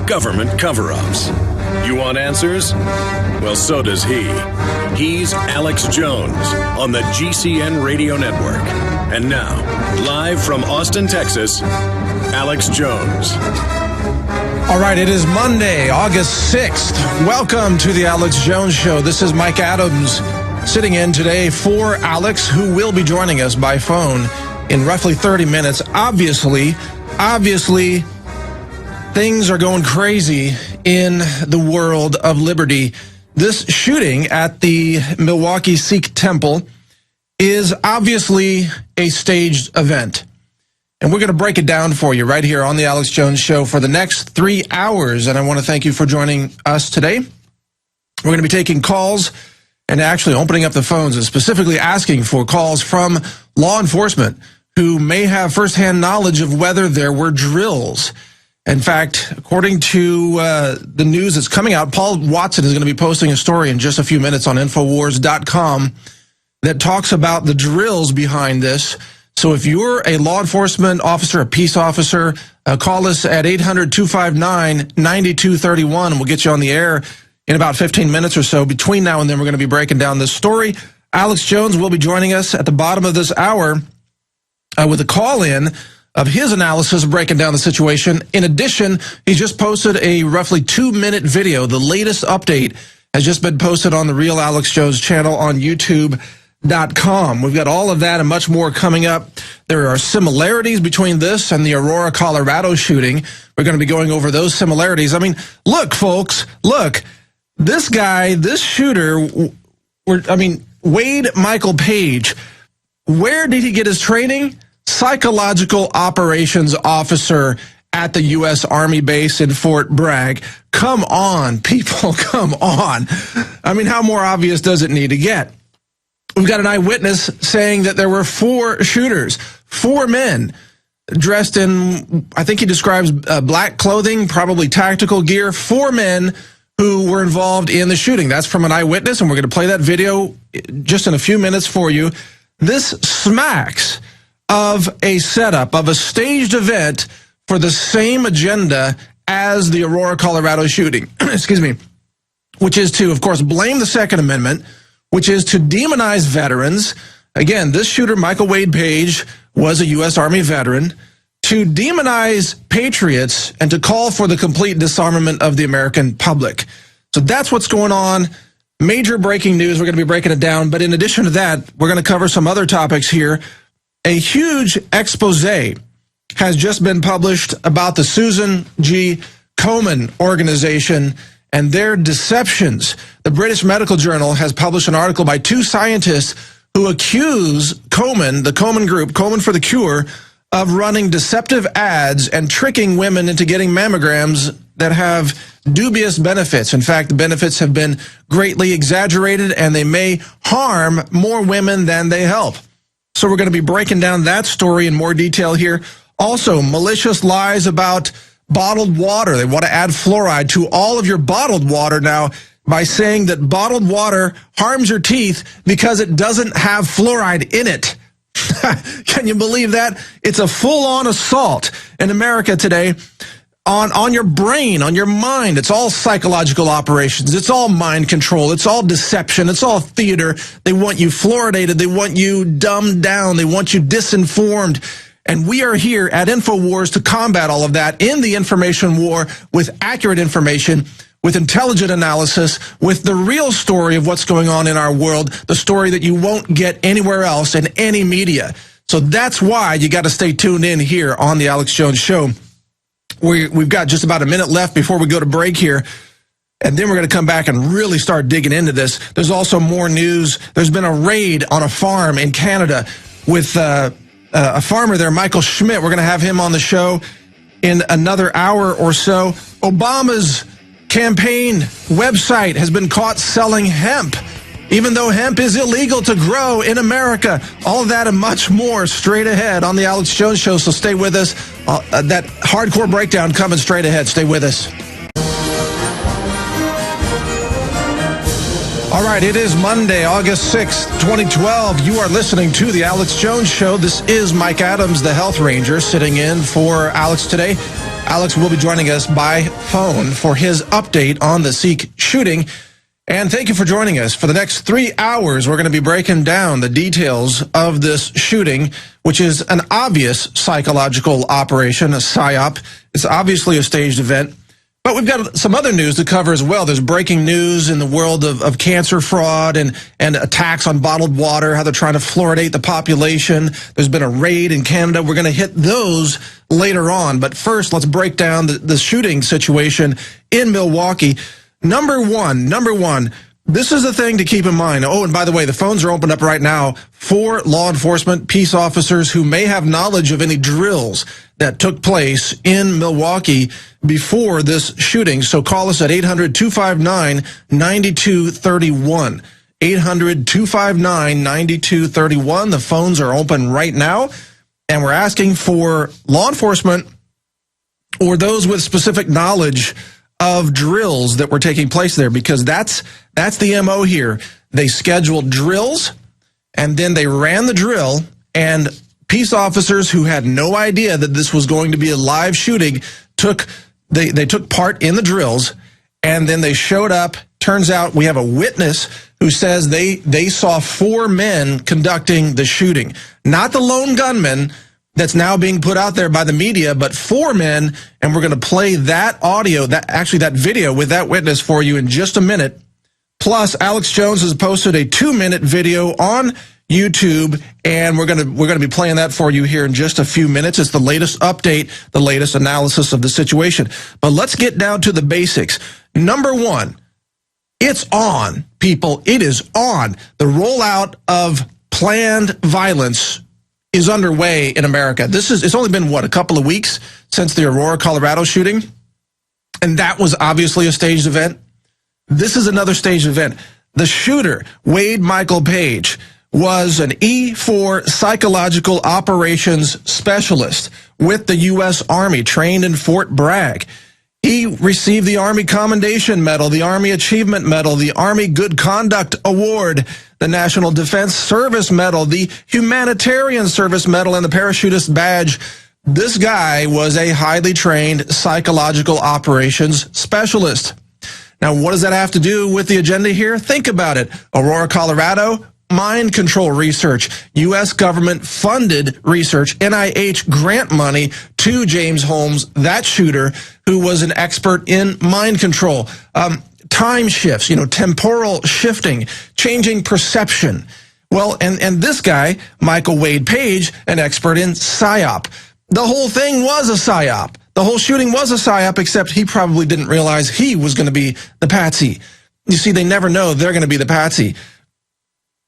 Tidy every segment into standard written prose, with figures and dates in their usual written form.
government cover-ups. You want answers? Well, so does he. He's Alex Jones on the GCN Radio Network. And now, live from Austin, Texas, Alex Jones. All right, it is Monday, August 6th. Welcome to the Alex Jones Show. This is Mike Adams sitting in today for Alex, who will be joining us by phone in roughly 30 minutes. Obviously, things are going crazy in the world of liberty. This shooting at the Milwaukee Sikh temple is obviously a staged event. And we're going to break it down for you right here on the Alex Jones Show for the next 3 hours. And I want to thank you for joining us today. We're going to be taking calls and actually opening up the phones and specifically asking for calls from law enforcement who may have firsthand knowledge of whether there were drills. In fact, according to the news that's coming out, Paul Watson is going to be posting a story in just a few minutes on Infowars.com that talks about the drills behind this. So if you're a law enforcement officer, a peace officer, call us at 800-259-9231, and we'll get you on the air in about 15 minutes or so. Between now and then, we're going to be breaking down this story. Alex Jones will be joining us at the bottom of this hour with a call-in of his analysis breaking down the situation. In addition, he just posted a roughly 2-minute video. The latest update has just been posted on the Real Alex Jones channel on YouTube.com. We've got all of that and much more coming up. There are similarities between this and the Aurora, Colorado shooting. We're going to be going over those similarities. I mean, look, folks, look, this guy, this shooter, Wade Michael Page, where did he get his training? Psychological operations officer at the U.S. Army base in Fort Bragg. Come on, people, come on. I mean, how more obvious does it need to get? We've got an eyewitness saying that there were 4 shooters, 4 men dressed in, I think he describes black clothing, probably tactical gear, 4 men who were involved in the shooting. That's from an eyewitness, and we're going to play that video just in a few minutes for you. This smacks of a setup, of a staged event for the same agenda as the Aurora, Colorado shooting, excuse me, which is to, of course, blame the Second Amendment, which is to demonize veterans. Again, this shooter, Michael Wade Page, was a U.S. Army veteran, to demonize patriots and to call for the complete disarmament of the American public. So that's what's going on. Major breaking news. We're going to be breaking it down. But in addition to that, we're going to cover some other topics here. A huge expose has just been published about the Susan G. Komen organization and their deceptions. The British Medical Journal has published an article by 2 scientists who accuse Komen, the Komen group, Komen For The Cure, of running deceptive ads and tricking women into getting mammograms that have dubious benefits. In fact, the benefits have been greatly exaggerated, and they may harm more women than they help. So we're going to be breaking down that story in more detail here. Also, malicious lies about bottled water. They want to add fluoride to all of your bottled water now by saying that bottled water harms your teeth because it doesn't have fluoride in it. Can you believe that? It's a full-on assault in America today on your brain, on your mind. It's all psychological operations. It's all mind control. It's all deception. It's all theater. They want you fluoridated. They want you dumbed down. They want you disinformed. And we are here at InfoWars to combat all of that in the information war with accurate information, with intelligent analysis, with the real story of what's going on in our world, the story that you won't get anywhere else in any media. So that's why you got to stay tuned in here on the Alex Jones Show. We've got just about a minute left before we go to break here, and then we're going to come back and really start digging into this. There's also more news. There's been a raid on a farm in Canada with a farmer there, Michael Schmidt. We're going to have him on the show in another hour or so. Obama's campaign website has been caught selling hemp, even though hemp is illegal to grow in America. All of that and much more straight ahead on the Alex Jones Show, so stay with us. That hardcore breakdown coming straight ahead. Stay with us. All right, it is Monday, August 6th, 2012. You are listening to The Alex Jones Show. This is Mike Adams, the Health Ranger, sitting in for Alex today. Alex will be joining us by phone for his update on the Sikh shooting. And thank you for joining us. For the next 3 hours, we're going to be breaking down the details of this shooting, which is an obvious psychological operation, a psyop. It's obviously a staged event. But we've got some other news to cover as well. There's breaking news in the world of cancer fraud and attacks on bottled water, how they're trying to fluoridate the population. There's been a raid in Canada. We're going to hit those later on. But first, let's break down the shooting situation in Milwaukee. Number one, this is the thing to keep in mind. Oh, and by the way, the phones are opened up right now for law enforcement, peace officers who may have knowledge of any drills that took place in Milwaukee before this shooting. So call us at 800-259-9231. 800-259-9231. The phones are open right now, and we're asking for law enforcement or those with specific knowledge of drills that were taking place there, because that's the MO here. They scheduled drills, and then they ran the drill, and peace officers who had no idea that this was going to be a live shooting they took part in the drills, and then they showed up. Turns out we have a witness who says they saw 4 men conducting the shooting. Not the lone gunman that's now being put out there by the media, but 4 men, and we're going to play that audio, that video with that witness for you in just a minute. Plus, Alex Jones has posted a 2-minute video on YouTube, and we're going to be playing that for you here in just a few minutes. It's the latest update, the latest analysis of the situation. But let's get down to the basics. Number one, it's on, people. It is on. The rollout of planned violence is underway in America. It's only been, a couple of weeks since the Aurora, Colorado shooting, and that was obviously a staged event. This is another staged event. The shooter, Wade Michael Page, was an E4 psychological operations specialist with the U.S. Army, trained in Fort Bragg. He received the Army Commendation Medal, the Army Achievement Medal, the Army Good Conduct Award, the National Defense Service Medal, the Humanitarian Service Medal, and the Parachutist Badge. This guy was a highly trained psychological operations specialist. Now, what does that have to do with the agenda here? Think about it. Aurora, Colorado, mind control research, U.S. government-funded research, NIH grant money to James Holmes, that shooter, who was an expert in mind control. Time shifts, temporal shifting, changing perception. Well, and this guy, Michael Wade Page, an expert in PSYOP. The whole thing was a PSYOP. The whole shooting was a PSYOP, except he probably didn't realize he was going to be the patsy. You see, they never know they're going to be the patsy.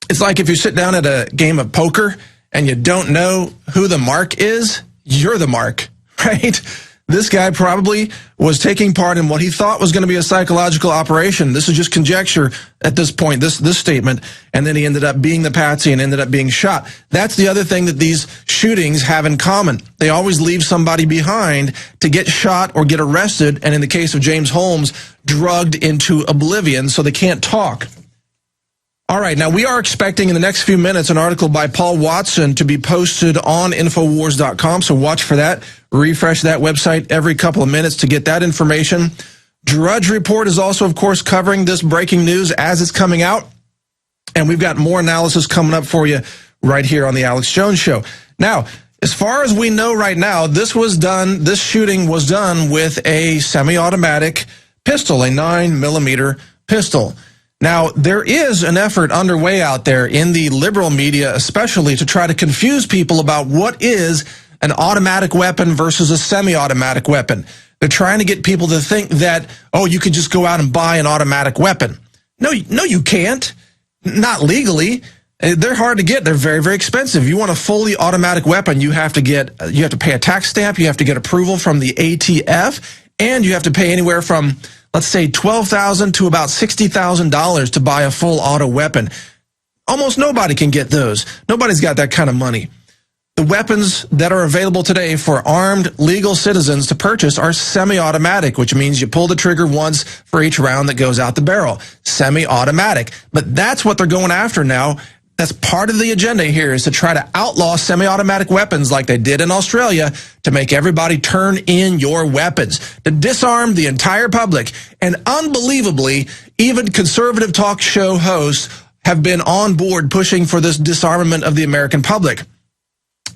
It's like if you sit down at a game of poker and you don't know who the mark is, you're the mark, right? This guy probably was taking part in what he thought was going to be a psychological operation. This is just conjecture at this point, this statement, and then he ended up being the patsy and ended up being shot. That's the other thing that these shootings have in common. They always leave somebody behind to get shot or get arrested, and in the case of James Holmes, drugged into oblivion so they can't talk. All right, now we are expecting in the next few minutes an article by Paul Watson to be posted on Infowars.com, so watch for that. Refresh that website every couple of minutes to get that information. Drudge Report is also, of course, covering this breaking news as it's coming out, and we've got more analysis coming up for you right here on the Alex Jones Show. Now, as far as we know right now, this shooting was done with a semi-automatic pistol, a 9mm pistol. Now, there is an effort underway out there in the liberal media, especially, to try to confuse people about what is an automatic weapon versus a semi-automatic weapon. They're trying to get people to think that, oh, you could just go out and buy an automatic weapon. No, you can't. Not legally. They're hard to get. They're very, very expensive. If you want a fully automatic weapon, you have to pay a tax stamp, you have to get approval from the ATF, and you have to pay anywhere from, let's say, $12,000 to about $60,000 to buy a full auto weapon. Almost nobody can get those. Nobody's got that kind of money. The weapons that are available today for armed legal citizens to purchase are semi-automatic, which means you pull the trigger once for each round that goes out the barrel. Semi-automatic. But that's what they're going after now. That's part of the agenda here, is to try to outlaw semi-automatic weapons like they did in Australia, to make everybody turn in your weapons, to disarm the entire public. And unbelievably, even conservative talk show hosts have been on board pushing for this disarmament of the American public,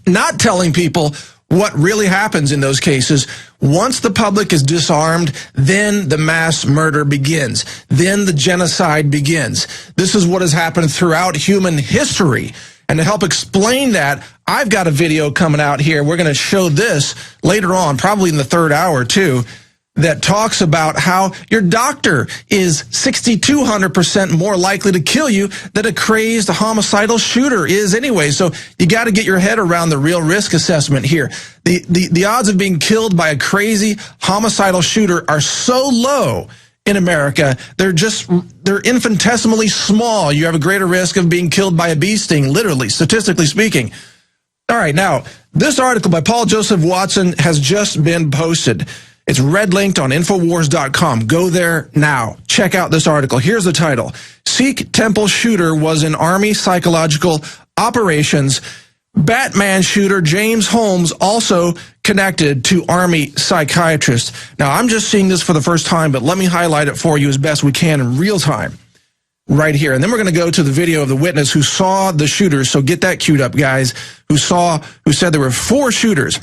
not telling people what really happens in those cases. Once the public is disarmed, then the mass murder begins. Then the genocide begins. This is what has happened throughout human history. And to help explain that, I've got a video coming out here. We're going to show this later on, probably in the third hour too, that talks about how your doctor is 6,200% more likely to kill you than a crazed homicidal shooter is anyway. So you got to get your head around the real risk assessment here. The odds of being killed by a crazy homicidal shooter are so low in America. They're infinitesimally small. You have a greater risk of being killed by a bee sting, literally, statistically speaking. All right, now, this article by Paul Joseph Watson has just been posted. It's red-linked on Infowars.com. Go there now. Check out this article. Here's the title. Sikh temple shooter was in Army psychological operations. Batman shooter James Holmes also connected to Army psychiatrist. Now, I'm just seeing this for the first time, but let me highlight it for you as best we can in real time right here. And then we're going to go to the video of the witness who saw the shooters. So get that queued up, guys, who said there were 4 shooters.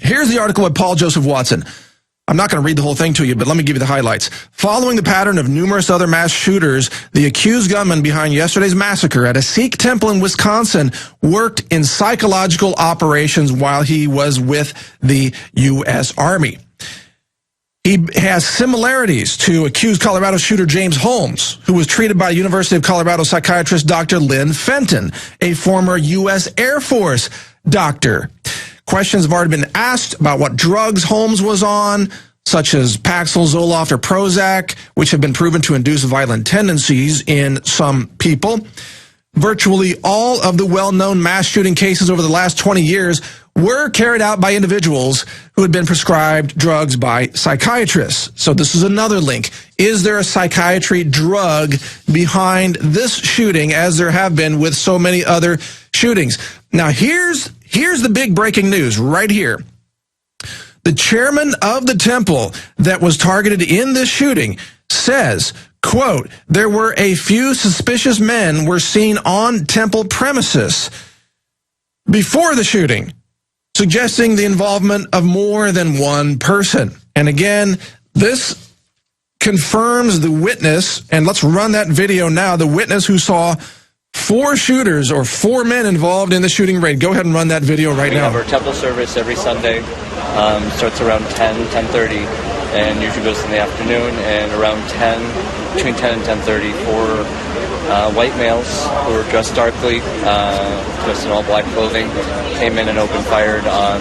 Here's the article by Paul Joseph Watson. I'm not going to read the whole thing to you, but let me give you the highlights. Following the pattern of numerous other mass shooters, the accused gunman behind yesterday's massacre at a Sikh temple in Wisconsin worked in psychological operations while he was with the U.S. Army. He has similarities to accused Colorado shooter James Holmes, who was treated by University of Colorado psychiatrist Dr. Lynn Fenton, a former U.S. Air Force doctor. Questions have already been asked about what drugs Holmes was on, such as Paxil, Zoloft, or Prozac, which have been proven to induce violent tendencies in some people. Virtually all of the well-known mass shooting cases over the last 20 years were carried out by individuals who had been prescribed drugs by psychiatrists. So this is another link. Is there a psychiatry drug behind this shooting, as there have been with so many other shootings? Now, here's the big breaking news right here. The chairman of the temple that was targeted in this shooting says, quote, there were a few suspicious men were seen on temple premises before the shooting, suggesting the involvement of more than one person. And again, this confirms the witness, and let's run that video now, the witness who saw 4 shooters or 4 men involved in the shooting raid. Go ahead and run that video right now. We have our temple service every Sunday. Starts around 10:30, and usually goes in the afternoon. And around 10, between 10 and 10:30, 4 white males who were dressed darkly, dressed in all black clothing, came in and opened fired on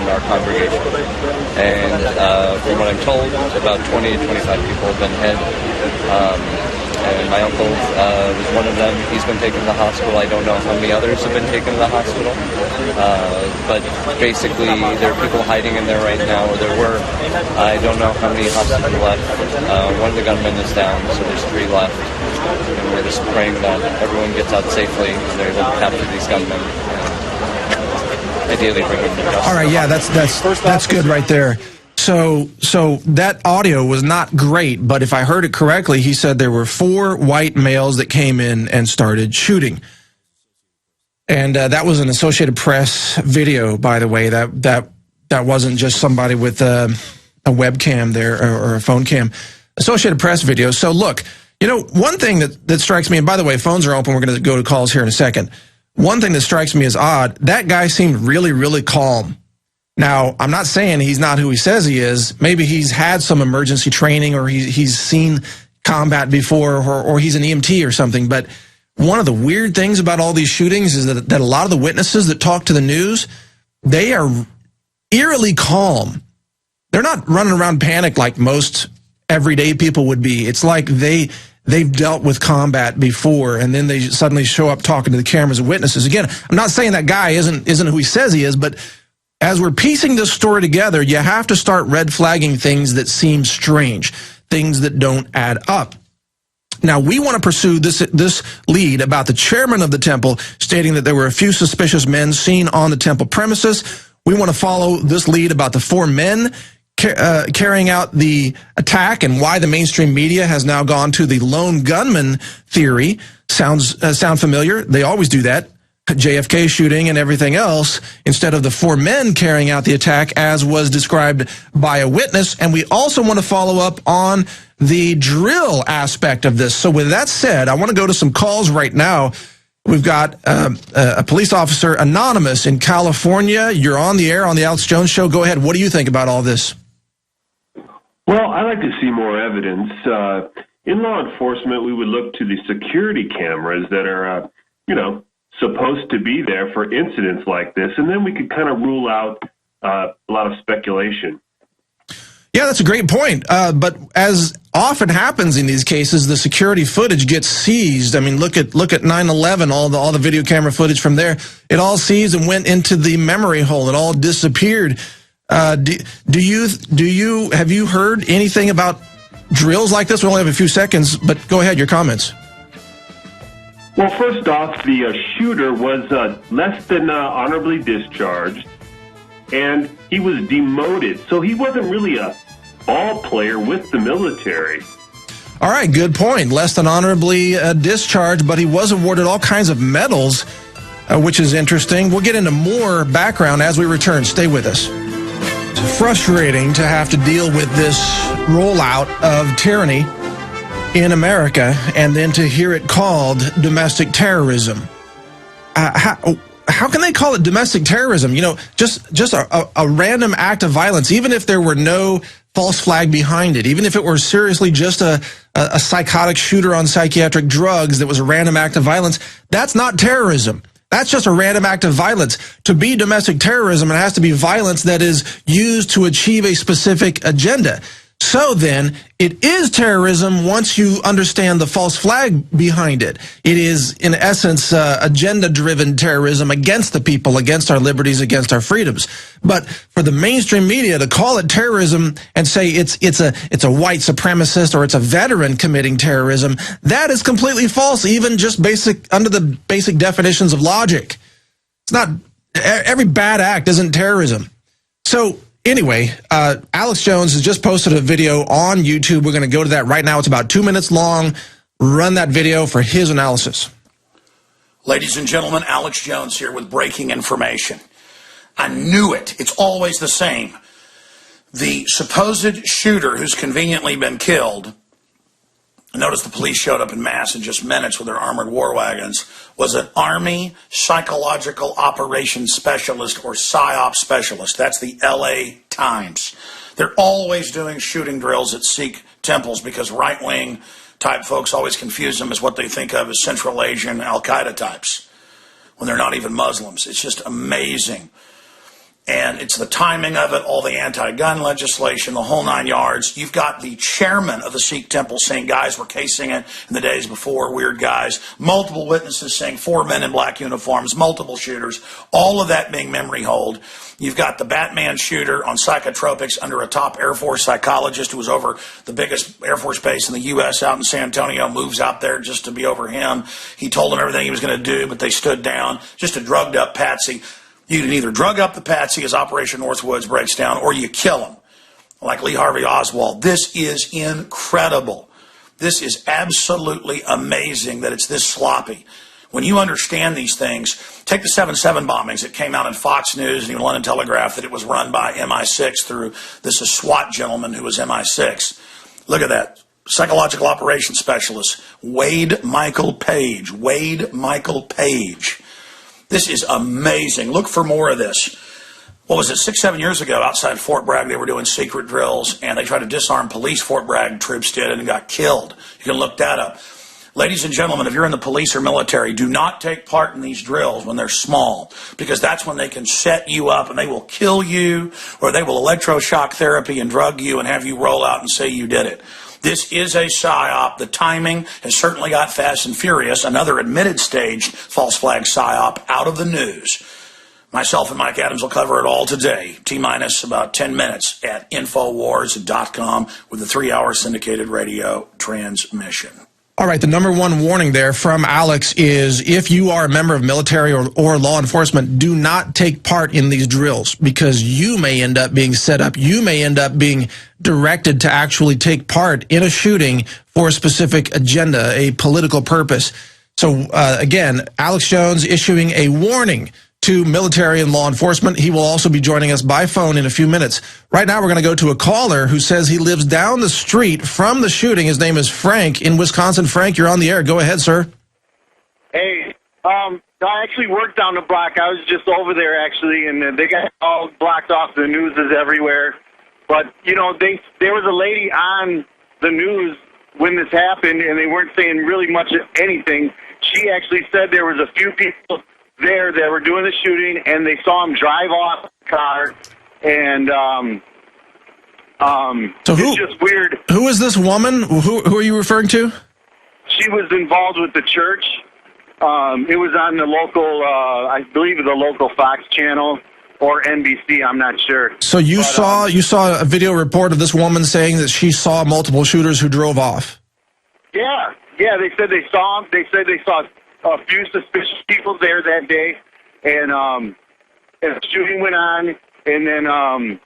our congregation. And from what I'm told, about 20 to 25 people have been hit. And my uncle was one of them. He's been taken to the hospital. I don't know how many others have been taken to the hospital. But basically, there are people hiding in there right now, or there were. I don't know how many hospitals left. One of the gunmen is down, so there's 3 left. And we're just praying that everyone gets out safely and they're able to capture these gunmen. Ideally, bring them to justice. All right, yeah, that's good right there. So that audio was not great, but if I heard it correctly, he said there were 4 white males that came in and started shooting. And that was an Associated Press video, by the way. That wasn't just somebody with a webcam there or a phone cam. Associated Press video. So look, you know, one thing that strikes me, and by the way, phones are open. We're going to go to calls here in a second. One thing that strikes me as odd, that guy seemed really, really calm. Now, I'm not saying he's not who he says he is. Maybe he's had some emergency training, or he's seen combat before, or he's an EMT or something. But one of the weird things about all these shootings is that a lot of the witnesses that talk to the news, they are eerily calm. They're not running around panicked like most everyday people would be. It's like they've dealt with combat before, and then they suddenly show up talking to the cameras and witnesses. Again, I'm not saying that guy isn't who he says he is, but as we're piecing this story together, you have to start red flagging things that seem strange, things that don't add up. Now, we want to pursue this lead about the chairman of the temple, stating that there were a few suspicious men seen on the temple premises. We want to follow this lead about the 4 men carrying out the attack and why the mainstream media has now gone to the lone gunman theory. Sound familiar? They always do that. JFK shooting and everything else, instead of the 4 men carrying out the attack as was described by a witness. And we also want to follow up on the drill aspect of this. So with that said, I want to go to some calls right now. We've got a police officer, Anonymous, in California. You're on the air on the Alex Jones Show. Go ahead. What do you think about all this? Well, I like to see more evidence. In law enforcement, we would look to the security cameras that are, supposed to be there for incidents like this, and then we could kind of rule out a lot of speculation. Yeah, that's a great point. But as often happens in these cases, the security footage gets seized. I mean, look at 9/11, all the video camera footage from there. It all seized and went into the memory hole. It all disappeared. Have you heard anything about drills like this? We only have a few seconds, but go ahead, your comments. Well, first off, the shooter was less than honorably discharged, and he was demoted, so he wasn't really a ball player with the military. All right, good point. Less than honorably discharged, but he was awarded all kinds of medals, which is interesting. We'll get into more background as we return. Stay with us. It's frustrating to have to deal with this rollout of tyranny in America, and then to hear it called domestic terrorism. How can they call it domestic terrorism? Just a random act of violence, even if there were no false flag behind it, even if it were seriously just a psychotic shooter on psychiatric drugs that was a random act of violence, that's not terrorism. That's just a random act of violence. To be domestic terrorism, it has to be violence that is used to achieve a specific agenda. So then, it is terrorism once you understand the false flag behind it. It is, in essence, agenda-driven terrorism against the people, against our liberties, against our freedoms. But for the mainstream media to call it terrorism and say it's a white supremacist or it's a veteran committing terrorism, that is completely false, even just under the basic definitions of logic. It's not, every bad act isn't terrorism. So, anyway, Alex Jones has just posted a video on YouTube. We're going to go to that right now. It's about 2 minutes long. Run that video for his analysis. Ladies and gentlemen, Alex Jones here with breaking information. I knew it. It's always the same. The supposed shooter who's conveniently been killed, notice the police showed up in mass in just minutes with their armored war wagons, was an Army Psychological Operations Specialist, or PSYOP specialist. That's the LA Times. They're always doing shooting drills at Sikh temples because right-wing type folks always confuse them as what they think of as Central Asian Al-Qaeda types when they're not even Muslims. It's just amazing. And it's the timing of it, all the anti-gun legislation, the whole 9 yards. You've got the chairman of the Sikh temple saying guys were casing it in the days before, weird guys. Multiple witnesses saying 4 men in black uniforms, multiple shooters, all of that being memory hold. You've got the Batman shooter on psychotropics under a top Air Force psychologist who was over the biggest Air Force base in the U.S. out in San Antonio, moves out there just to be over him. He told them everything he was going to do, but they stood down. Just a drugged up patsy. You can either drug up the patsy as Operation Northwoods breaks down, or you kill him, like Lee Harvey Oswald. This is incredible. This is absolutely amazing that it's this sloppy. When you understand these things, take the 7/7 bombings. It came out in Fox News and even London Telegraph that it was run by MI6 through this SWAT gentleman who was MI6. Look at that. Psychological Operations Specialist, Wade Michael Page. Wade Michael Page. This is amazing. Look for more of this. What was it, 6-7 years ago outside Fort Bragg, they were doing secret drills, and they tried to disarm police. Fort Bragg troops did, and got killed. You can look that up. Ladies and gentlemen, if you're in the police or military, do not take part in these drills when they're small, because that's when they can set you up and they will kill you, or they will electroshock therapy and drug you and have you roll out and say you did it. This is a PSYOP. The timing has certainly got Fast and Furious, another admitted staged false flag PSYOP, out of the news. Myself and Mike Adams will cover it all today, T-minus about 10 minutes at Infowars.com with the 3-hour syndicated radio transmission. All right, the number one warning there from Alex is if you are a member of military or law enforcement, do not take part in these drills because you may end up being set up. You may end up being directed to actually take part in a shooting for a specific agenda, a political purpose. So, again, Alex Jones issuing a warning to military and law enforcement. He will also be joining us by phone in a few minutes. Right now, we're going to go to a caller who says he lives down the street from the shooting. His name is Frank in Wisconsin. Frank, you're on the air. Go ahead, sir. Hey, I actually work down the block. I was just over there, actually, and they got all blocked off. The news is everywhere. But, you know, there was a lady on the news when this happened, and they weren't saying really much of anything. She actually said there was a few people there that were doing the shooting, and they saw him drive off the car, and So it's just weird. Who is this woman? Who are you referring to? She was involved with the church. It was on the local, I believe, the local Fox channel or NBC. I'm not sure. So you saw a video report of this woman saying that she saw multiple shooters who drove off. Yeah. They said they saw him. They said they saw a few suspicious people there that day, and the shooting went on, and then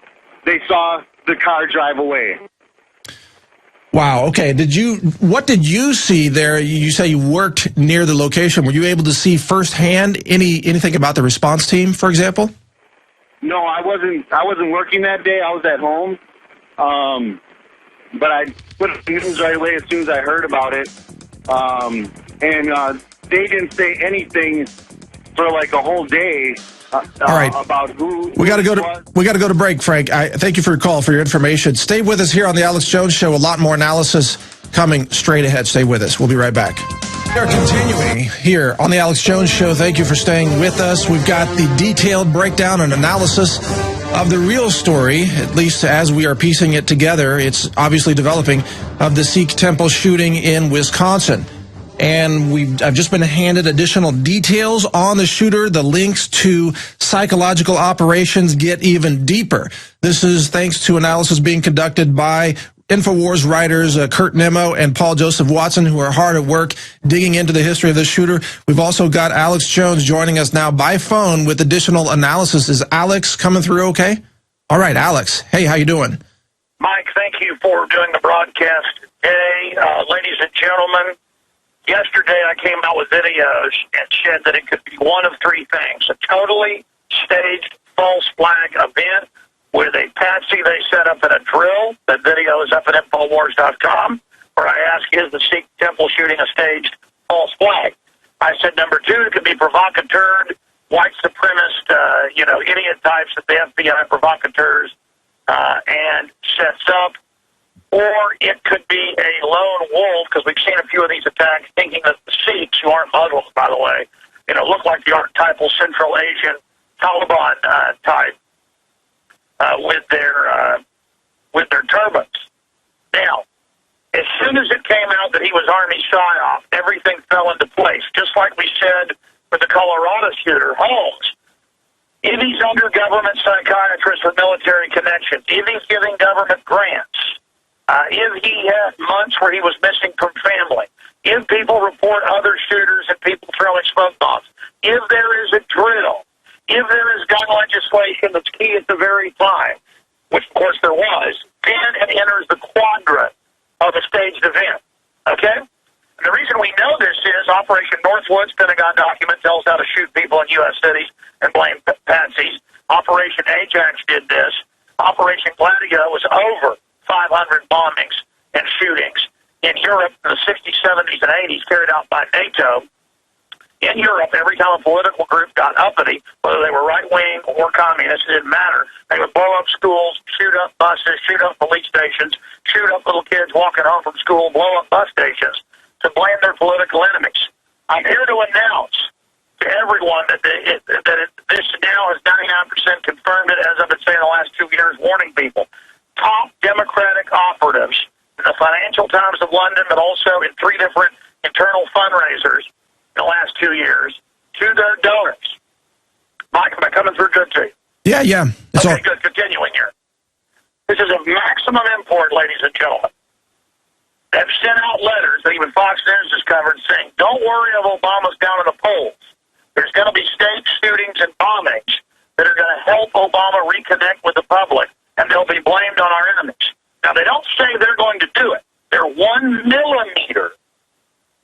they saw the car drive away. Wow. Okay. What did you see there? You say you worked near the location. Were you able to see firsthand anything about the response team, for example? No, I wasn't working that day. I was at home. But I put it in the news right away as soon as I heard about it. And they didn't say anything for like a whole day. All right. About who we got to go to break, Frank. I thank you for your call, for your information. Stay with us here on the Alex Jones Show. A lot more analysis coming straight ahead. Stay with us. We'll be right back. We are continuing here on the Alex Jones Show. Thank you for staying with us. We've got the detailed breakdown and analysis of the real story, at least as we are piecing it together. It's obviously developing, of the Sikh temple shooting in Wisconsin. And I've just been handed additional details on the shooter. The links to psychological operations get even deeper. This is thanks to analysis being conducted by InfoWars writers Kurt Nimmo and Paul Joseph Watson, who are hard at work digging into the history of this shooter. We've also got Alex Jones joining us now by phone with additional analysis. Is Alex coming through okay? All right, Alex. Hey, how you doing? Mike, thank you for doing the broadcast today. Ladies and gentlemen, yesterday I came out with videos and said that it could be one of three things: a totally staged false flag event with a patsy they set up in a drill. That video is up at InfoWars.com, where I ask, is the Sikh temple shooting a staged false flag? I said, number two, it could be provocateur, white supremacist, idiot types that the FBI provocateurs and sets up. Or it could be a lone wolf, because we've seen a few of these attacks, thinking that the Sikhs, who aren't Muslims, by the way, look like the archetypal Central Asian Taliban type with their turbans. Now, as soon as it came out that he was Army psyop, everything fell into place. Just like we said with the Colorado shooter, Holmes. If he's under government psychiatrists with military connections, if he's giving government grants, if he had months where he was missing from family, if people report other shooters and people throwing smoke bombs, if there is a drill, if there is gun legislation that's key at the very time, which of course there was, then it enters the quadrant of a staged event. Okay? And the reason we know this is Operation Northwoods, Pentagon document, tells how to shoot people in U.S. cities and blame patsies. Operation Ajax did this. Operation Gladio was over 500 bombings and shootings in Europe in the 60s, 70s, and 80s carried out by NATO. In Europe, every time a political group got uppity, whether they were right-wing or communist, it didn't matter. They would blow up schools, shoot up buses, shoot up police stations, shoot up little kids walking home from school, blow up bus stations to blame their political enemies. I'm here to announce to everyone that this now is 99% confirmed, as I've been saying the last 2 years, warning people. Top Democratic operatives in the Financial Times of London, but also in 3 different internal fundraisers in the last 2 years, to their donors. Mike, am I coming through good to you? Yeah. Okay, good. Continuing here. This is of maximum import, ladies and gentlemen. have sent out letters that even Fox News has covered saying, don't worry if Obama's down in the polls. There's going to be state shootings and bombings that are going to help Obama reconnect with the public, and they'll be blamed on our enemies. Now, they don't say they're going to do it. They're 1 millimeter.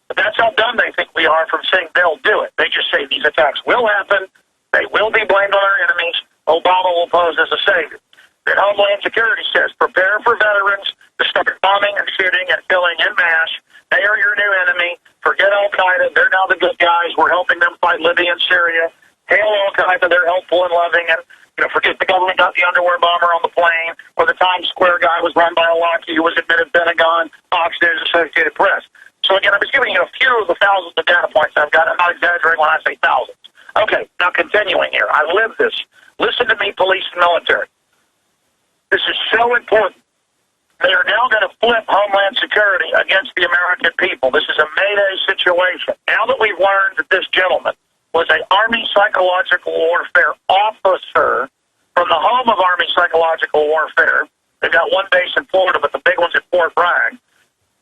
But that's how dumb they think we are from saying they'll do it. They just say these attacks will happen. They will be blamed on our enemies. Obama will pose as a savior. Then Homeland Security says, prepare for veterans to start bombing and shooting and killing en masse. They are your new enemy. Forget Al-Qaeda. They're now the good guys. We're helping them fight Libya and Syria. Hail Al-Qaeda. They're helpful and loving. And, forget the government got the underwear bomber on the plane, or the Times Square guy was run by a lackey who was admitted Pentagon, Fox News, Associated Press. So, again, I'm just giving you a few of the thousands of data points I've got. I'm not exaggerating when I say thousands. Okay, now continuing here. I live this. Listen to me, police and military. This is so important. They are now going to flip Homeland Security against the American people. This is a Mayday situation. Now that we've learned that this gentleman was an Army Psychological Warfare officer from the home of Army Psychological Warfare. They've got one base in Florida, but the big one's at Fort Bragg.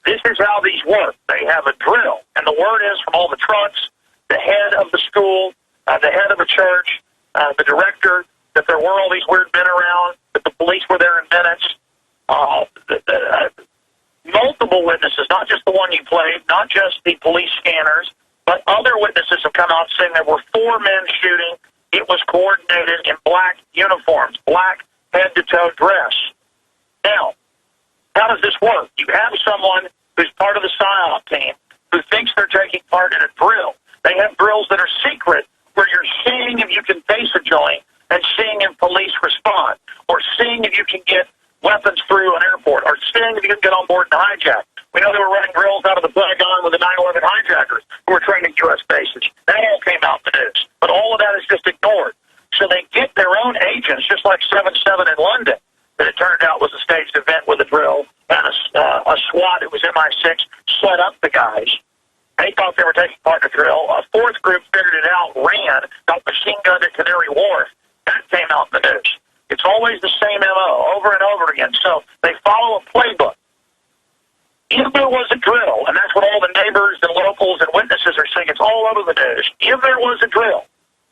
This is how these work. They have a drill, and the word is from all the trucks, the head of the school, the head of the church, the director, that there were all these weird men around, that the police were there in minutes. Multiple witnesses, not just the one you played, not just the police scanners, but other witnesses have come out saying there were 4 men shooting. It was coordinated in black uniforms, black head-to-toe dress. Now, how does this work? You have someone who's part of the PSYOP team who thinks they're taking part in a drill. They have drills that are secret where you're seeing if you can face a joint and seeing if police respond, or seeing if you can get weapons through an airport, or seeing if you can get on board and hijack. We know they were running drills out of the Pentagon with the 9/11 hijackers who were trained at U.S. bases. That all came out in the news. But all of that is just ignored. So they get their own agents, just like 7/7 in London, that it turned out was a staged event with a drill, and a SWAT, it was MI6, set up the guys. They thought they were taking part in a drill. A fourth group figured it out, ran, got machine gunned at Canary Wharf. That came out in the news. It's always the same MO, over and over again. So they follow a playbook. If there was a drill, and that's what all the neighbors and locals and witnesses are saying, it's all over the news. If there was a drill,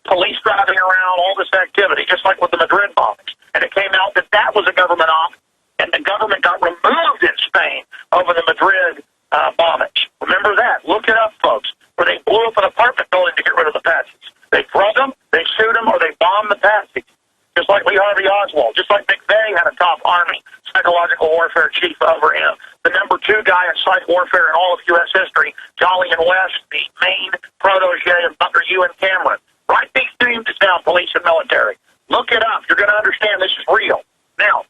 police driving around, all this activity, just like with the Madrid bombings, and it came out that that was a government op, and the government got removed in Spain over the Madrid bombings. Remember that. Look it up, folks, where they blew up an apartment building to get rid of the patsies. They drug them, they shoot them, or they bomb the patsies. Just like Lee Harvey Oswald, just like McVeigh had a top Army psychological warfare chief over him. The number 2 guy in psych warfare in all of U.S. history, Jolly and West, the main protege of Bunker U and Cameron. Write these names down, police and military. Look it up. You're going to understand this is real. Now,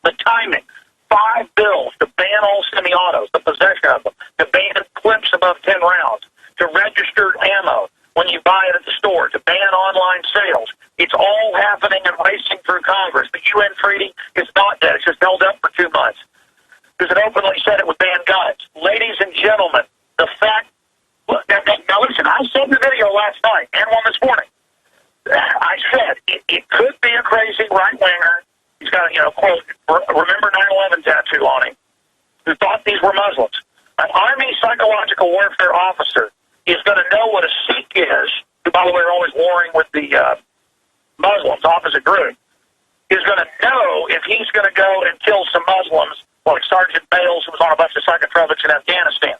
the timing. 5 bills to ban all semi-autos, the possession of them, to ban clips above 10 rounds, to registered ammo when you buy it at the store, to ban online sales. It's all happening and racing through Congress. The UN treaty is not dead. It's just held up for 2 months. Because it openly said it would ban guns. Ladies and gentlemen, the fact... Now listen, I said in the video last night and one this morning. I said it could be a crazy right-winger. He's got a, quote, remember 9/11 tattoo on him, who thought these were Muslims. An Army psychological warfare officer is going to know what a Sikh is, who, by the way, are always warring with the Muslims, opposite group, is going to know if he's going to go and kill some Muslims, like Sergeant Bales, who was on a bunch of psychotropics in Afghanistan,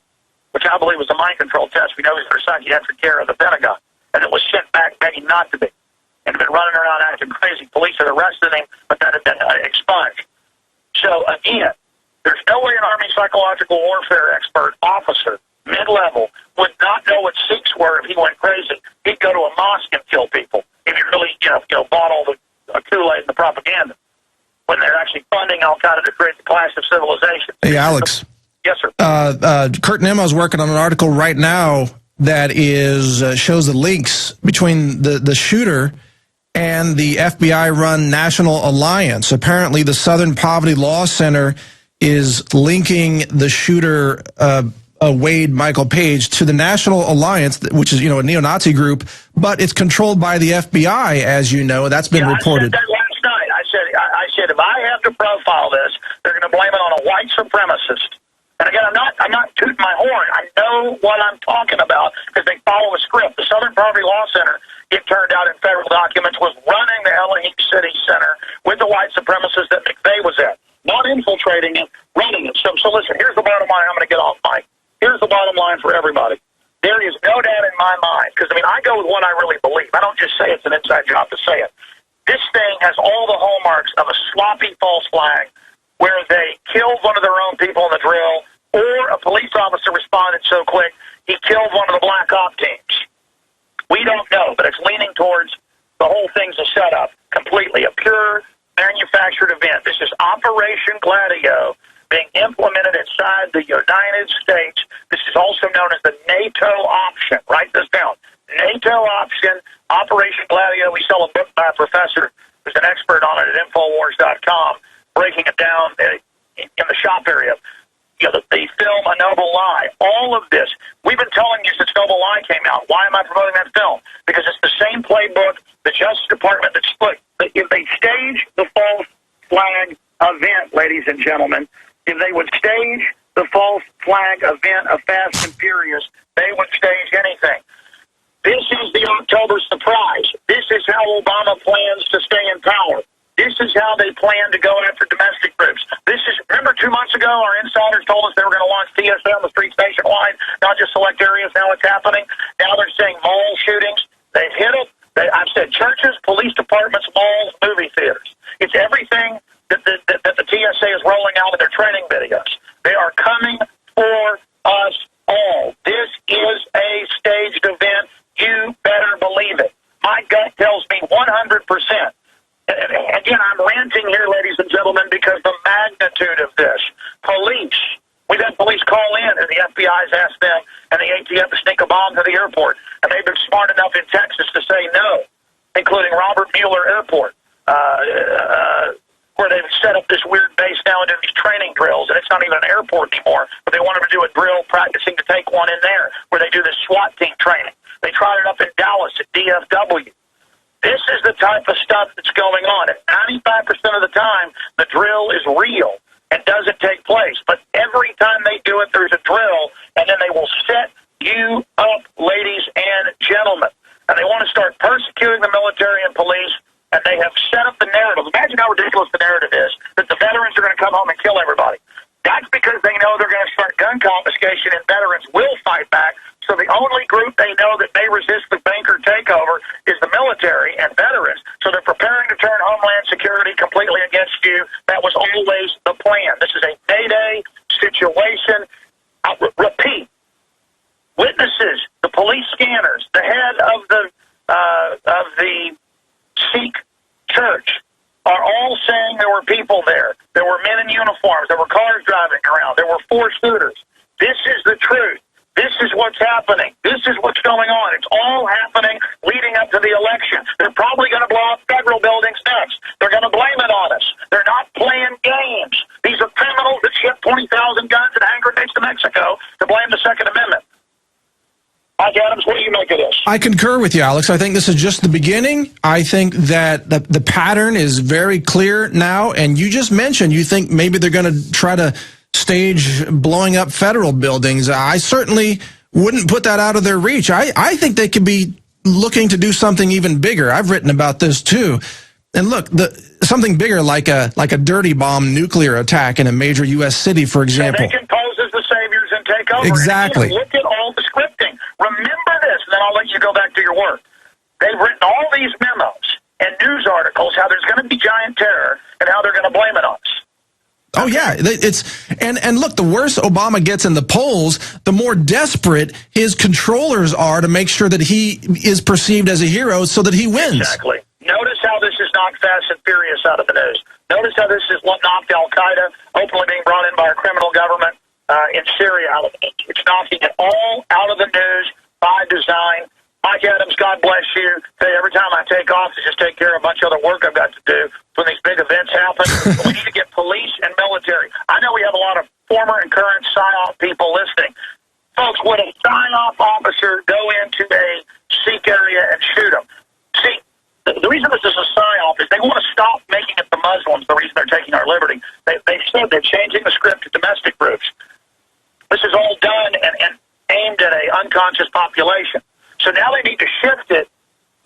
which I believe was a mind control test. We know he's under psychiatric care of the Pentagon, and it was sent back begging not to be, and had been running around acting crazy. Police had arrested him, but that had been expunged. So, again, there's no way an Army psychological warfare expert officer, mid-level, would not know what Sikhs were if he went crazy. He'd go to a mosque and kill people if he really, bought all the Kool-Aid and the propaganda, when they're actually funding Al-Qaeda to create the clash of civilization. Hey, Alex. Yes, sir. Kurt Nemo's working on an article right now that shows the links between the shooter and the FBI-run National Alliance. Apparently, the Southern Poverty Law Center is linking the shooter, Wade Michael Page, to the National Alliance, which is, a neo-Nazi group, but it's controlled by the FBI, as you know. That's been reported. I said that last night. I said, if I have to profile this, they're going to blame it on a white supremacist. And again, again, I'm not tooting my horn. I know what I'm talking about because they follow a script. The Southern Poverty Law Center, it turned out in federal documents, was running the Elohim City Center with the white supremacists that McVeigh was at. Not infiltrating it, running it. So listen, here's the bottom line. I'm going to get off mic. Here's the bottom line for everybody. There is no doubt in my mind, because, I go with what I really believe. I don't just say it's an inside job to say it. This thing has all the hallmarks of a sloppy false flag where they killed one of their own people in the drill, or a police officer responded so quick he killed one of the black op teams. We don't know, but it's leaning towards the whole thing's a setup completely, a pure manufactured event. This is Operation Gladio being implemented inside the United States. This is also known as the NATO option. Write this down. NATO option, Operation Gladio. We sell a book by a professor who's an expert on it at Infowars.com, breaking it down in the shop area. The film A Noble Lie. All of this. We've been telling you since Noble Lie came out. Why am I promoting that film? Because it's the same playbook the Justice Department that split. If they stage the false flag event, ladies and gentlemen, if they would stage the false flag event of Fast and Furious, they would stage anything. This is the October surprise. This is how Obama plans to stay in power. This is how they plan to go after domestic groups. Remember 2 months ago, our insiders told us they were going to launch TSA on the streets nationwide, not just select areas. Now it's happening. Now they're saying mall shootings. They've hit it. I've said churches, police departments, malls, movie theaters. It's everything that the TSA is rolling out in their training videos. They are coming for us all. This is a staged event. You better believe it. My gut tells me 100%. Again, I'm ranting here, ladies and gentlemen, because the magnitude of this. Police. We've had police call in, and the FBI's asked them and the ATF to sneak a bomb to the airport. And they've been smart enough in Texas to say no, including Robert Mueller Airport, where they've set up this weird base now and doing these training drills. And it's not even an airport anymore, but they want them to do a drill practicing to take one in there, where they do this SWAT team training. They tried it up in Dallas at DFW. This is the type of stuff that's going on. And 95% of the time, the drill is real and doesn't take place. But every time they do it, there's a drill, and then they will set you up, ladies and gentlemen. And they want to start persecuting the military and police, and they have set up the narrative. Imagine how ridiculous the narrative is, that the veterans are going to come home and kill everybody. That's because they know they're going to start gun confiscation, and veterans will fight back. So the only group they know that may resist the banker takeover is the military and veterans. So they're preparing to turn Homeland Security completely against you. That was always the plan. This is a Mayday situation. I'll repeat. Witnesses, the police scanners, the head of the Sikh church are all saying there were people there. There were men in uniforms. There were cars driving around. There were 4 shooters. This is the truth. This is what's happening. This is what's going on. It's all happening leading up to the election. They're probably going to blow up federal buildings next. They're going to blame it on us. They're not playing games. These are criminals that ship 20,000 guns and hand grenades to Mexico to blame the Second Amendment. Mike Adams, what do you make of this? I concur with you, Alex. I think this is just the beginning. I think that the pattern is very clear now, and you just mentioned you think maybe they're going to try to stage blowing up federal buildings. I certainly wouldn't put that out of their reach. I think they could be looking to do something even bigger. I've written about this too. And look, something bigger like a dirty bomb nuclear attack in a major U.S. city, for example. So they can pose as the saviors and take over. Exactly. And look at all the scripting. Remember this, and then I'll let you go back to your work. They've written all these memos and news articles how there's going to be giant terror and how they're going to blame it on us. Oh yeah, and look, the worse Obama gets in the polls, the more desperate his controllers are to make sure that he is perceived as a hero so that he wins. Exactly. Notice how this is knocked Fast and Furious out of the news. Notice how this is knocked Al-Qaeda, openly being brought in by a criminal government in Syria out of the news. It's knocking it all out of the news by design. Mike Adams, God bless you. Every time I take off to just take care of a bunch of other work I've got to do when these big events happen. We need to get police and military. I know we have a lot of former and current PSYOP people listening. Folks, would a PSYOP officer go into a Sikh area and shoot them? See, the reason this is a PSYOP is they want to stop making it the Muslims the reason they're taking our liberty. They said they're changing the script to domestic groups. This is all done and aimed at a unconscious population. So now they need to shift it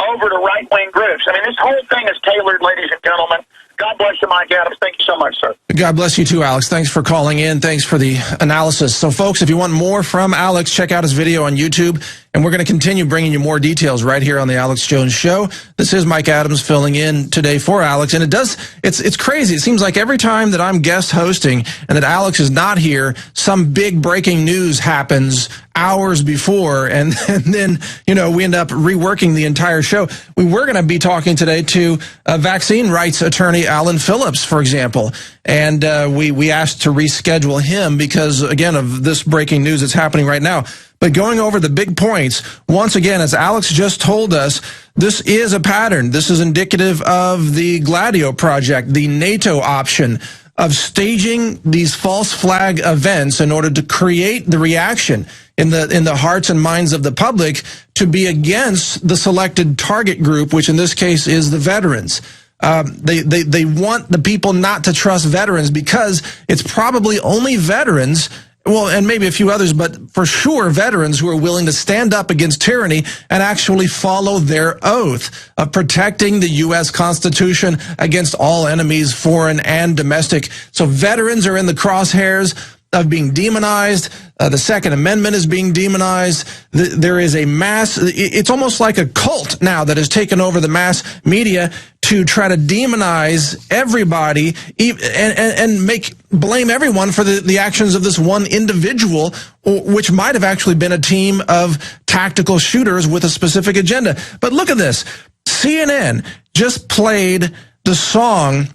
over to right-wing groups. I mean, this whole thing is tailored, ladies and gentlemen. God bless you, Mike Adams. Thank you so much, sir. God bless you too, Alex. Thanks for calling in. Thanks for the analysis. So, folks, if you want more from Alex, check out his video on YouTube, and we're going to continue bringing you more details right here on the Alex Jones Show. This is Mike Adams filling in today for Alex, and it's crazy. It seems like every time that I'm guest hosting and that Alex is not here, some big breaking news happens hours before, and then, we end up reworking the entire show. We were going to be talking today to vaccine rights attorney Alan Phillips, for example, and we asked to reschedule him because, again, of this breaking news that's happening right now. But going over the big points, once again, as Alex just told us, this is a pattern. This is indicative of the Gladio Project, the NATO option of staging these false flag events in order to create the reaction in the hearts and minds of the public to be against the selected target group, which in this case is the veterans. They want the people not to trust veterans because it's probably only veterans, well, and maybe a few others, but for sure veterans who are willing to stand up against tyranny and actually follow their oath of protecting the U.S. Constitution against all enemies, foreign and domestic. So veterans are in the crosshairs of being demonized. The Second Amendment is being demonized. There is a mass, it's almost like a cult now that has taken over the mass media to try to demonize everybody and blame everyone for the actions of this one individual, which might have actually been a team of tactical shooters with a specific agenda. But look at this. CNN just played the song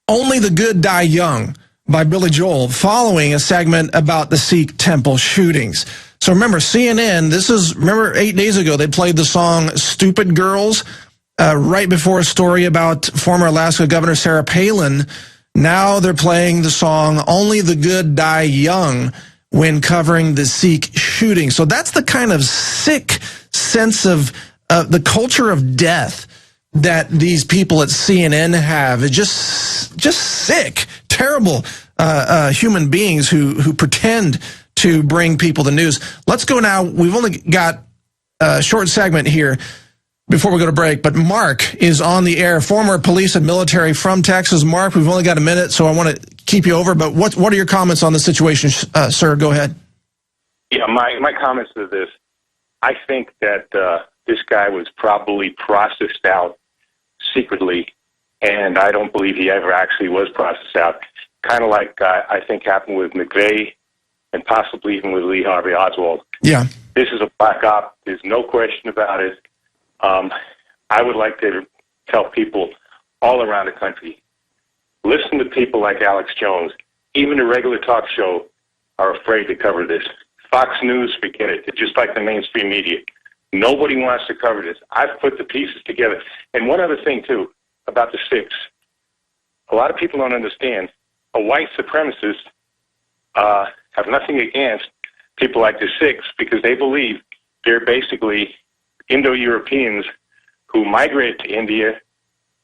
"Only the Good Die Young" by Billy Joel, following a segment about the Sikh temple shootings. So remember, CNN, remember 8 days ago, they played the song "Stupid Girls," right before a story about former Alaska Governor Sarah Palin. Now they're playing the song "Only the Good Die Young" when covering the Sikh shooting. So that's the kind of sick sense of the culture of death that these people at CNN have. It's just sick, terrible human beings who pretend to bring people the news. Let's go now. We've only got a short segment here before we go to break, but Mark is on the air, former police and military from Texas. Mark, we've only got a minute, so I want to keep you over, but what are your comments on the situation, sir? Go ahead. Yeah, my comments are this. I think that this guy was probably processed out secretly, and I don't believe he ever actually was processed out. Kind of like I think happened with McVeigh and possibly even with Lee Harvey Oswald. Yeah. This is a black op. There's no question about it. I would like to tell people all around the country, listen to people like Alex Jones. Even the regular talk show are afraid to cover this. Fox News, forget it. They're just like the mainstream media. Nobody wants to cover this. I've put the pieces together. And one other thing, too, about the Sikhs. A lot of people don't understand. A white supremacist have nothing against people like the Sikhs because they believe they're basically Indo-Europeans who migrated to India.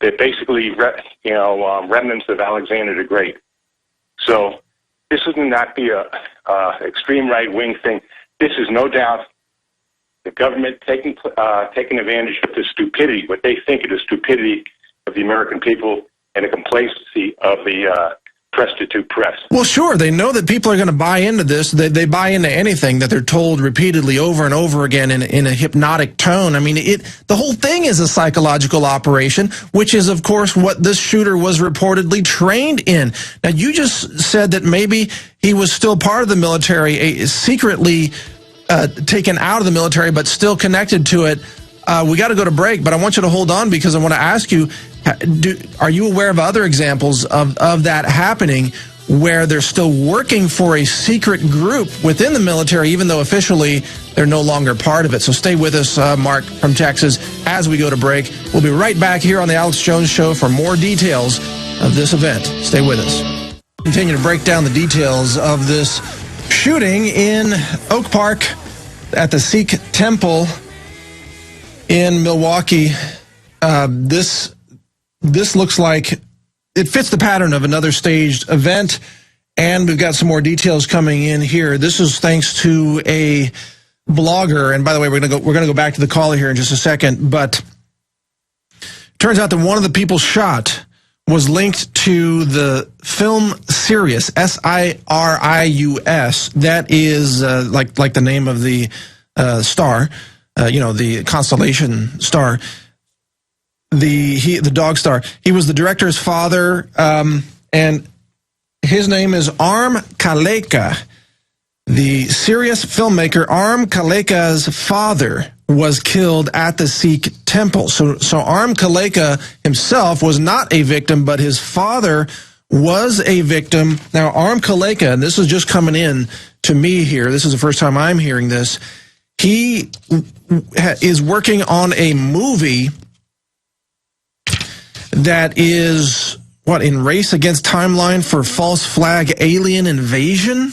They're basically, remnants of Alexander the Great. So this would not be a extreme right-wing thing. This is no doubt the government taking advantage of the stupidity, what they think of the stupidity of the American people and the complacency of the prostitute press. Well, sure. They know that people are going to buy into this. They buy into anything that they're told repeatedly over and over again in a hypnotic tone. I mean, the whole thing is a psychological operation, which is, of course, what this shooter was reportedly trained in. Now, you just said that maybe he was still part of the military, secretly taken out of the military, but still connected to it. We got to go to break, but I want you to hold on because I want to ask you, are you aware of other examples of that happening where they're still working for a secret group within the military, even though officially they're no longer part of it? So stay with us, Mark from Texas, as we go to break. We'll be right back here on the Alex Jones Show for more details of this event. Stay with us. Continue to break down the details of this shooting in Oak Park at the Sikh temple in Milwaukee. This looks like it fits the pattern of another staged event, and we've got some more details coming in here. This is thanks to a blogger, and by the way, we're gonna go back to the caller here in just a second, but turns out that one of the people shot was linked to the film Sirius, Sirius. That is like the name of the star, the constellation star, the dog star. He was the director's father, and his name is Arm Kaleka. The Sirius filmmaker Arm Kaleka's father was killed at the Sikh temple. So Arm Kaleka himself was not a victim, but his father was a victim. Now, Arm Kaleka, and this is just coming in to me here, this is the first time I'm hearing this, he is working on a movie that is... in Race Against Timeline for False Flag Alien Invasion?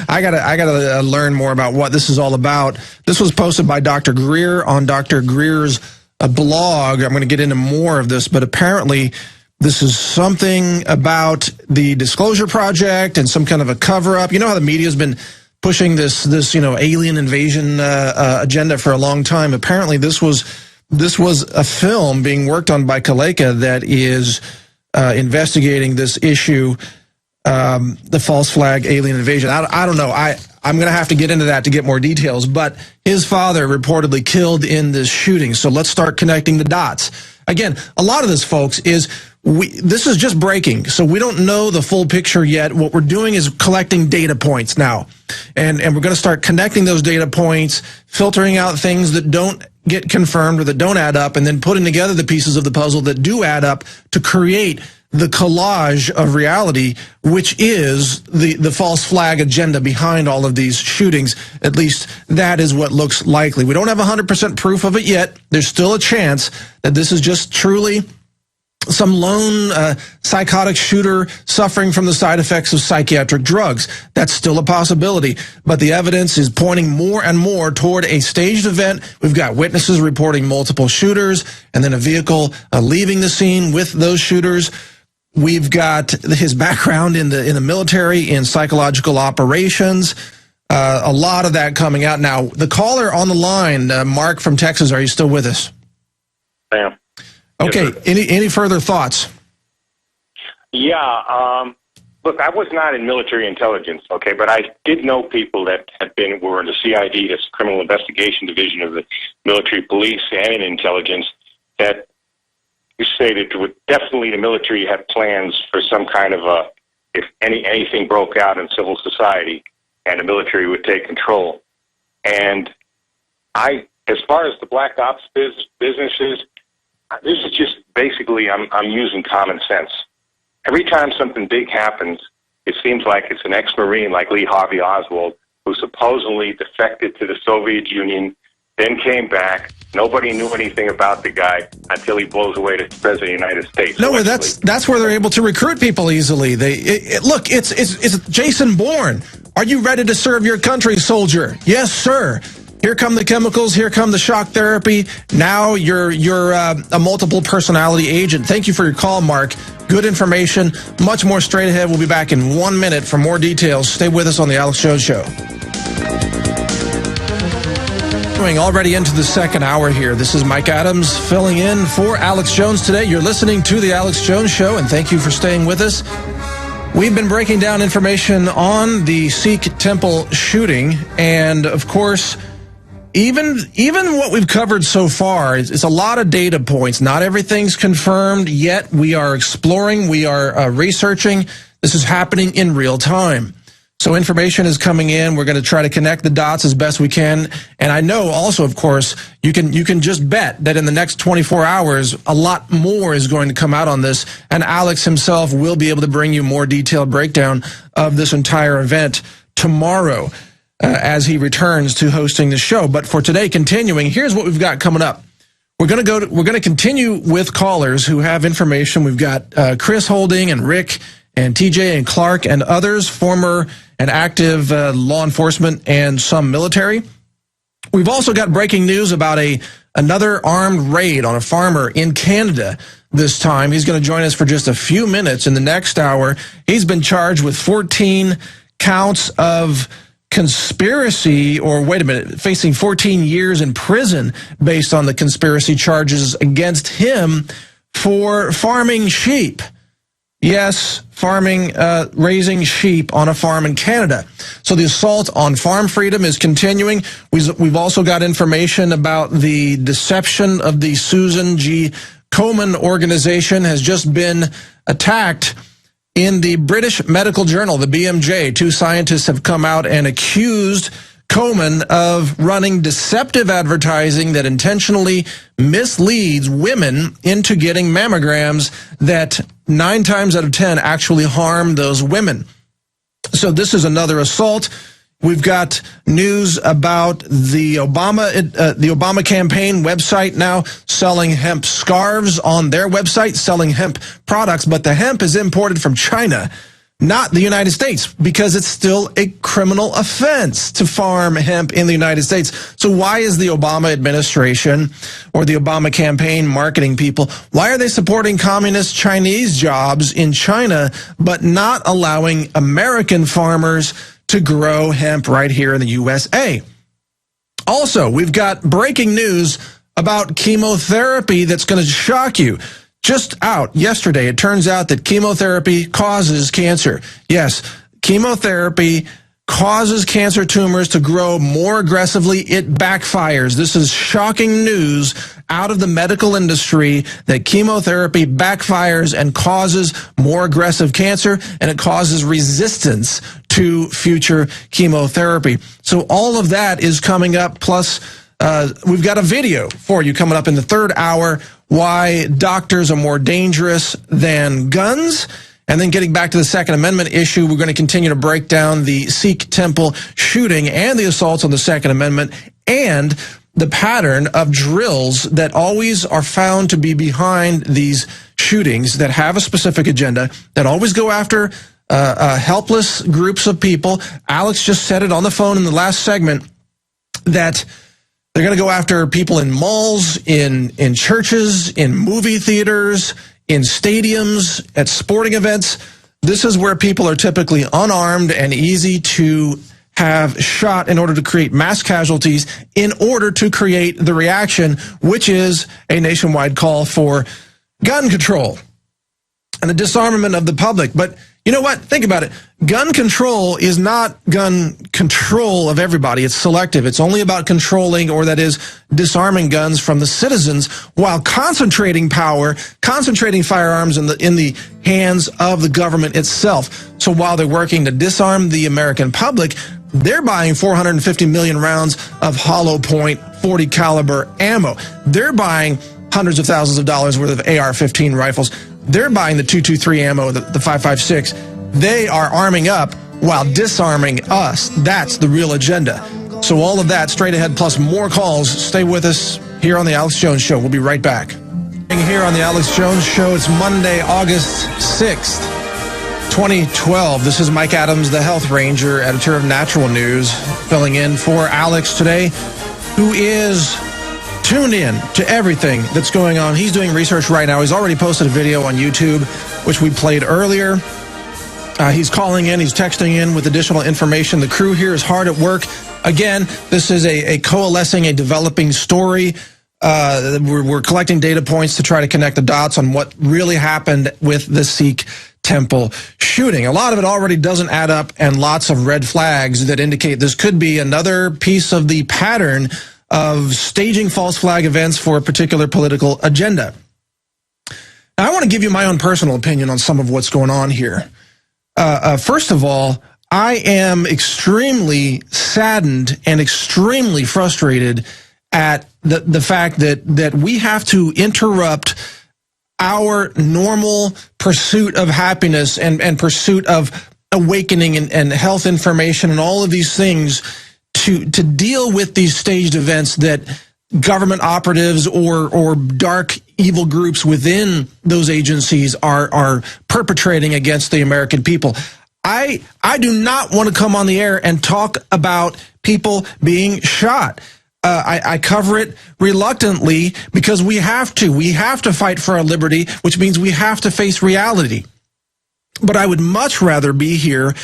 I gotta learn more about what this is all about. This was posted by Dr. Greer on Dr. Greer's blog. I'm going to get into more of this, but apparently this is something about the Disclosure Project and some kind of a cover-up. You know how the media's been pushing this alien invasion agenda for a long time. Apparently this was a film being worked on by Kaleka that is... investigating this issue, the false flag alien invasion. I don't know. I'm going to have to get into that to get more details, but his father reportedly killed in this shooting. So let's start connecting the dots. Again, a lot of this, folks, this is just breaking, so we don't know the full picture yet. What we're doing is collecting data points now, and we're going to start connecting those data points, filtering out things that don't get confirmed or that don't add up, and then putting together the pieces of the puzzle that do add up to create the collage of reality, which is the false flag agenda behind all of these shootings. At least that is what looks likely. We don't have 100% proof of it yet. There's still a chance that this is just truly some lone psychotic shooter suffering from the side effects of psychiatric drugs. That's still a possibility, but the evidence is pointing more and more toward a staged event. We've got witnesses reporting multiple shooters and then a vehicle leaving the scene with those shooters. We've got his background in the military, in psychological operations. A lot of that coming out now. The caller on the line, Mark from Texas, are you still with us? I am. Okay, yes, any further thoughts? Yeah, look, I was not in military intelligence, okay, but I did know people that were in the CID, that's Criminal Investigation Division of the military police, and in intelligence, that you say that definitely the military had plans for some kind of if anything broke out in civil society, and the military would take control. And as far as the black ops businesses, this is just basically, I'm using common sense. Every time something big happens, it seems like it's an ex-Marine like Lee Harvey Oswald, who supposedly defected to the Soviet Union, then came back. Nobody knew anything about the guy until he blows away the President of the United States. No, that's where they're able to recruit people easily. Look, it's Jason Bourne. Are you ready to serve your country, soldier? Yes, sir. Here come the chemicals. Here come the shock therapy. Now you're a multiple personality agent. Thank you for your call, Mark. Good information. Much more straight ahead. We'll be back in 1 minute for more details. Stay with us on the Alex Jones Show. Already into the second hour here. This is Mike Adams filling in for Alex Jones today. You're listening to the Alex Jones Show, and thank you for staying with us. We've been breaking down information on the Sikh temple shooting, and of course, even what we've covered so far is a lot of data points. Not everything's confirmed yet. We are exploring. We are researching. This is happening in real time. So information is coming in. We're going to try to connect the dots as best we can. And I know also, of course, you can just bet that in the next 24 hours, a lot more is going to come out on this. And Alex himself will be able to bring you more detailed breakdown of this entire event tomorrow as he returns to hosting the show. But for today, continuing, here's what we've got coming up. We're going to continue with callers who have information. We've got Chris Holding and Rick and TJ and Clark and others, former and active law enforcement and some military. We've also got breaking news about a another armed raid on a farmer in Canada this time. He's going to join us for just a few minutes in the next hour. He's been charged with 14 counts of conspiracy, or wait a minute, facing 14 years in prison based on the conspiracy charges against him for farming sheep. Yes, raising sheep on a farm in Canada. So the assault on farm freedom is continuing. We've also got information about the deception of the Susan G. Komen organization has just been attacked. In the British Medical Journal, the BMJ, 2 scientists have come out and accused Komen of running deceptive advertising that intentionally misleads women into getting mammograms that 9 times out of 10 actually harm those women. So this is another assault. We've got news about the Obama campaign website now selling hemp scarves on their website, selling hemp products, but the hemp is imported from China, not the United States, because it's still a criminal offense to farm hemp in the United States. So why is the Obama administration or the Obama campaign marketing people, why are they supporting communist Chinese jobs in China, but not allowing American farmers to grow hemp right here in the USA? Also, we've got breaking news about chemotherapy that's going to shock you. Just out yesterday, it turns out that chemotherapy causes cancer. Yes, chemotherapy causes cancer tumors to grow more aggressively. It backfires. This is shocking news out of the medical industry, that chemotherapy backfires and causes more aggressive cancer, and it causes resistance to future chemotherapy. So all of that is coming up. Plus, we've got a video for you coming up in the third hour, why doctors are more dangerous than guns. And then getting back to the Second Amendment issue, we're going to continue to break down the Sikh temple shooting and the assaults on the Second Amendment, and the pattern of drills that always are found to be behind these shootings that have a specific agenda, that always go after helpless groups of people. Alex just said it on the phone in the last segment, that they're going to go after people in malls, in churches, in movie theaters, in stadiums, at sporting events. This is where people are typically unarmed and easy to have shot in order to create mass casualties, in order to create the reaction, which is a nationwide call for gun control and the disarmament of the public. But you know what? Think about it. Gun control is not gun control of everybody. It's selective. It's only about controlling, or that is disarming guns from the citizens, while concentrating power, concentrating firearms in the hands of the government itself. So while they're working to disarm the American public, they're buying 450 million rounds of hollow point 40 caliber ammo. They're buying hundreds of thousands of dollars worth of AR-15 rifles. They're buying the 223 ammo, the 5.56. They are arming up while disarming us. That's the real agenda. So all of that straight ahead, plus more calls. Stay with us here on the Alex Jones Show. We'll be right back. Here on the Alex Jones Show, it's Monday, August 6th, 2012. This is Mike Adams, the Health Ranger, editor of Natural News, filling in for Alex today, who is tuned in to everything that's going on. He's doing research right now. He's already posted a video on YouTube, which we played earlier. He's calling in, he's texting in with additional information. The crew here is hard at work. Again, this is a coalescing, a developing story. We're collecting data points to try to connect the dots on what really happened with the Sikh temple shooting. A lot of it already doesn't add up, and lots of red flags that indicate this could be another piece of the pattern of staging false flag events for a particular political agenda. Now, I want to give you my own personal opinion on some of what's going on here. First of all, I am extremely saddened and extremely frustrated at the fact that we have to interrupt our normal pursuit of happiness and pursuit of awakening and health information and all of these things to deal with these staged events that government operatives or dark evil groups within those agencies are perpetrating against the American people. I do not want to come on the air and talk about people being shot. I cover it reluctantly because we have to. We have to fight for our liberty, which means we have to face reality. But I would much rather be here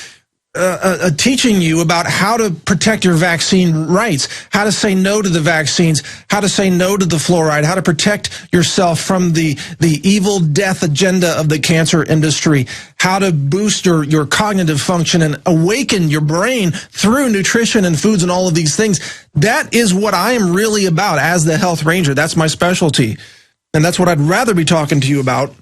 teaching you about how to protect your vaccine rights, how to say no to the vaccines, how to say no to the fluoride, how to protect yourself from the evil death agenda of the cancer industry, how to boost your cognitive function and awaken your brain through nutrition and foods and all of these things. That is what I am really about as the Health Ranger. That's my specialty. And that's what I'd rather be talking to you about.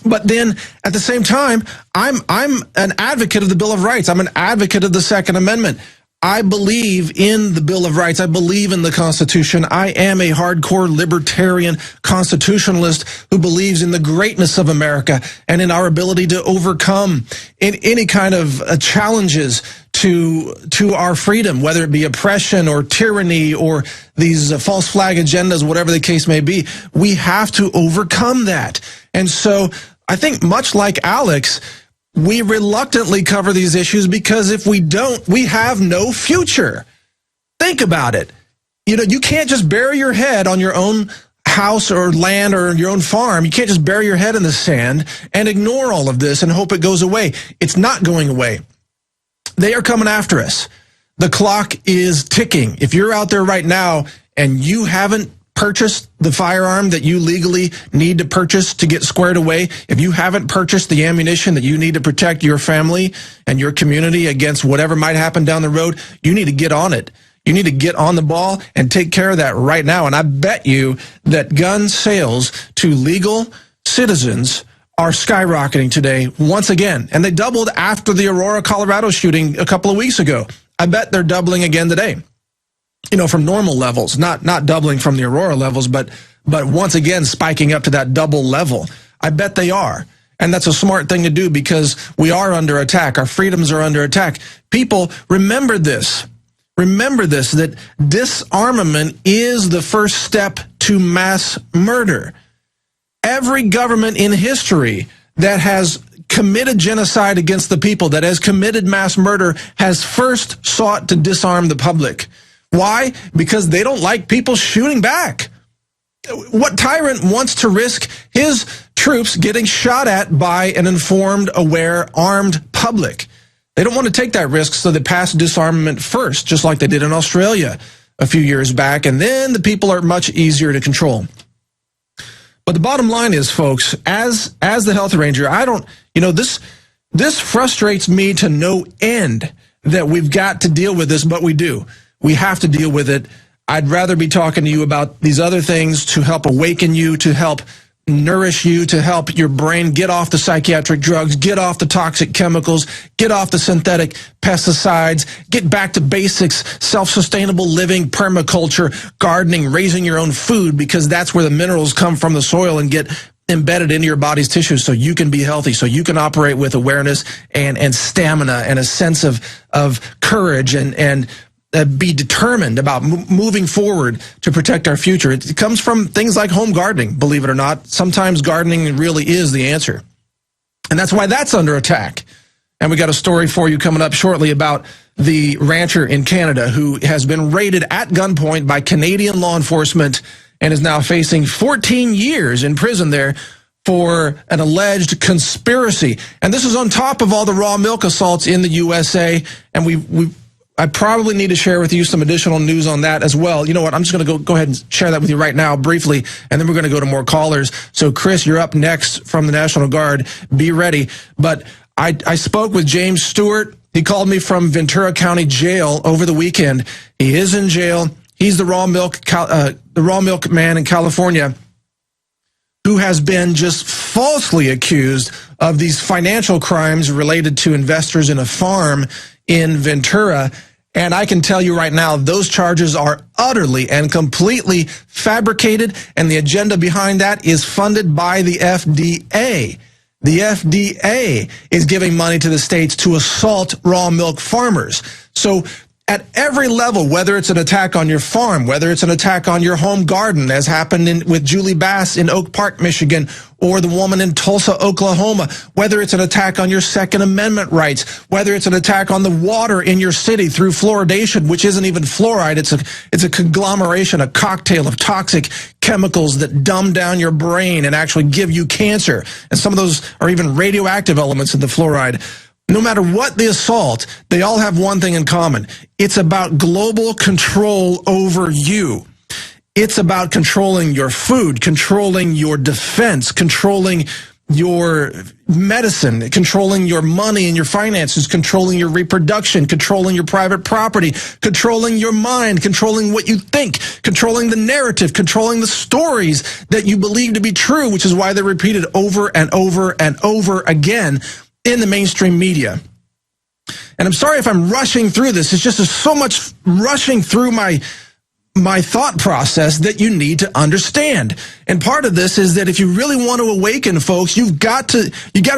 But then, at the same time, I'm an advocate of the Bill of Rights. I'm an advocate of the Second Amendment. I believe in the Bill of Rights. I believe in the Constitution. I am a hardcore libertarian constitutionalist who believes in the greatness of America and in our ability to overcome any kind of challenges to our freedom, whether it be oppression or tyranny or these false flag agendas, whatever the case may be. We have to overcome that. And so I think much like Alex, we reluctantly cover these issues because if we don't, we have no future. Think about it. You know, you can't just bury your head on your own house or land or your own farm. You can't just bury your head in the sand and ignore all of this and hope it goes away. It's not going away. They are coming after us. The clock is ticking. If you're out there right now and you haven't purchased the firearm that you legally need to purchase to get squared away, if you haven't purchased the ammunition that you need to protect your family and your community against whatever might happen down the road, you need to get on it. You need to get on the ball and take care of that right now. And I bet you that gun sales to legal citizens are skyrocketing today once again. And they doubled after the Aurora, Colorado shooting a couple of weeks ago. I bet they're doubling again today. You know, from normal levels, not doubling from the Aurora levels, but once again spiking up to that double level. I bet they are. And that's a smart thing to do because we are under attack. Our freedoms are under attack. People, remember this. Remember this, that disarmament is the first step to mass murder. Every government in history that has committed genocide against the people, that has committed mass murder, has first sought to disarm the public. Why? Because they don't like people shooting back. What tyrant wants to risk his troops getting shot at by an informed, aware, armed public? They don't want to take that risk, so they pass disarmament first, just like they did in Australia a few years back, and then the people are much easier to control. But the bottom line is, folks, as the Health Ranger, I don't, you know, this frustrates me to no end that we've got to deal with this, but we do. We have to deal with it. I'd rather be talking to you about these other things to help awaken you, to help nourish you, to help your brain get off the psychiatric drugs, get off the toxic chemicals, get off the synthetic pesticides, get back to basics, self-sustainable living, permaculture, gardening, raising your own food, because that's where the minerals come from the soil and get embedded into your body's tissues so you can be healthy, so you can operate with awareness and stamina and a sense of courage and be determined about moving forward to protect our future. It comes from things like home gardening, believe it or not. Sometimes gardening really is the answer. And that's why that's under attack. And we got a story for you coming up shortly about the rancher in Canada who has been raided at gunpoint by Canadian law enforcement and is now facing 14 years in prison there for an alleged conspiracy. And this is on top of all the raw milk assaults in the USA. And I probably need to share with you some additional news on that as well. You know what? I'm just going to go ahead and share that with you right now briefly, and then we're going to go to more callers. So, Chris, you're up next from the National Guard. Be ready. But I spoke with James Stewart. He called me from Ventura County Jail over the weekend. He is in jail. He's the raw milk man in California who has been just falsely accused of these financial crimes related to investors in a farm in Ventura. And I can tell you right now, those charges are utterly and completely fabricated, and the agenda behind that is funded by the FDA. The FDA is giving money to the states to assault raw milk farmers. So at every level, whether it's an attack on your farm, whether it's an attack on your home garden, as happened with Julie Bass in Oak Park, Michigan, or the woman in Tulsa, Oklahoma, whether it's an attack on your Second Amendment rights, whether it's an attack on the water in your city through fluoridation, which isn't even fluoride, it's a conglomeration, a cocktail of toxic chemicals that dumb down your brain and actually give you cancer. And some of those are even radioactive elements in the fluoride. No matter what the assault, they all have one thing in common. It's about global control over you. It's about controlling your food, controlling your defense, controlling your medicine, controlling your money and your finances, controlling your reproduction, controlling your private property, controlling your mind, controlling what you think, controlling the narrative, controlling the stories that you believe to be true, which is why they're repeated over and over and over again in the mainstream media. And I'm sorry if I'm rushing through this. It's just there's so much rushing through my thought process that you need to understand. And part of this is that if you really want to awaken, folks, you got to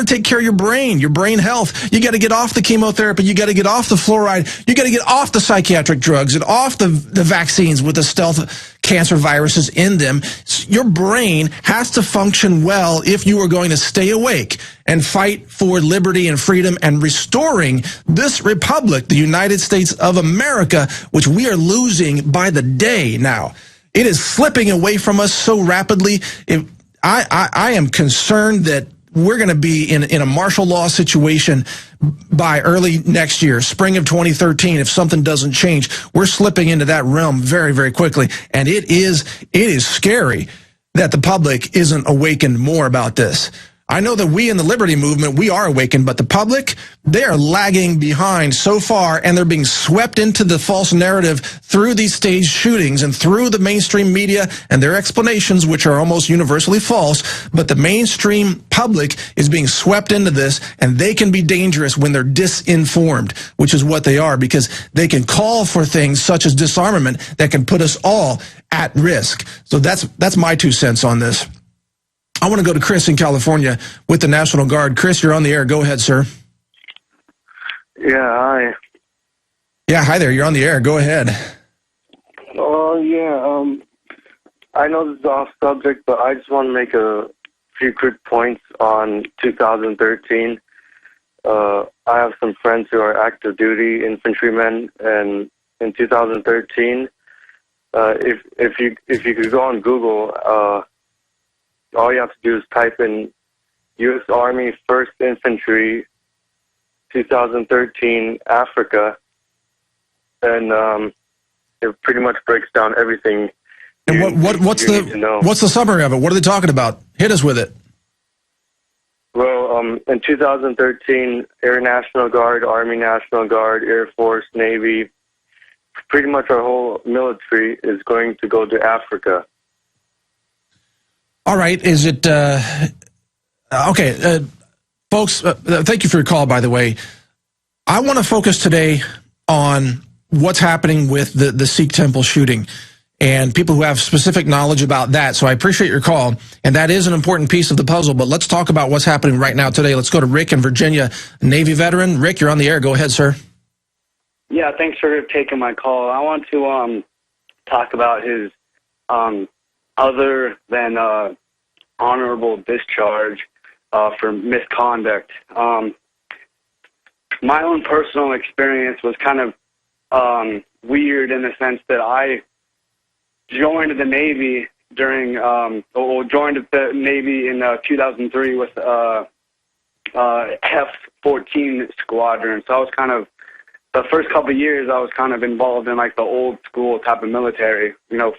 take care of your brain health. You got to get off the chemotherapy. You got to get off the fluoride. You got to get off the psychiatric drugs and off the vaccines with the stealth cancer viruses in them. Your brain has to function well if you are going to stay awake and fight for liberty and freedom and restoring this republic, the United States of America, which we are losing by the day now. It is slipping away from us so rapidly. I am concerned that we're going to be in a martial law situation by early next year, spring of 2013, if something doesn't change. We're slipping into that realm very, very quickly. And it is scary that the public isn't awakened more about this. I know that we in the liberty movement, we are awakened, but the public, they are lagging behind so far, and they're being swept into the false narrative through these staged shootings and through the mainstream media and their explanations, which are almost universally false. But the mainstream public is being swept into this, and they can be dangerous when they're disinformed, which is what they are, because they can call for things such as disarmament that can put us all at risk. So that's my 2 cents on this. I want to go to Chris in California with the National Guard. Chris, you're on the air. Go ahead, sir. Yeah, hi. Yeah, hi there. You're on the air. Go ahead. I know this is off subject, but I just want to make a few quick points on 2013. I have some friends who are active duty infantrymen, and in 2013, if you could go on Google, all you have to do is type in U.S. Army 1st Infantry 2013 Africa, and it pretty much breaks down everything. And what's the summary of it? What are they talking about? Hit us with it. Well, in 2013, Air National Guard, Army National Guard, Air Force, Navy, pretty much our whole military is going to go to Africa. All right. Is it okay, folks? Thank you for your call. By the way, I want to focus today on what's happening with the Sikh temple shooting and people who have specific knowledge about that. So I appreciate your call, and that is an important piece of the puzzle. But let's talk about what's happening right now today. Let's go to Rick in Virginia, Navy veteran. Rick, you're on the air. Go ahead, sir. Yeah, thanks for taking my call. I want to talk about his other than honorable discharge for misconduct. My own personal experience was kind of weird in the sense that I joined the Navy during, joined the Navy in 2003 with F-14 squadron. So I was kind of, the first couple of years I was kind of involved in like the old school type of military, you know,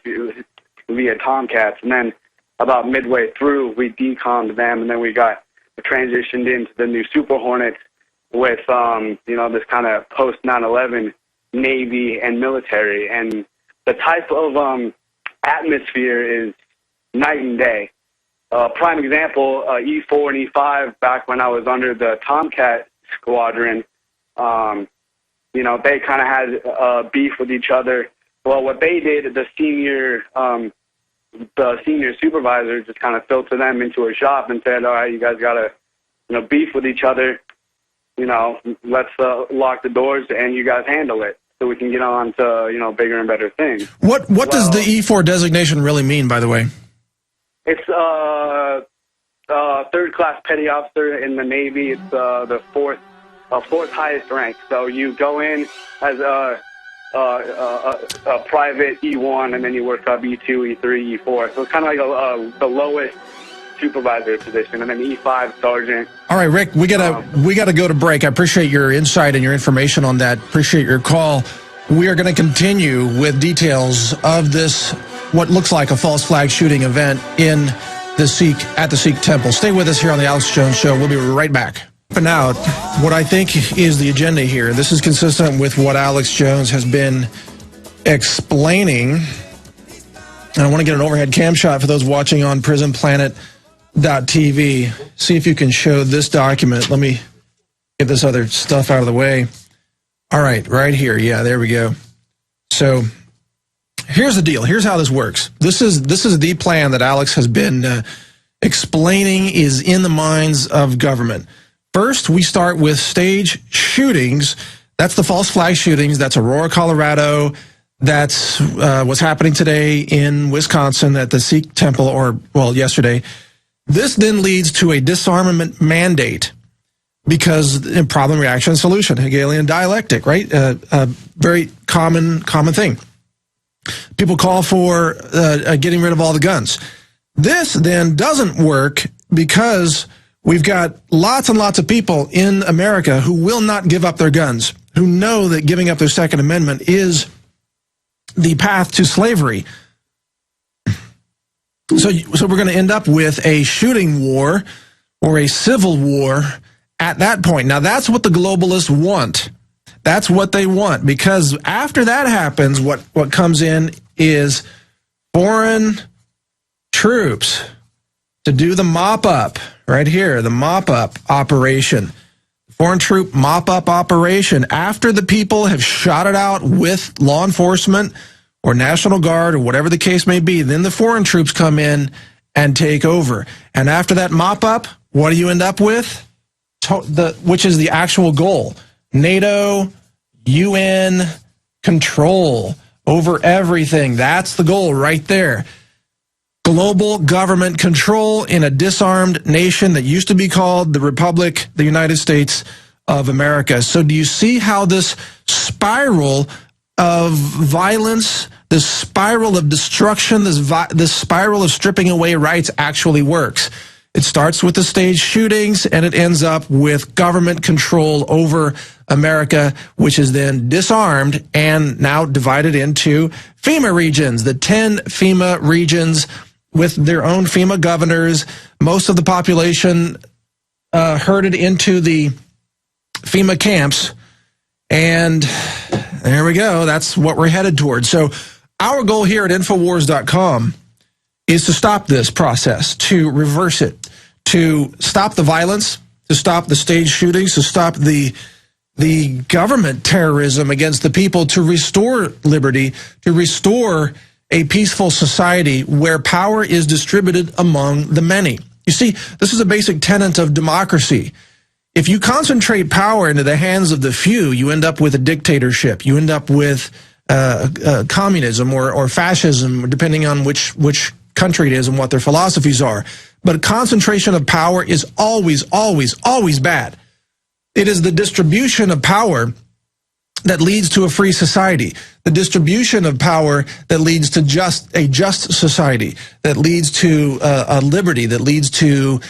via Tomcats. And then about midway through, we decommed them, and then we got transitioned into the new Super Hornets with, you know, this kind of post 9/11 Navy and military. And the type of atmosphere is night and day. Prime example, E4 and E5, back when I was under the Tomcat squadron, you know, they kind of had beef with each other. Well, what they did, the senior supervisor just kind of filtered them into a shop and said, all right, you guys got to, you know, beef with each other. You know, let's lock the doors and you guys handle it. so we can get on to, bigger and better things. What does the E4 designation really mean, by the way? It's third-class petty officer in the Navy. It's the fourth highest rank. So you go in as a private E1, and then you work up E2, E3, E4. So it's kind of like the lowest supervisor position, and then E5 sergeant. All right, Rick, we gotta go to break. I appreciate your insight and your information on that. Appreciate your call. We are going to continue with details of this, what looks like a false flag shooting event in the Sikh temple. Stay with us here on the Alex Jones Show. We'll be right back. And out what I think is the agenda here. This is consistent with what Alex Jones has been explaining. And I want to get an overhead cam shot for those watching on prisonplanet.tv. See if you can show this document. Let me get this other stuff out of the way. All right, right here. Yeah, there we go. So here's the deal. Here's how this works. This is the plan that Alex has been explaining is in the minds of government. First, we start with stage shootings. That's the false flag shootings. That's Aurora, Colorado. That's what's happening today in Wisconsin at the Sikh temple, yesterday. This then leads to a disarmament mandate because problem, reaction, solution, Hegelian dialectic, right? A very common thing. People call for getting rid of all the guns. This then doesn't work because we've got lots and lots of people in America who will not give up their guns, who know that giving up their Second Amendment is the path to slavery. So we're going to end up with a shooting war or a civil war at that point. Now, that's what the globalists want. That's what they want, because after that happens, what comes in is foreign troops to do the mop-up, right here, the mop-up operation. Foreign troop mop-up operation. After the people have shot it out with law enforcement or National Guard or whatever the case may be, then the foreign troops come in and take over. And after that mop-up, what do you end up with? Which is the actual goal. NATO, UN, control over everything. That's the goal right there. Global government control in a disarmed nation that used to be called the Republic, the United States of America. So do you see how this spiral of violence, this spiral of destruction, this spiral of stripping away rights actually works? It starts with the stage shootings, and it ends up with government control over America, which is then disarmed and now divided into FEMA regions, the 10 FEMA regions with their own FEMA governors, most of the population herded into the FEMA camps, and there we go. That's what we're headed towards. So our goal here at Infowars.com is to stop this process, to reverse it, to stop the violence, to stop the stage shootings, to stop the government terrorism against the people, to restore liberty, to restore a peaceful society where power is distributed among the many. You see, this is a basic tenet of democracy. If you concentrate power into the hands of the few, you end up with a dictatorship. You end up with communism or fascism, depending on which country it is and what their philosophies are. But concentration of power is always, always, always bad. It is the distribution of power that leads to a free society, the distribution of power that leads to a just society, that leads to a liberty, that leads to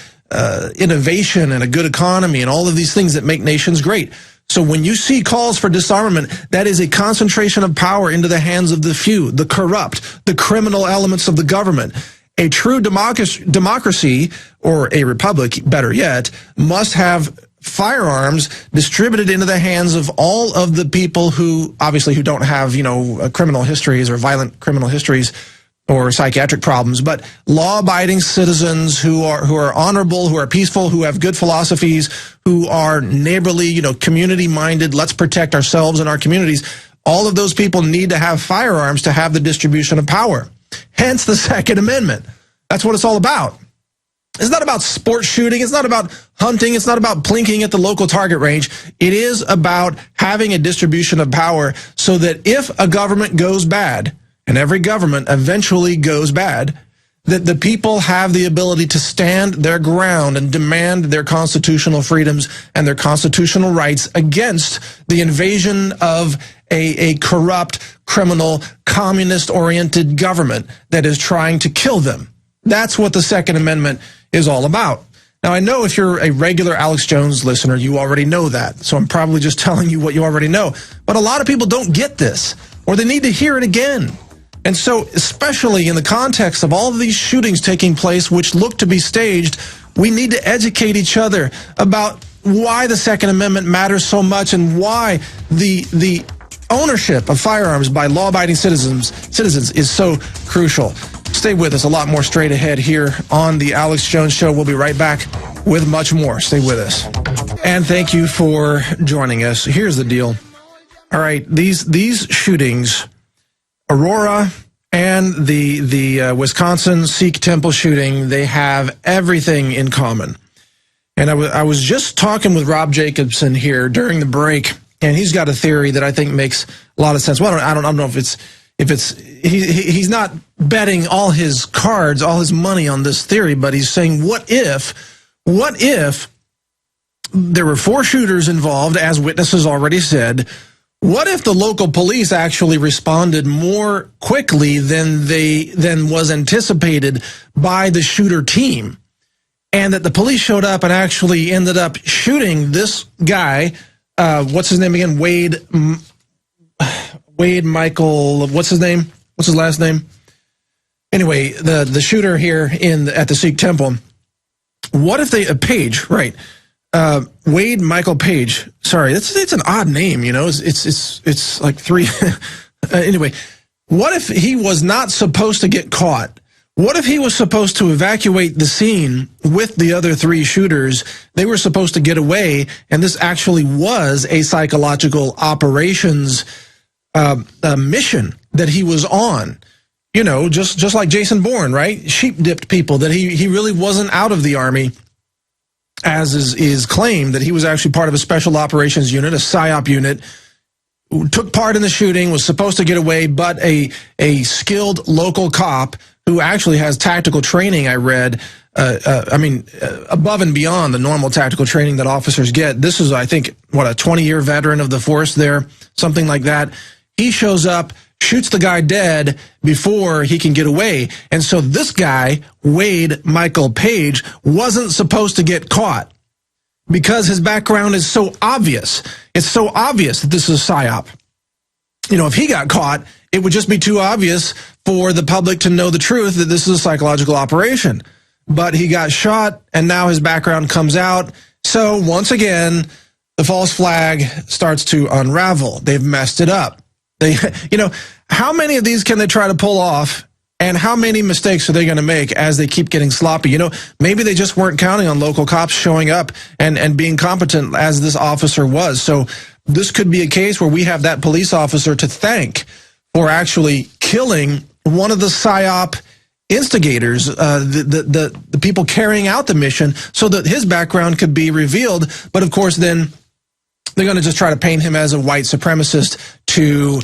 innovation and a good economy and all of these things that make nations great. So when you see calls for disarmament, that is a concentration of power into the hands of the few, the corrupt, the criminal elements of the government. A true democracy, or a republic, better yet, must have firearms distributed into the hands of all of the people who don't have, criminal histories or violent criminal histories or psychiatric problems, but law-abiding citizens who are honorable, who are peaceful, who have good philosophies, who are neighborly, community-minded. Let's protect ourselves and our communities. All of those people need to have firearms to have the distribution of power. Hence the Second Amendment. That's what it's all about. It's not about sport shooting. It's not about hunting. It's not about plinking at the local target range. It is about having a distribution of power so that if a government goes bad, and every government eventually goes bad, that the people have the ability to stand their ground and demand their constitutional freedoms and their constitutional rights against the invasion of a corrupt, criminal, communist-oriented government that is trying to kill them. That's what the Second Amendment is all about. Now, I know if you're a regular Alex Jones listener, you already know that, so I'm probably just telling you what you already know. But a lot of people don't get this, or they need to hear it again. And so, especially in the context of all of these shootings taking place, which look to be staged, we need to educate each other about why the Second Amendment matters so much and why the ownership of firearms by law-abiding citizens is so crucial. Stay with us. A lot more straight ahead here on the Alex Jones Show. We'll be right back with much more. Stay with us. And thank you for joining us. Here's the deal. All right, these shootings, Aurora and the Wisconsin Sikh temple shooting, they have everything in common. And I was just talking with Rob Jacobson here during the break, and he's got a theory that I think makes a lot of sense. Well, I don't know if he's not betting all his cards, all his money on this theory, but he's saying, what if there were 4 shooters involved, as witnesses already said? What if the local police actually responded more quickly than was anticipated by the shooter team, and that the police showed up and actually ended up shooting this guy? What's his name again? Wade Michael. What's his name? What's his last name? Anyway, the shooter here at the Sikh temple. What if they Page, right? Wade Michael Page. Sorry, it's an odd name, you know. It's like 3. Anyway, what if he was not supposed to get caught? What if he was supposed to evacuate the scene with the other 3 shooters? They were supposed to get away, and this actually was a psychological operations mission that he was on. You know, just like Jason Bourne, right? Sheep-dipped people, that he really wasn't out of the Army, as is claimed, that he was actually part of a special operations unit, a PSYOP unit, who took part in the shooting, was supposed to get away, but a skilled local cop who actually has tactical training, I read, above and beyond the normal tactical training that officers get. This is, I think, a 20-year veteran of the force there, something like that. He shows up, shoots the guy dead before he can get away. And so this guy, Wade Michael Page, wasn't supposed to get caught because his background is so obvious. It's so obvious that this is a PSYOP. You know, if he got caught, it would just be too obvious for the public to know the truth that this is a psychological operation. But he got shot, and now his background comes out. So once again, the false flag starts to unravel. They've messed it up. How many of these can they try to pull off, and how many mistakes are they going to make as they keep getting sloppy? You know, maybe they just weren't counting on local cops showing up and being competent as this officer was. So this could be a case where we have that police officer to thank for actually killing one of the PSYOP instigators, the people carrying out the mission, so that his background could be revealed. But of course, then they're going to just try to paint him as a white supremacist to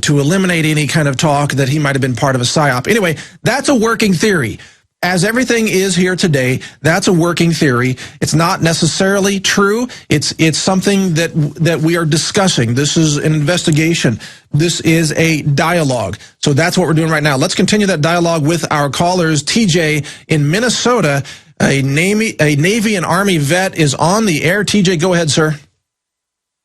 eliminate any kind of talk that he might have been part of a PSYOP. Anyway, that's a working theory. As everything is here today, that's a working theory. It's not necessarily true. It's something that we are discussing. This is an investigation. This is a dialogue. So that's what we're doing right now. Let's continue that dialogue with our callers. TJ in Minnesota, a Navy and Army vet, is on the air. TJ, go ahead, sir.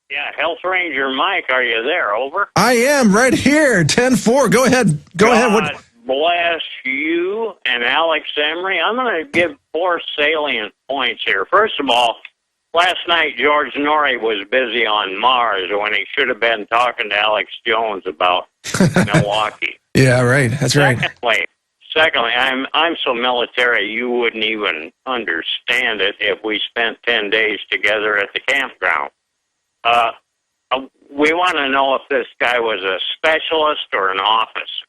Yeah, Health Ranger Mike, are you there? Over. I am right here. 10-4. Go ahead. Go ahead. What? Bless you and Alex Emery. I'm going to give 4 salient points here. First of all, last night George Norrie was busy on Mars when he should have been talking to Alex Jones about Milwaukee. Yeah, right. That's right. Secondly, I'm so military you wouldn't even understand it if we spent 10 days together at the campground. We want to know if this guy was a specialist or an officer.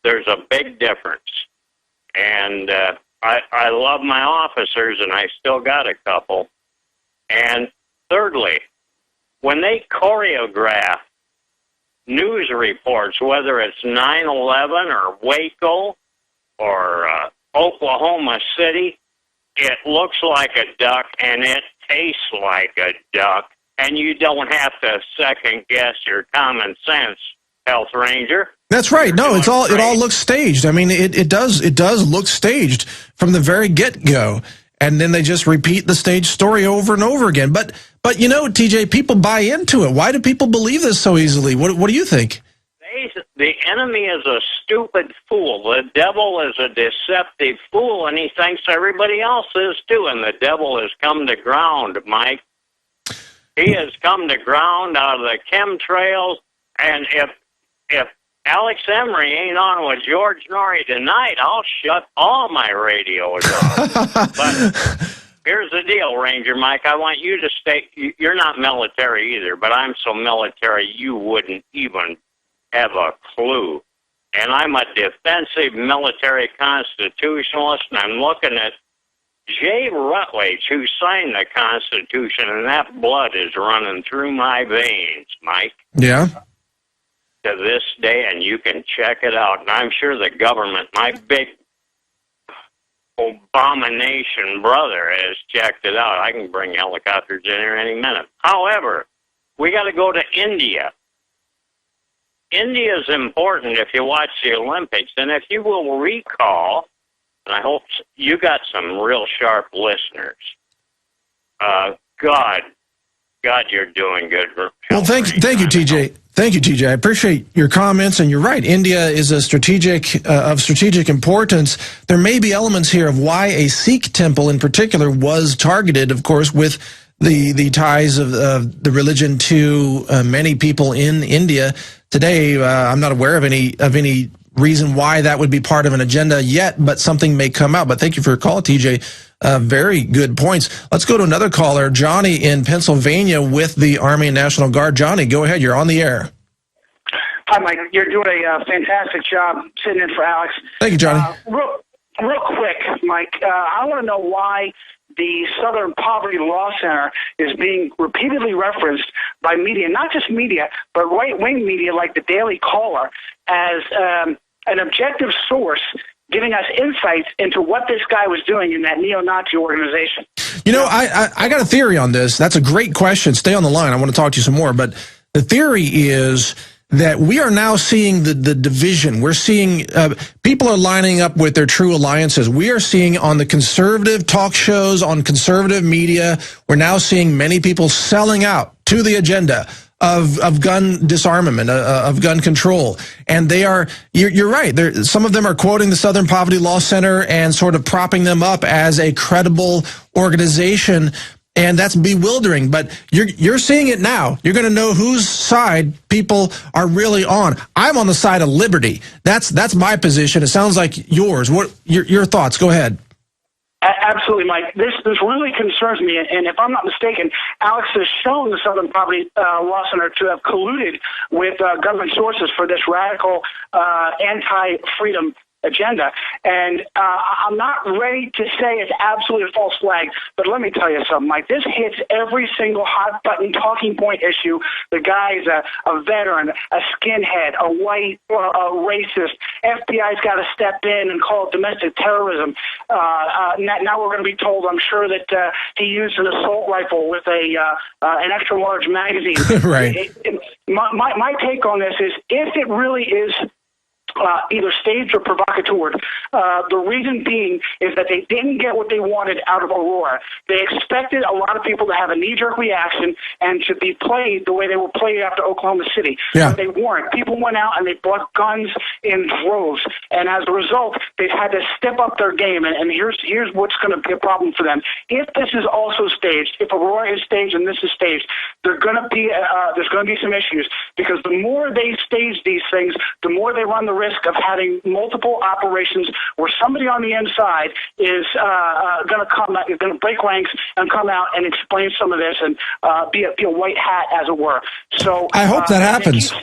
There's a big difference. And I love my officers, and I still got a couple. And thirdly, when they choreograph news reports, whether it's 9/11 or Waco or Oklahoma City, it looks like a duck and it tastes like a duck, and you don't have to second guess your common sense, Health Ranger. That's right. No, it all looks staged. I mean, it does look staged from the very get-go, and then they just repeat the staged story over and over again. But you know, TJ, people buy into it. Why do people believe this so easily? What do you think? The enemy is a stupid fool. The devil is a deceptive fool, and he thinks everybody else is too. And the devil has come to ground, Mike. He has come to ground out of the chemtrails, and if Alex Emery ain't on with George Norrie tonight, I'll shut all my radios off. But here's the deal, Ranger Mike. I want you to stay. You're not military either, but I'm so military you wouldn't even have a clue. And I'm a defensive military constitutionalist, and I'm looking at Jay Rutledge, who signed the Constitution, and that blood is running through my veins, Mike. Yeah. To this day, and you can check it out. And I'm sure the government, my big abomination brother, has checked it out. I can bring helicopters in here any minute. However, we got to go to India. India is important if you watch the Olympics, and if you will recall, and I hope you got some real sharp listeners. God, you're doing good. Well, thank you, TJ. Thank you, TJ. I appreciate your comments, and you're right. India is a of strategic importance. There may be elements here of why a Sikh temple in particular was targeted, of course, with the ties of the religion to many people in India today. I'm not aware of any reason why that would be part of an agenda yet, but something may come out. But thank you for your call, TJ. Very good points. Let's go to another caller, Johnny in Pennsylvania with the Army and National Guard. Johnny, go ahead. You're on the air. Hi, Mike. You're doing a fantastic job sitting in for Alex. Thank you, Johnny. Real quick, Mike, I want to know why the Southern Poverty Law Center is being repeatedly referenced by media, not just media, but right-wing media like the Daily Caller, as an objective source giving us insights into what this guy was doing in that neo-Nazi organization. You know, I got a theory on this. That's a great question. Stay on the line. I want to talk to you some more. But the theory is that we are now seeing the division. We're seeing people are lining up with their true alliances. We are seeing on the conservative talk shows, on conservative media, we're now seeing many people selling out to the agenda of gun disarmament, of gun control. And they are, you're right, some of them are quoting the Southern Poverty Law Center and sort of propping them up as a credible organization. And that's bewildering, but you're seeing it now. You're going to know whose side people are really on. I'm on the side of liberty. That's my position. It sounds like yours. What your thoughts? Go ahead. Absolutely, Mike. This really concerns me, and if I'm not mistaken, Alex has shown the Southern Poverty Law Center to have colluded with government sources for this radical anti-freedom agenda. And I'm not ready to say it's absolutely a false flag, but let me tell you something, Mike. This hits every single hot-button talking point issue. The guy's a veteran, a skinhead, a white, or a racist. FBI's got to step in and call it domestic terrorism. Now we're going to be told, I'm sure, that he used an assault rifle with an extra-large magazine. Right. My take on this is, if it really is either staged or provocateur. The reason being is that they didn't get what they wanted out of Aurora. They expected a lot of people to have a knee-jerk reaction and to be played the way they were played after Oklahoma City. Yeah. But they weren't. People went out and they bought guns in droves. And as a result, they've had to step up their game. And here's what's going to be a problem for them. If this is also staged, if Aurora is staged and this is staged, there's going to be some issues, because the more they stage these things, the more they run the risk of having multiple operations where somebody on the inside is going to break ranks and come out and explain some of this and be a white hat, as it were. So I hope that happens.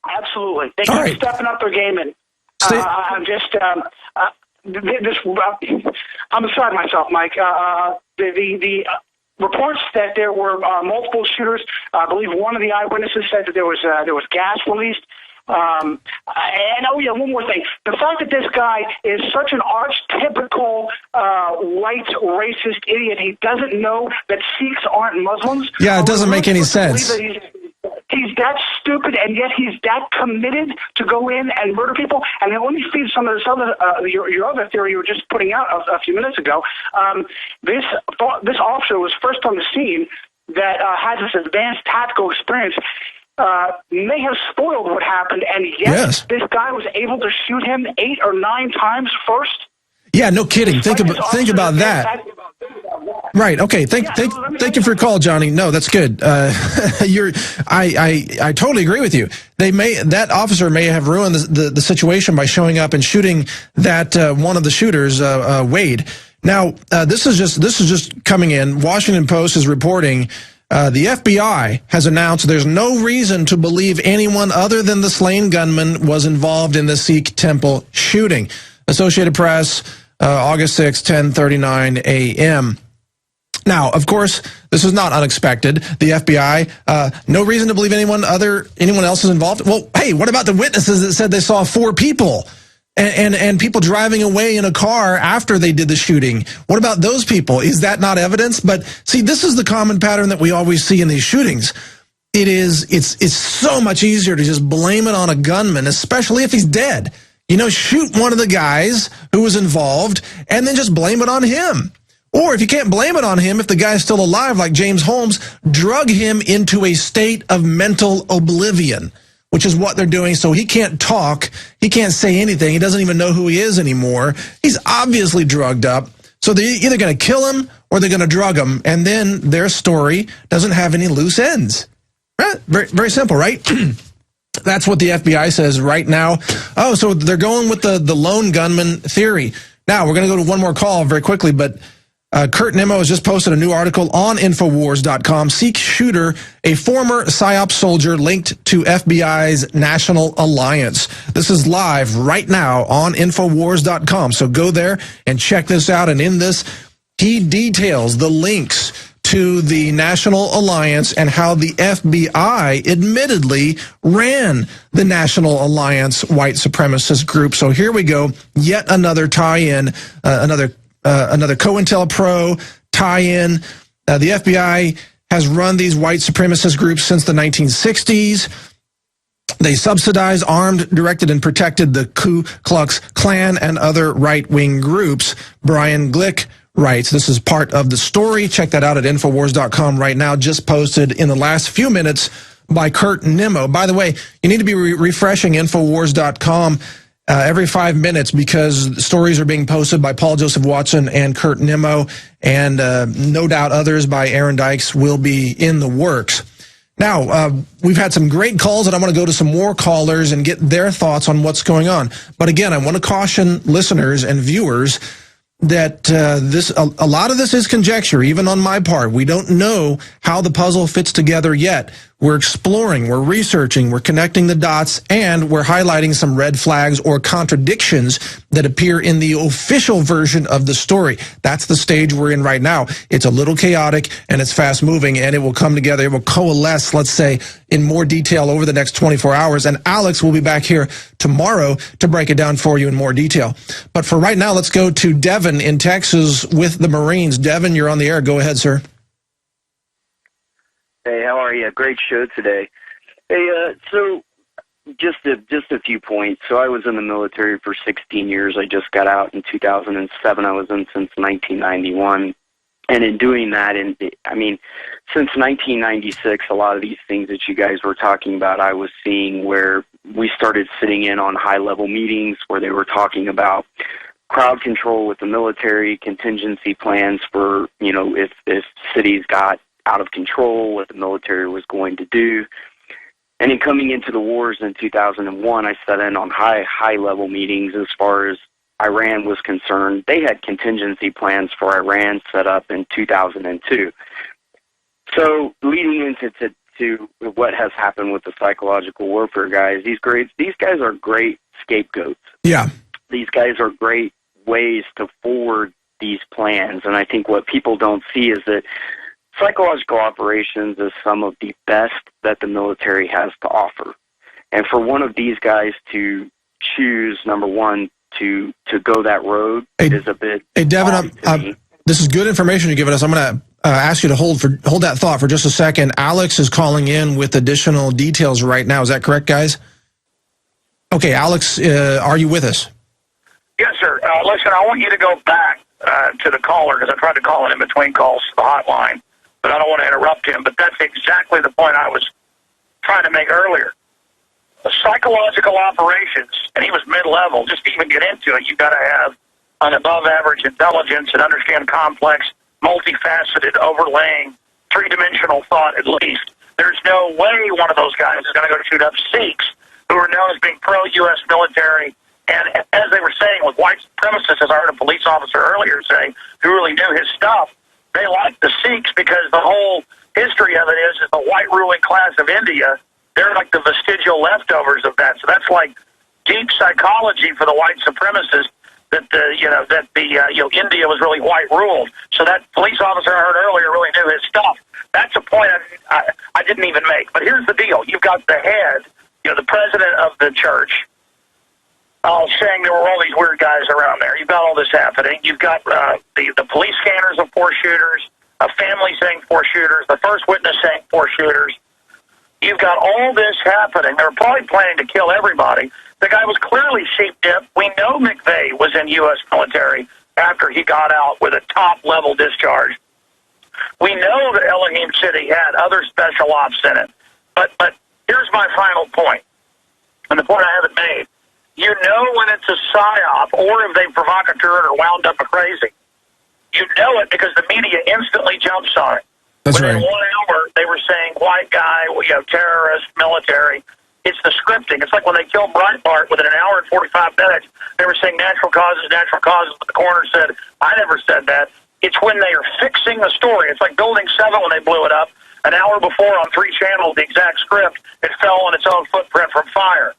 Absolutely, they keep stepping up their game, and I'm just I'm beside myself, Mike. The reports that there were multiple shooters. I believe one of the eyewitnesses said that there was gas released. And one more thing. The fact that this guy is such an archetypical white racist idiot, he doesn't know that Sikhs aren't Muslims. Yeah, it doesn't make any sense. He's that stupid, and yet he's that committed to go in and murder people. And then let me feed some of this other, your other theory you were just putting out a few minutes ago. This officer was first on the scene that has this advanced tactical experience. May have spoiled what happened, and yet this guy was able to shoot him 8 or 9 times first. Yeah, no kidding. Think about that. Right. Okay. Thank you for your call, Johnny. No, that's good. I totally agree with you. That officer may have ruined the situation by showing up and shooting that one of the shooters, Wade. Now, this is just coming in. Washington Post is reporting the FBI has announced there's no reason to believe anyone other than the slain gunman was involved in the Sikh temple shooting. Associated Press, August 6, 10:39 a.m. Now, of course, this is not unexpected. The FBI, no reason to believe anyone else is involved. Well, hey, what about the witnesses that said they saw 4 people and people driving away in a car after they did the shooting? What about those people? Is that not evidence? But see, this is the common pattern that we always see in these shootings. It's so much easier to just blame it on a gunman, especially if he's dead. Shoot one of the guys who was involved and then just blame it on him. Or if you can't blame it on him, if the guy's still alive, like James Holmes, drug him into a state of mental oblivion, which is what they're doing. So he can't talk. He can't say anything. He doesn't even know who he is anymore. He's obviously drugged up. So they're either going to kill him or they're going to drug him. And then their story doesn't have any loose ends. Right? Very, very simple, right? That's what the FBI says right now. Oh, so they're going with the lone gunman theory. Now, we're going to go to one more call very quickly, but Kurt Nimmo has just posted a new article on Infowars.com. Sikh shooter, a former PSYOP soldier linked to FBI's National Alliance. This is live right now on Infowars.com. So go there and check this out. And in this, he details the links to the National Alliance and how the FBI admittedly ran the National Alliance white supremacist group. So here we go. Yet another tie-in, another COINTELPRO tie-in. The FBI has run these white supremacist groups since the 1960s. They subsidize, armed, directed, and protected the Ku Klux Klan and other right-wing groups. Brian Glick writes, this is part of the story. Check that out at Infowars.com right now. Just posted in the last few minutes by Kurt Nimmo. By the way, you need to be refreshing Infowars.com every 5 minutes because stories are being posted by Paul Joseph Watson and Kurt Nimmo, and no doubt others by Aaron Dykes will be in the works. Now, we've had some great calls, and I want to go to some more callers and get their thoughts on what's going on. But again, I want to caution listeners and viewers that a lot of this is conjecture, even on my part. We don't know how the puzzle fits together yet. We're exploring, we're researching, we're connecting the dots, and we're highlighting some red flags or contradictions that appear in the official version of the story. That's the stage we're in right now. It's a little chaotic, and it's fast-moving, and it will come together. It will coalesce, let's say, in more detail over the next 24 hours. And Alex will be back here tomorrow to break it down for you in more detail. But for right now, let's go to Devin in Texas with the Marines. Devin, you're on the air. Go ahead, sir. Hey, how are you? Great show today. Hey, so just a few points. So I was in the military for 16 years. I just got out in 2007. I was in since 1991. And in doing that, since 1996, a lot of these things that you guys were talking about, I was seeing where we started sitting in on high-level meetings where they were talking about crowd control with the military, contingency plans for, if cities got out of control, what the military was going to do. And in coming into the wars in 2001, I sat in on high-level meetings as far as Iran was concerned. They had contingency plans for Iran set up in 2002. So leading into what has happened with the psychological warfare guys, these guys are great scapegoats. Yeah. These guys are great ways to forward these plans. And I think what people don't see is that psychological operations is some of the best that the military has to offer. And for one of these guys to choose, number one, to go that road is a bit. Hey, Devin, this is good information you're giving us. I'm going to ask you to hold that thought for just a second. Alex is calling in with additional details right now. Is that correct, guys? Okay, Alex, are you with us? Yes, sir. Listen, I want you to go back to the caller, because I tried to call in between calls to the hotline, but I don't want to interrupt him. But that's exactly the point I was trying to make earlier. The psychological operations, and he was mid-level, just to even get into it, you've got to have an above-average intelligence and understand complex, multifaceted, overlaying, three-dimensional thought at least. There's no way one of those guys is going to go shoot up Sikhs, who are known as being pro-U.S. military. And as they were saying with white supremacists, as I heard a police officer earlier say, who really knew his stuff, they like the Sikhs because the whole history of it is the white ruling class of India, they're like the vestigial leftovers of that. So that's like deep psychology for the white supremacists that India was really white ruled. So that police officer I heard earlier really knew his stuff. That's a point I didn't even make. But here's the deal: you've got the head, the president of the church, saying there were all these weird guys around there. You've got all this happening. You've got the police scanners of 4 shooters, a family saying 4 shooters, the first witness saying 4 shooters. You've got all this happening. They were probably planning to kill everybody. The guy was clearly sheep-dipped. We know McVeigh was in U.S. military after he got out with a top-level discharge. We know that Elohim City had other special ops in it. But here's my final point, and the point I haven't made. You know when it's a psyop or if they provocateured or wound up a crazy. You know it because the media instantly jumps on it. That's Within right. 1 hour, they were saying white guy, terrorist, military. It's the scripting. It's like when they killed Breitbart within an hour and 45 minutes, they were saying natural causes, but the coroner said, I never said that. It's when they are fixing the story. It's like Building 7 when they blew it up. An hour before on 3 channels, the exact script, it fell on its own footprint from fire.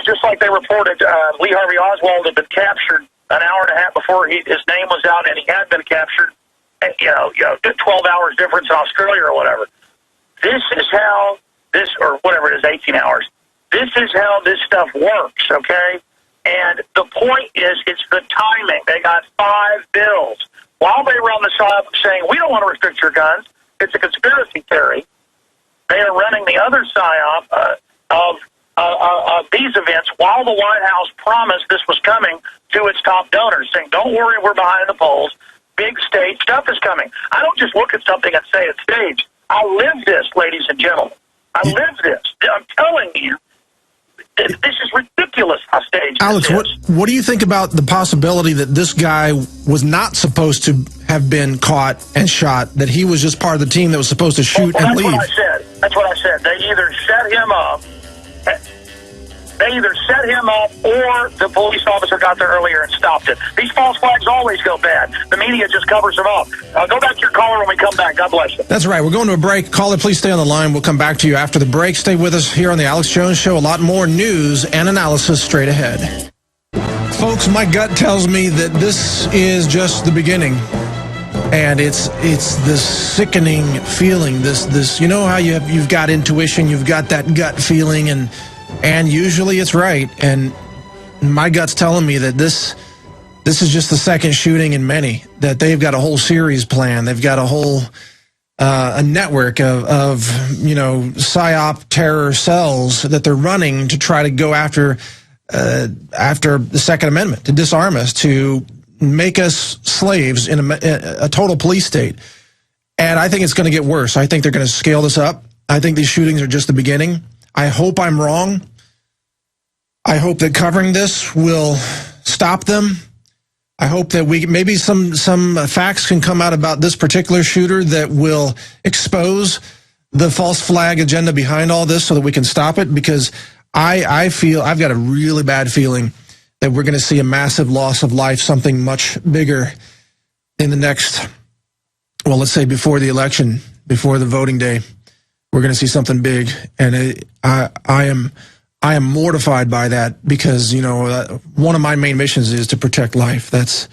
Just like they reported Lee Harvey Oswald had been captured an hour and a half before his name was out, and he had been captured. 12 hours difference in Australia or whatever. This is how or whatever it is, 18 hours. This is how this stuff works, okay? And the point is, it's the timing. They got 5 bills. While they run the side saying, we don't want to restrict your guns, it's a conspiracy theory, they are running the other psyop of these events while the White House promised this was coming to its top donors, saying, don't worry, we're behind the polls. Big stage stuff is coming. I don't just look at something and say it's staged. I live this, ladies and gentlemen. I live this. I'm telling you, this is ridiculous how staged Alex, this is. what do you think about the possibility that this guy was not supposed to have been caught and shot, that he was just part of the team that was supposed to shoot and leave? That's what I said. They either set him up, or the police officer got there earlier and stopped it. These false flags always go bad. The media just covers them up. Go back to your caller when we come back. God bless you. That's right. We're going to a break. Caller, please stay on the line. We'll come back to you after the break. Stay with us here on the Alex Jones Show. A lot more news and analysis straight ahead. Folks, my gut tells me that this is just the beginning. And it's this sickening feeling. This you know how you've got intuition, you've got that gut feeling, and usually it's right. And my gut's telling me that this is just the second shooting in many, that they've got a whole series planned. They've got a whole a network of psyop terror cells that they're running to try to go after the Second Amendment, to disarm us, to make us slaves in a total police state. And I think it's going to get worse. I think they're going to scale this up. I think these shootings are just the beginning. I hope I'm wrong. I hope that covering this will stop them. I hope that maybe some facts can come out about this particular shooter that will expose the false flag agenda behind all this so that we can stop it, because I feel I've got a really bad feeling that we're going to see a massive loss of life, something much bigger in the next, well, let's say before the election, before the voting day. We're going to see something big, and I am I am mortified by that because, you know, one of my main missions is to protect life. That's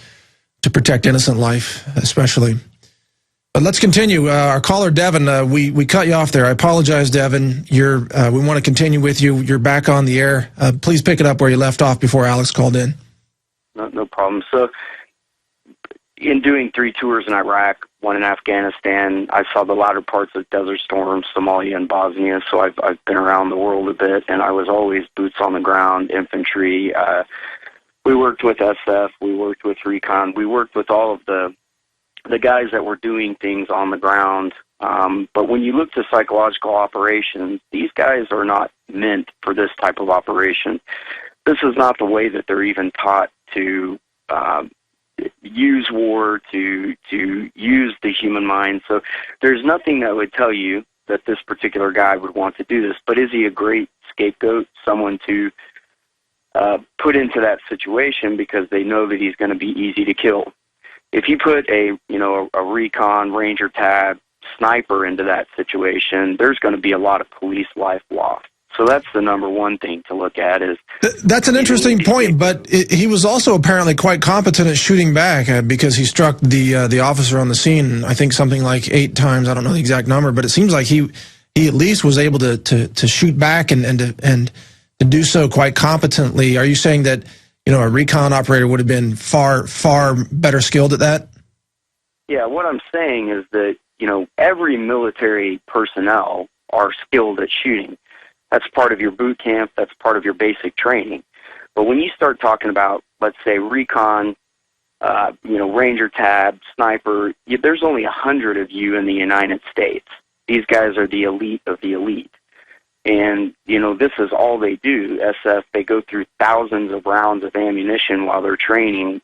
to protect innocent life, especially. But let's continue. Our caller, Devin, we cut you off there. I apologize, Devin. We want to continue with you. You're back on the air. Please pick it up where you left off before Alex called in. No problem. So, in doing 3 tours in Iraq, 1 in Afghanistan, I saw the latter parts of Desert Storm, Somalia, and Bosnia. So I've been around the world a bit, and I was always boots on the ground, infantry. We worked with SF, we worked with Recon, we worked with all of the guys that were doing things on the ground. But when you look to psychological operations, these guys are not meant for this type of operation. This is not the way that they're even taught to use war, to use the human mind. So there's nothing that would tell you that this particular guy would want to do this. But is he a great scapegoat, someone to put into that situation because they know that he's going to be easy to kill? If you put a recon, ranger tab, sniper into that situation, there's going to be a lot of police life lost. So that's the number one thing to look at. That's an interesting point, but he was also apparently quite competent at shooting back because he struck the officer on the scene, I think something like 8 times. I don't know the exact number, but it seems like he at least was able to shoot back and to do so quite competently. Are you saying that, you know, a recon operator would have been far better skilled at that? Yeah, what I'm saying is that, you know, every military personnel are skilled at shooting. That's part of your boot camp. That's part of your basic training. But when you start talking about, let's say, recon, ranger tab, sniper, there's only 100 of you in the United States. These guys are the elite of the elite. And, you know, this is all they do. SF, they go through thousands of rounds of ammunition while they're training,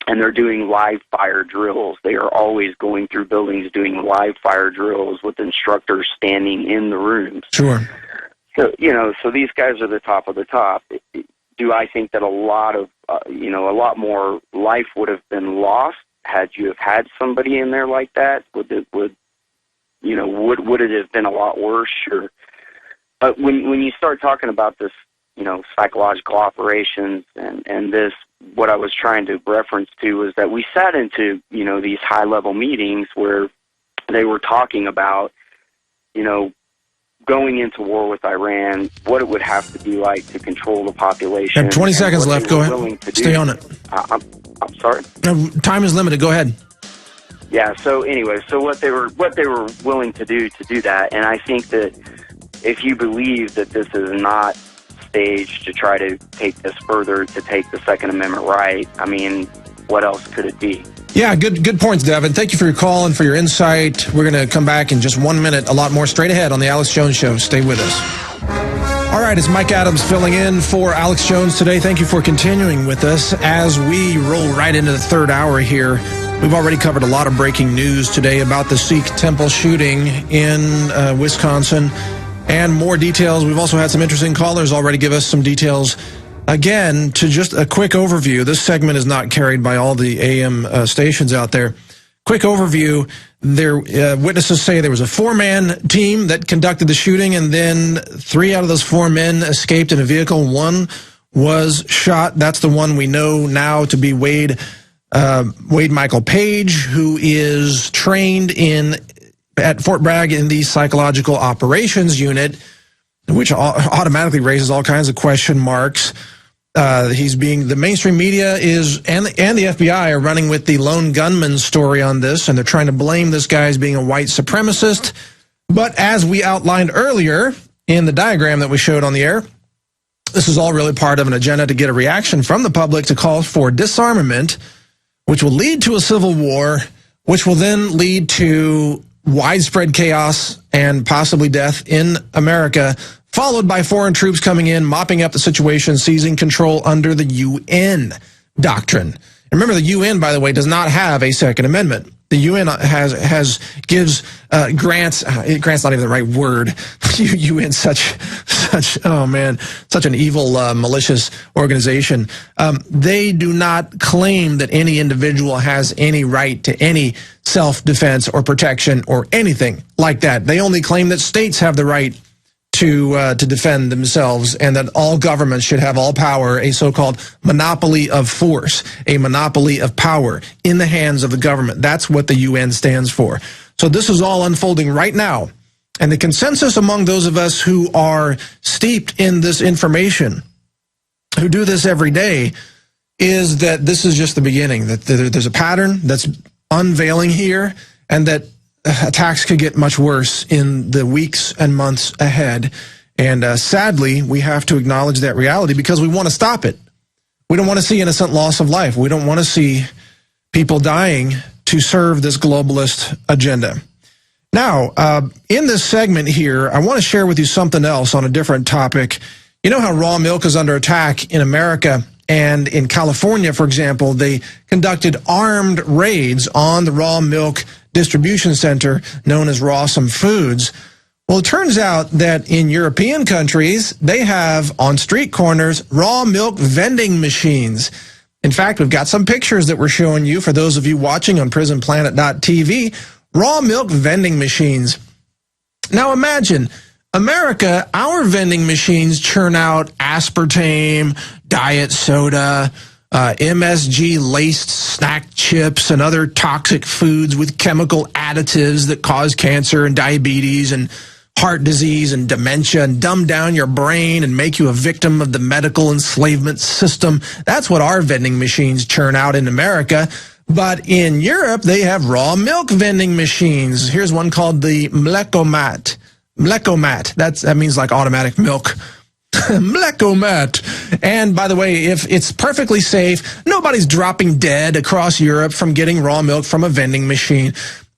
and they're doing live fire drills. They are always going through buildings doing live fire drills with instructors standing in the rooms. Sure. So, you know, so these guys are the top of the top. Do I think that a lot more life would have been lost had you have had somebody in there like that? Would it have been a lot worse? Sure. But when you start talking about this, you know, psychological operations and this, what I was trying to reference to was that we sat into, you know, these high-level meetings where they were talking about, you know, going into war with Iran, what it would have to be like to control the population. 20 seconds left. Go ahead. Stay on it. I'm sorry. Time is limited. Go ahead. Yeah. So anyway, so what they were willing to do that, and I think that if you believe that this is not staged to try to take this further, to take the Second Amendment right, I mean, what else could it be? Yeah, good points, Devin. Thank you for your call and for your insight. We're going to come back in just 1 minute. A lot more straight ahead on the Alex Jones Show. Stay with us. All right, it's Mike Adams filling in for Alex Jones today. Thank you for continuing with us as we roll right into the third hour here. We've already covered a lot of breaking news today about the Sikh temple shooting in Wisconsin and more details. We've also had some interesting callers already give us some details. Again, to just a quick overview, this segment is not carried by all the AM stations out there. Quick overview, witnesses say there was a 4-man team that conducted the shooting, and then 3 out of those 4 men escaped in a vehicle. 1 was shot. That's the one we know now to be Wade Michael Page, who is trained at Fort Bragg in the Psychological Operations Unit, which automatically raises all kinds of question marks. The mainstream media and the FBI are running with the lone gunman story on this, and they're trying to blame this guy as being a white supremacist. But as we outlined earlier in the diagram that we showed on the air, this is all really part of an agenda to get a reaction from the public to call for disarmament, which will lead to a civil war, which will then lead to widespread chaos and possibly death in America, followed by foreign troops coming in, mopping up the situation, seizing control under the UN doctrine. And remember, the UN, by the way, does not have a Second Amendment. The UN gives grants. Grants not even the right word. UN, such an evil, malicious organization. They do not claim that any individual has any right to any self-defense or protection or anything like that. They only claim that states have the right to defend themselves, and that all governments should have all power, a so-called monopoly of force, a monopoly of power in the hands of the government. That's what the UN stands for. So this is all unfolding right now. And the consensus among those of us who are steeped in this information, who do this every day, is that this is just the beginning, that there's a pattern that's unveiling here, and that attacks could get much worse in the weeks and months ahead. And sadly, we have to acknowledge that reality because we want to stop it. We don't want to see innocent loss of life. We don't want to see people dying to serve this globalist agenda. Now, in this segment here, I want to share with you something else on a different topic. You know how raw milk is under attack in America, and in California, for example, they conducted armed raids on the raw milk distribution center known as Rawsome Foods. Well, it turns out that in European countries, they have on street corners raw milk vending machines. In fact, we've got some pictures that we're showing you for those of you watching on prisonplanet.tv. Raw milk vending machines. Now imagine, America, our vending machines churn out aspartame, diet soda, MSG-laced snack chips, and other toxic foods with chemical additives that cause cancer and diabetes and heart disease and dementia and dumb down your brain and make you a victim of the medical enslavement system. That's what our vending machines churn out in America. But in Europe, they have raw milk vending machines. Here's one called the Mlekomat. Mlekomat. That means like automatic milk. Mlekomat. And by the way, if it's perfectly safe, nobody's dropping dead across Europe from getting raw milk from a vending machine.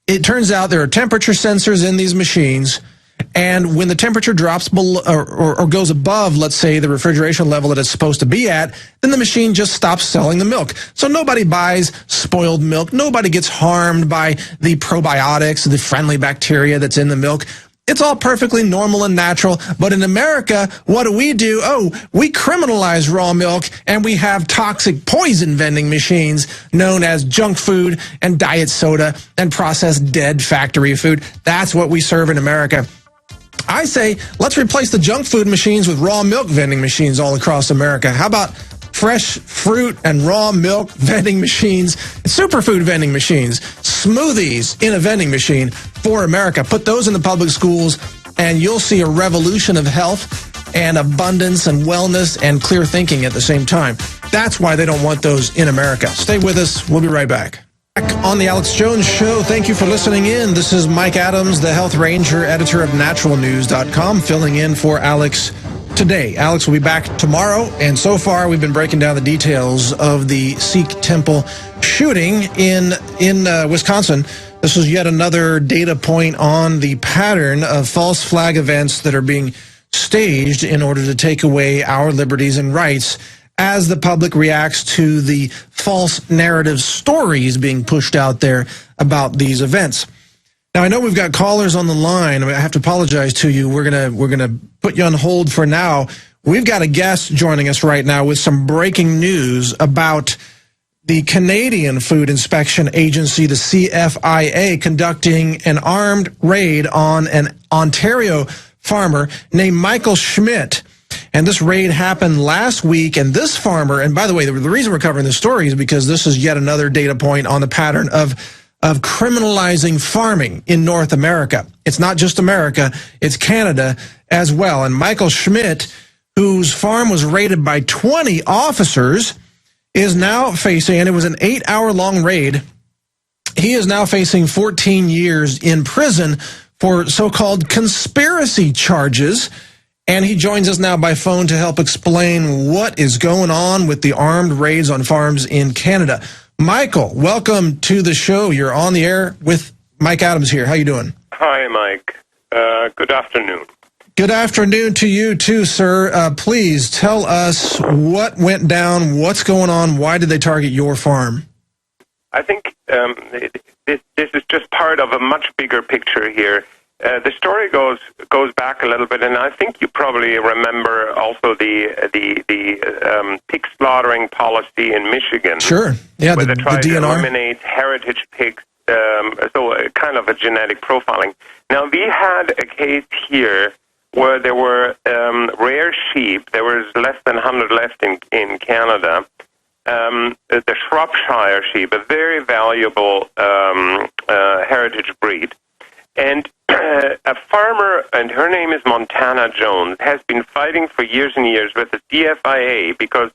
It turns out there are temperature sensors in these machines, and when the temperature drops below or goes above, let's say, the refrigeration level that it's supposed to be at, then the machine just stops selling the milk. So nobody buys spoiled milk. Nobody gets harmed by the probiotics, the friendly bacteria that's in the milk. It's all perfectly normal and natural. But in America, what do? Oh, we criminalize raw milk, and we have toxic poison vending machines known as junk food and diet soda and processed dead factory food. That's what we serve in America. I say, let's replace the junk food machines with raw milk vending machines all across America. How about fresh fruit and raw milk vending machines, superfood vending machines, smoothies in a vending machine for America? Put those in the public schools, and you'll see a revolution of health and abundance and wellness and clear thinking at the same time. That's why they don't want those in America. Stay with us. We'll be right back. On the Alex Jones Show, thank you for listening in. This is Mike Adams, the Health Ranger, editor of naturalnews.com, filling in for Alex today. Alex will be back tomorrow, and so far we've been breaking down the details of the Sikh temple shooting in Wisconsin. This is yet another data point on the pattern of false flag events that are being staged in order to take away our liberties and rights as the public reacts to the false narrative stories being pushed out there about these events. Now, I know we've got callers on the line. I have to apologize to you. We're gonna put you on hold for now. We've got a guest joining us right now with some breaking news about the Canadian Food Inspection Agency, the CFIA, conducting an armed raid on an Ontario farmer named Michael Schmidt. And this raid happened last week, and this farmer, and by the way, the reason we're covering this story is because this is yet another data point on the pattern of criminalizing farming in North America. It's not just America, it's Canada as well. And Michael Schmidt, whose farm was raided by 20 officers, is now facing, and it was an 8-hour-long raid, he is now facing 14 years in prison for so-called conspiracy charges. And he joins us now by phone to help explain what is going on with the armed raids on farms in Canada. Michael, welcome to the show. You're on the air with Mike Adams here. How you doing? Hi, Mike. Good afternoon. Good afternoon to you too, sir. Please tell us what went down, what's going on, why did they target your farm? I think this is just part of a much bigger picture here. The story goes back a little bit, and I think you probably remember also the pig slaughtering policy in Michigan. Sure, yeah, where they tried the DNR. to eliminate heritage pigs, so kind of a genetic profiling. Now, we had a case here where there were rare sheep. There was less than 100 left in Canada. The Shropshire sheep, a very valuable heritage breed. And a farmer, and her name is Montana Jones, has been fighting for years and years with the DFIA because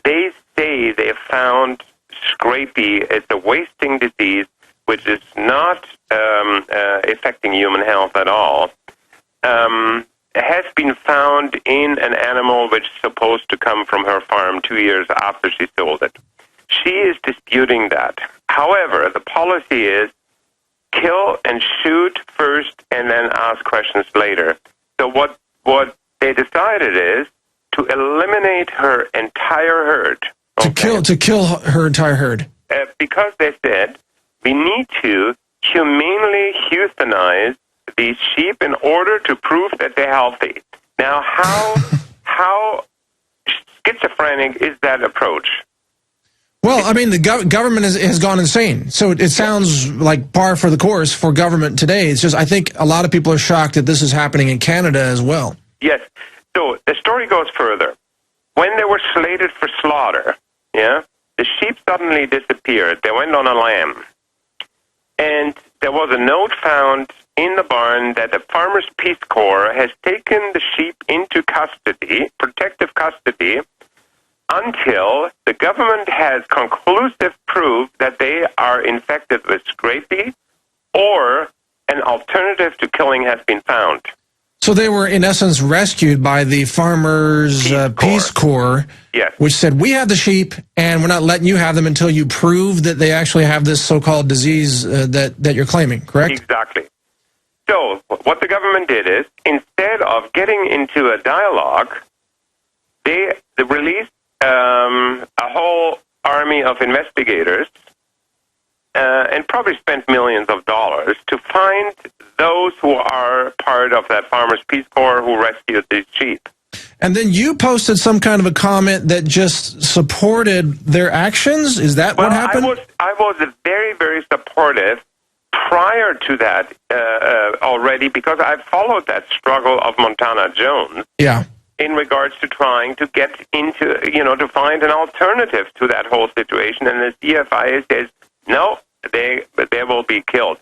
they say they found scrapie. It's a wasting disease which is not affecting human health at all. Has been found in an animal which is supposed to come from her farm 2 years after she sold it. She is disputing that. However, the policy is kill and shoot first and then ask questions later. So what they decided is to eliminate her entire herd. Okay? To kill her entire herd. Because they said we need to humanely euthanize these sheep in order to prove that they're healthy. Now, how schizophrenic is that approach? Well, I mean, the government has gone insane. So it sounds like par for the course for government today. It's just, I think a lot of people are shocked that this is happening in Canada as well. Yes. So the story goes further. When they were slated for slaughter, the sheep suddenly disappeared. They went on a lamb. And there was a note found in the barn that the Farmers Peace Corps has taken the sheep into custody, protective custody, until the government has conclusive proof that they are infected with scrapie or an alternative to killing has been found. So they were, in essence, rescued by the Farmers Peace Corps, yes, which said, we have the sheep, and we're not letting you have them until you prove that they actually have this so-called disease that you're claiming, correct? Exactly. So what the government did is, instead of getting into a dialogue, they released a whole army of investigators and probably spent millions of dollars to find those who are part of that Farmers Peace Corps who rescued these sheep. And then you posted some kind of a comment that just supported their actions? Is that what happened? I was very, very supportive prior to that already because I followed that struggle of Montana Jones. Yeah. In regards to trying to get into, to find an alternative to that whole situation. And the CFIA says, no, they will be killed.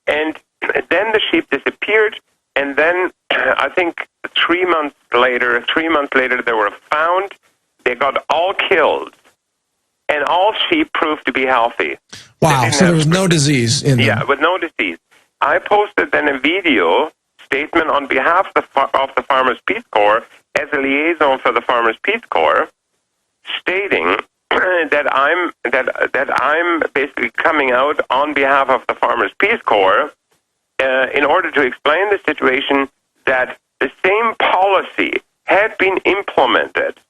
And then the sheep disappeared, and then I think 3 months later, they were found. They got all killed, and all sheep proved to be healthy. Wow, so there was no disease in them. Yeah, with no disease. I posted then a video statement on behalf of the Farmers Peace Corps as a liaison for the Farmers Peace Corps, stating that I'm basically coming out on behalf of the Farmers Peace Corps in order to explain the situation that the same policy had been implemented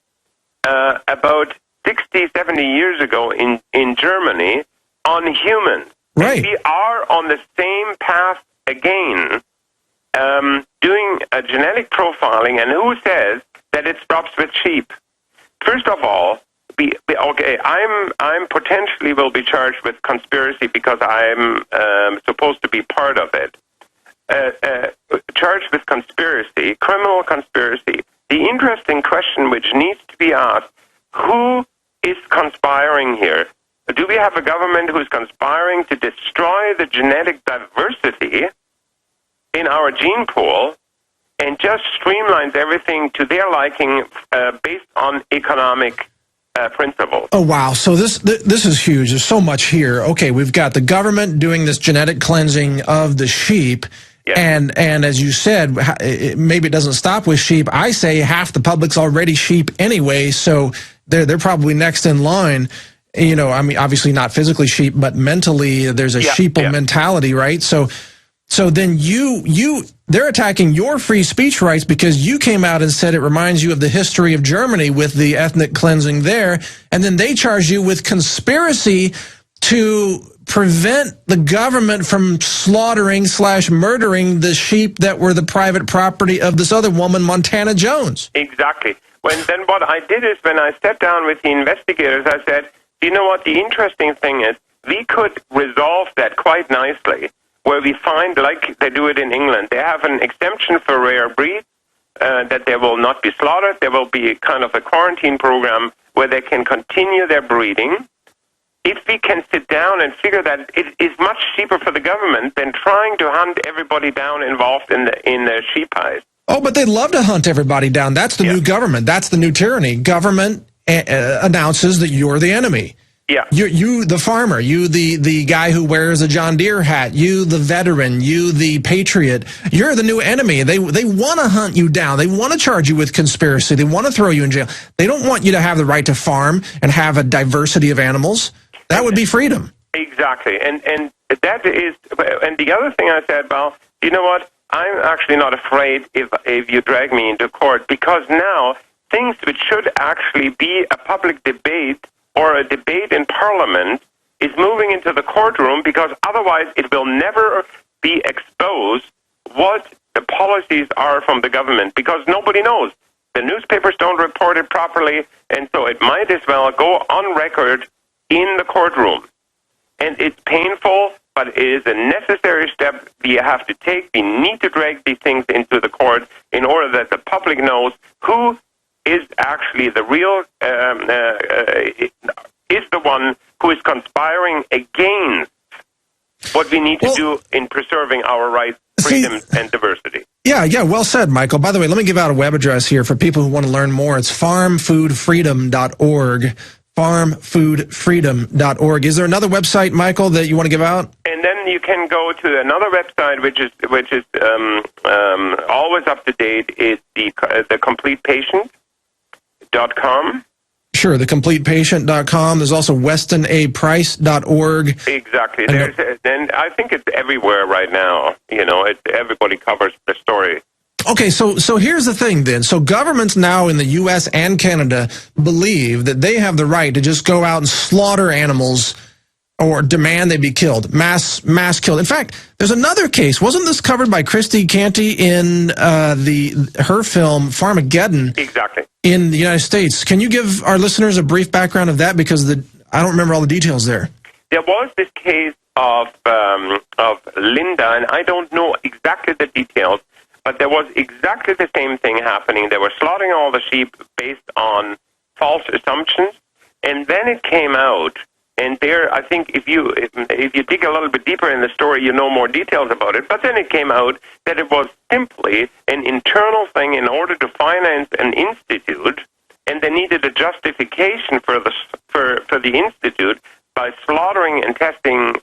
about 60, 70 years ago in Germany on humans. Right. And we are on the same path again, doing a genetic profiling, and who says that it stops with sheep? First of all, I'm potentially will be charged with conspiracy because I'm supposed to be part of it. Charged with conspiracy, criminal conspiracy. The interesting question which needs to be asked, who is conspiring here? Do we have a government who is conspiring to destroy the genetic diversity in our gene pool and just streamlines everything to their liking based on economic principles? Oh, wow. So this is huge. There's so much here. Okay, we've got the government doing this genetic cleansing of the sheep. Yes. And as you said, maybe it doesn't stop with sheep. I say half the public's already sheep anyway, so they're probably next in line. I mean, obviously not physically sheep, but mentally there's a sheeple mentality, right? So then they're attacking your free speech rights because you came out and said it reminds you of the history of Germany with the ethnic cleansing there, and then they charge you with conspiracy to prevent the government from slaughtering/murdering the sheep that were the private property of this other woman, Montana Jones. Exactly. Then what I did is when I sat down with the investigators, I said, you know what, the interesting thing is we could resolve that quite nicely, where we find, like they do it in England, they have an exemption for rare breeds, that they will not be slaughtered. There will be kind of a quarantine program where they can continue their breeding. If we can sit down and figure that it is much cheaper for the government than trying to hunt everybody down involved in the sheep hive. Oh, but they'd love to hunt everybody down. That's the new government. That's the new tyranny. Government announces that you're the enemy. Yeah. You the farmer, you the guy who wears a John Deere hat, you the veteran, you the patriot, you're the new enemy. They want to hunt you down. They want to charge you with conspiracy. They want to throw you in jail. They don't want you to have the right to farm and have a diversity of animals. That would be freedom. Exactly. And that is, and the other thing I said, well, you know what? I'm actually not afraid if you drag me into court, because now things which should actually be a public debate or a debate in Parliament is moving into the courtroom, because otherwise it will never be exposed what the policies are from the government, because nobody knows. The newspapers don't report it properly, and so it might as well go on record in the courtroom. And it's painful, but it is a necessary step we have to take. We need to drag these things into the court in order that the public knows who is actually the real, is the one who is conspiring against what we need to do in preserving our rights, freedoms, and diversity. Yeah, well said, Michael. By the way, let me give out a web address here for people who want to learn more. It's farmfoodfreedom.org. farmfoodfreedom.org. Is there another website, Michael, that you want to give out? And then you can go to another website, which is always up to date. It's the CompletePatient.com. Sure, thecompletepatient.com. There's also westonaprice.org. Exactly. And I think it's everywhere right now. You know, everybody covers the story. Okay, so here's the thing then. So governments now in the U.S. and Canada believe that they have the right to just go out and slaughter animals or demand they be killed, mass killed. In fact, there's another case. Wasn't this covered by Christy Canty in her film Farmageddon? Exactly. In the United States. Can you give our listeners a brief background of that, because I don't remember all the details there. There was this case of Linda, and I don't know exactly the details, but there was exactly the same thing happening. They were slaughtering all the sheep based on false assumptions, and then it came out. And there, I think if you dig a little bit deeper in the story, you know more details about it. But then it came out that it was simply an internal thing in order to finance an institute, and they needed a justification for the institute by slaughtering and testing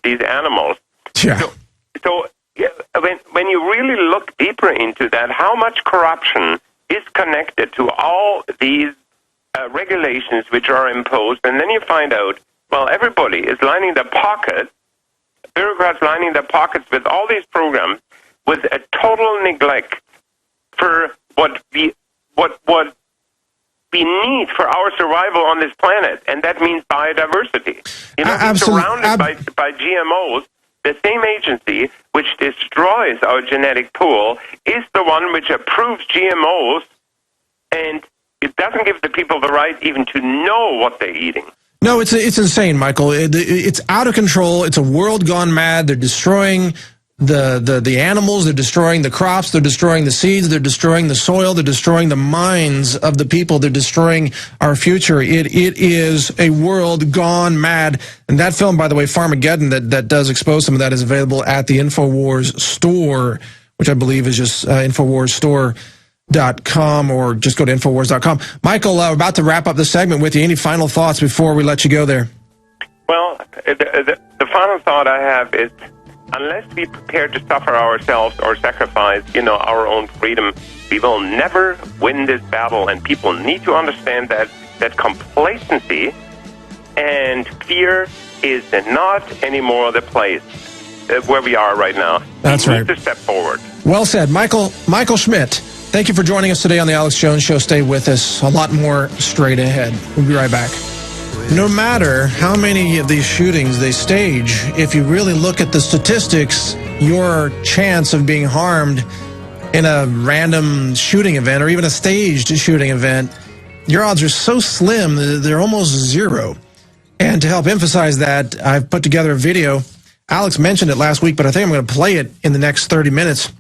these animals. Yeah. So when you really look deeper into that, how much corruption is connected to all these regulations which are imposed, and then you find out, well, everybody is lining their pockets, bureaucrats lining their pockets with all these programs, with a total neglect for what we need for our survival on this planet, and that means biodiversity. You know, we're surrounded by GMOs. The same agency which destroys our genetic pool is the one which approves GMOs, and it doesn't give the people the right even to know what they're eating. No, it's insane, Michael. It's out of control. It's a world gone mad. They're destroying the animals. They're destroying the crops. They're destroying the seeds. They're destroying the soil. They're destroying the minds of the people. They're destroying our future. It is a world gone mad. And that film, by the way, Farmageddon, that does expose some of that, is available at the InfoWars store, which I believe is just InfoWarsStore.com, or just go to Infowars.com. Michael, we're about to wrap up the segment with you. Any final thoughts before we let you go there? Well, the final thought I have is, unless we prepare to suffer ourselves or sacrifice, our own freedom, we will never win this battle. And people need to understand that complacency and fear is not anymore the place where we are right now. That's right. We need to step forward. Well said. Michael Schmidt, thank you for joining us today on the Alex Jones Show. Stay with us. A lot more straight ahead. We'll be right back. No matter how many of these shootings they stage, if you really look at the statistics, your chance of being harmed in a random shooting event or even a staged shooting event, your odds are so slim that they're almost zero. And to help emphasize that, I've put together a video. Alex mentioned it last week, but I think I'm going to play it in the next 30 minutes.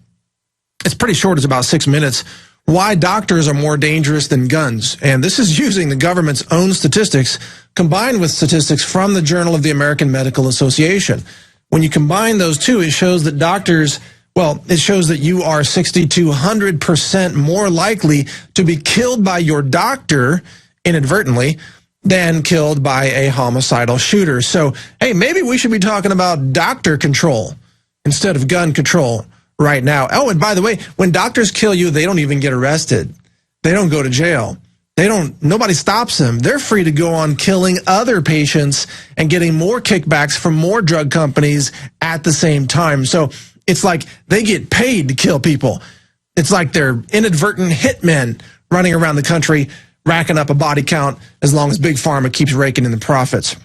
It's pretty short. It's about 6 minutes, why doctors are more dangerous than guns. And this is using the government's own statistics combined with statistics from the Journal of the American Medical Association. When you combine those two, it shows that doctors, well, it shows that you are 60 to 100% more likely to be killed by your doctor inadvertently than killed by a homicidal shooter. So, hey, maybe we should be talking about doctor control instead of gun control right now. Oh, and by the way, when doctors kill you, they don't even get arrested. They don't go to jail. Nobody stops them. They're free to go on killing other patients and getting more kickbacks from more drug companies at the same time. So it's like they get paid to kill people. It's like they're inadvertent hitmen running around the country, racking up a body count as long as Big Pharma keeps raking in the profits.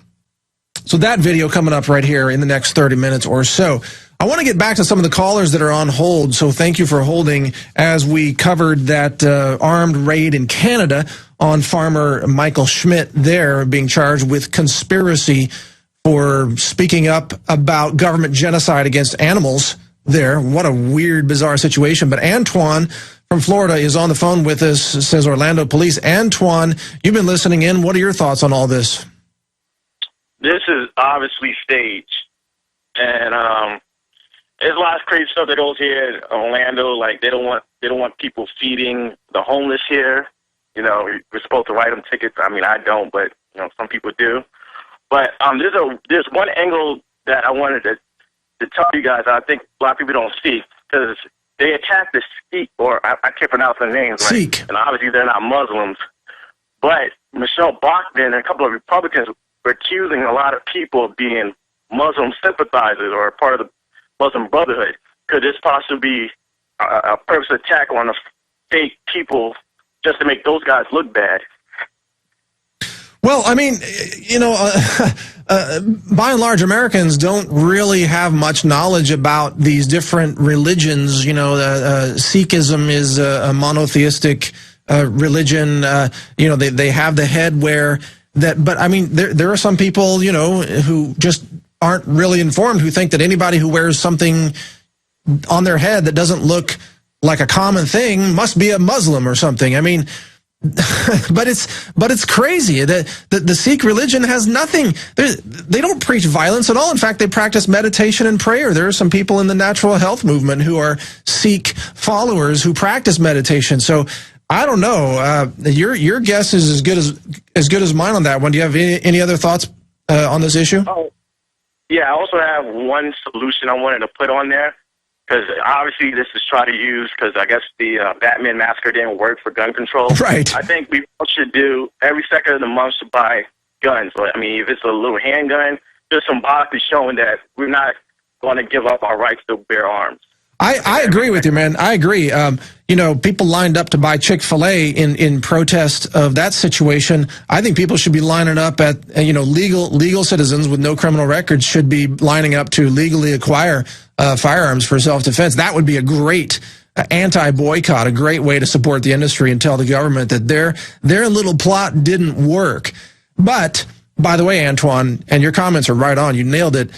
So that video coming up right here in the next 30 minutes or so. I want to get back to some of the callers that are on hold, so thank you for holding as we covered that armed raid in Canada on farmer Michael Schmidt there being charged with conspiracy for speaking up about government genocide against animals there. What a weird, bizarre situation. But Antoine from Florida is on the phone with us, says Orlando Police. Antoine, you've been listening in. What are your thoughts on all this? This is obviously staged. And there's a lot of crazy stuff that goes here in Orlando. Like they don't want people feeding the homeless here. You know, we're supposed to write them tickets. I mean, I don't, but you know, some people do. But there's one angle that I wanted to tell you guys. I think a lot of people don't see, because they attacked the Sikh, or I can't pronounce their names, right? Sikh. And obviously they're not Muslims. But Michelle Bachmann and a couple of Republicans were accusing a lot of people of being Muslim sympathizers or part of the Muslim Brotherhood. Could this possibly be a purpose attack on the fake people just to make those guys look bad? Well, I mean, you know, by and large, Americans don't really have much knowledge about these different religions. You know, Sikhism is a monotheistic religion. You know, they have the head where that, but I mean, there are some people, you know, who just aren't really informed, who think that anybody who wears something on their head that doesn't look like a common thing must be a Muslim or something. I mean, but it's crazy that the Sikh religion has nothing. They don't preach violence at all. In fact, they practice meditation and prayer. There are some people in the natural health movement who are Sikh followers who practice meditation. So I don't know. Your guess is as good as mine on that one. Do you have any other thoughts on this issue? Oh, yeah. I also have one solution I wanted to put on there, because obviously this is trying to use, because I guess the Batman massacre didn't work for gun control. Right. I think we should do every second of the month to buy guns. I mean, if it's a little handgun, just symbolically showing that we're not going to give up our rights to bear arms. I agree with you, man. I agree. You know, people lined up to buy Chick-fil-A in protest of that situation. I think people should be lining up at, you know, legal citizens with no criminal records should be lining up to legally acquire firearms for self-defense. That would be a great anti-boycott, a great way to support the industry and tell the government that their little plot didn't work. But, by the way, Antoine, and your comments are right on, you nailed it.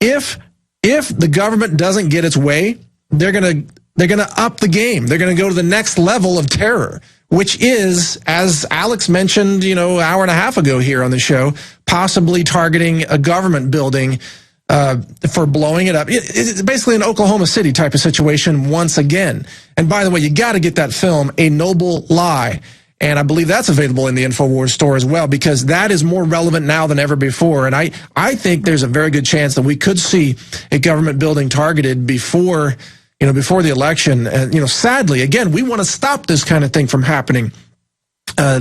If the government doesn't get its way, they're gonna up the game. They're gonna go to the next level of terror, which is, as Alex mentioned, you know, an hour and a half ago here on the show, possibly targeting a government building for blowing it up. It's basically an Oklahoma City type of situation once again. And by the way, you got to get that film, A Noble Lie. And I believe that's available in the InfoWars store as well, because that is more relevant now than ever before. And I think there's a very good chance that we could see a government building targeted before the election. You know, sadly, again, we want to stop this kind of thing from happening.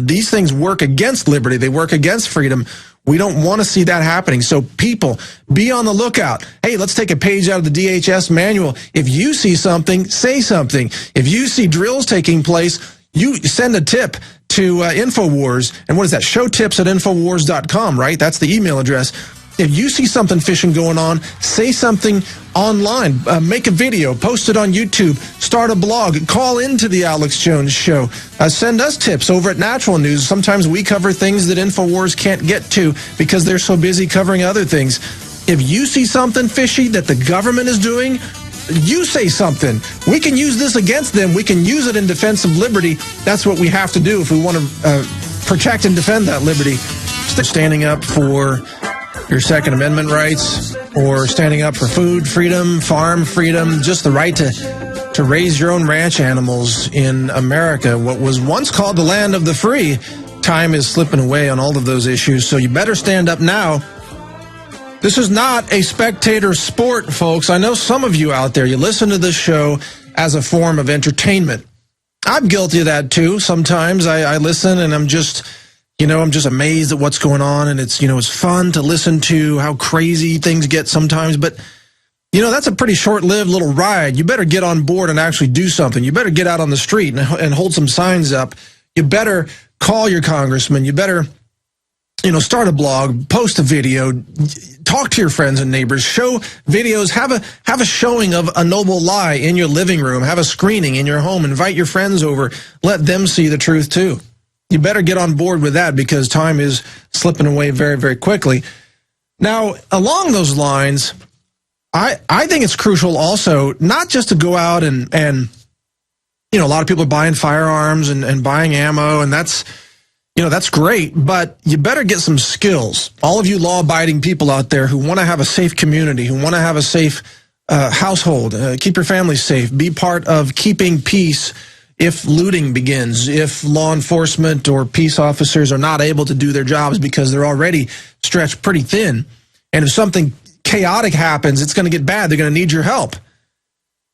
These things work against liberty. They work against freedom. We don't want to see that happening. So people, be on the lookout. Hey, let's take a page out of the DHS manual. If you see something, say something. If you see drills taking place, you send a tip to InfoWars. And what is that? Showtips@infowars.com, right? That's the email address. If you see something fishy going on, say something online. Make a video, post it on YouTube, start a blog, call into the Alex Jones Show. Send us tips over at Natural News. Sometimes we cover things that InfoWars can't get to because they're so busy covering other things. If you see something fishy that the government is doing, you say something. We can use this against them. We can use it in defense of liberty. That's what we have to do if we want to protect and defend that liberty. Standing up for your Second Amendment rights, or standing up for food freedom, farm freedom, just the right to raise your own ranch animals in America, what was once called the land of the free. Time is slipping away on all of those issues, so you better stand up now. This is not a spectator sport, folks. I know some of you out there, you listen to this show as a form of entertainment. I'm guilty of that too. Sometimes I listen and I'm just amazed at what's going on, and it's fun to listen to how crazy things get sometimes, but that's a pretty short-lived little ride. You better get on board and actually do something. You better get out on the street and hold some signs up. You better call your congressman. You better, start a blog, post a video, talk to your friends and neighbors, show videos, have a showing of A Noble Lie in your living room, have a screening in your home, invite your friends over, let them see the truth too. You better get on board with that because time is slipping away very, very quickly. Now, along those lines, I think it's crucial also not just to go out and a lot of people are buying firearms and buying ammo, and that's great, but you better get some skills. All of you law-abiding people out there who want to have a safe community, who want to have a safe household, keep your family safe, be part of keeping peace if looting begins, if law enforcement or peace officers are not able to do their jobs because they're already stretched pretty thin, and if something chaotic happens, it's going to get bad. They're going to need your help.